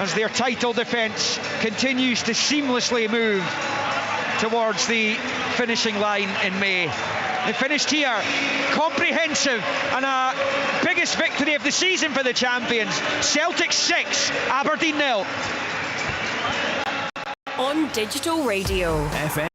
as their title defence continues to seamlessly move towards the finishing line in May. They finished here, comprehensive, and a biggest victory of the season for the champions. Celtic 6, Aberdeen 0. On digital radio. FM.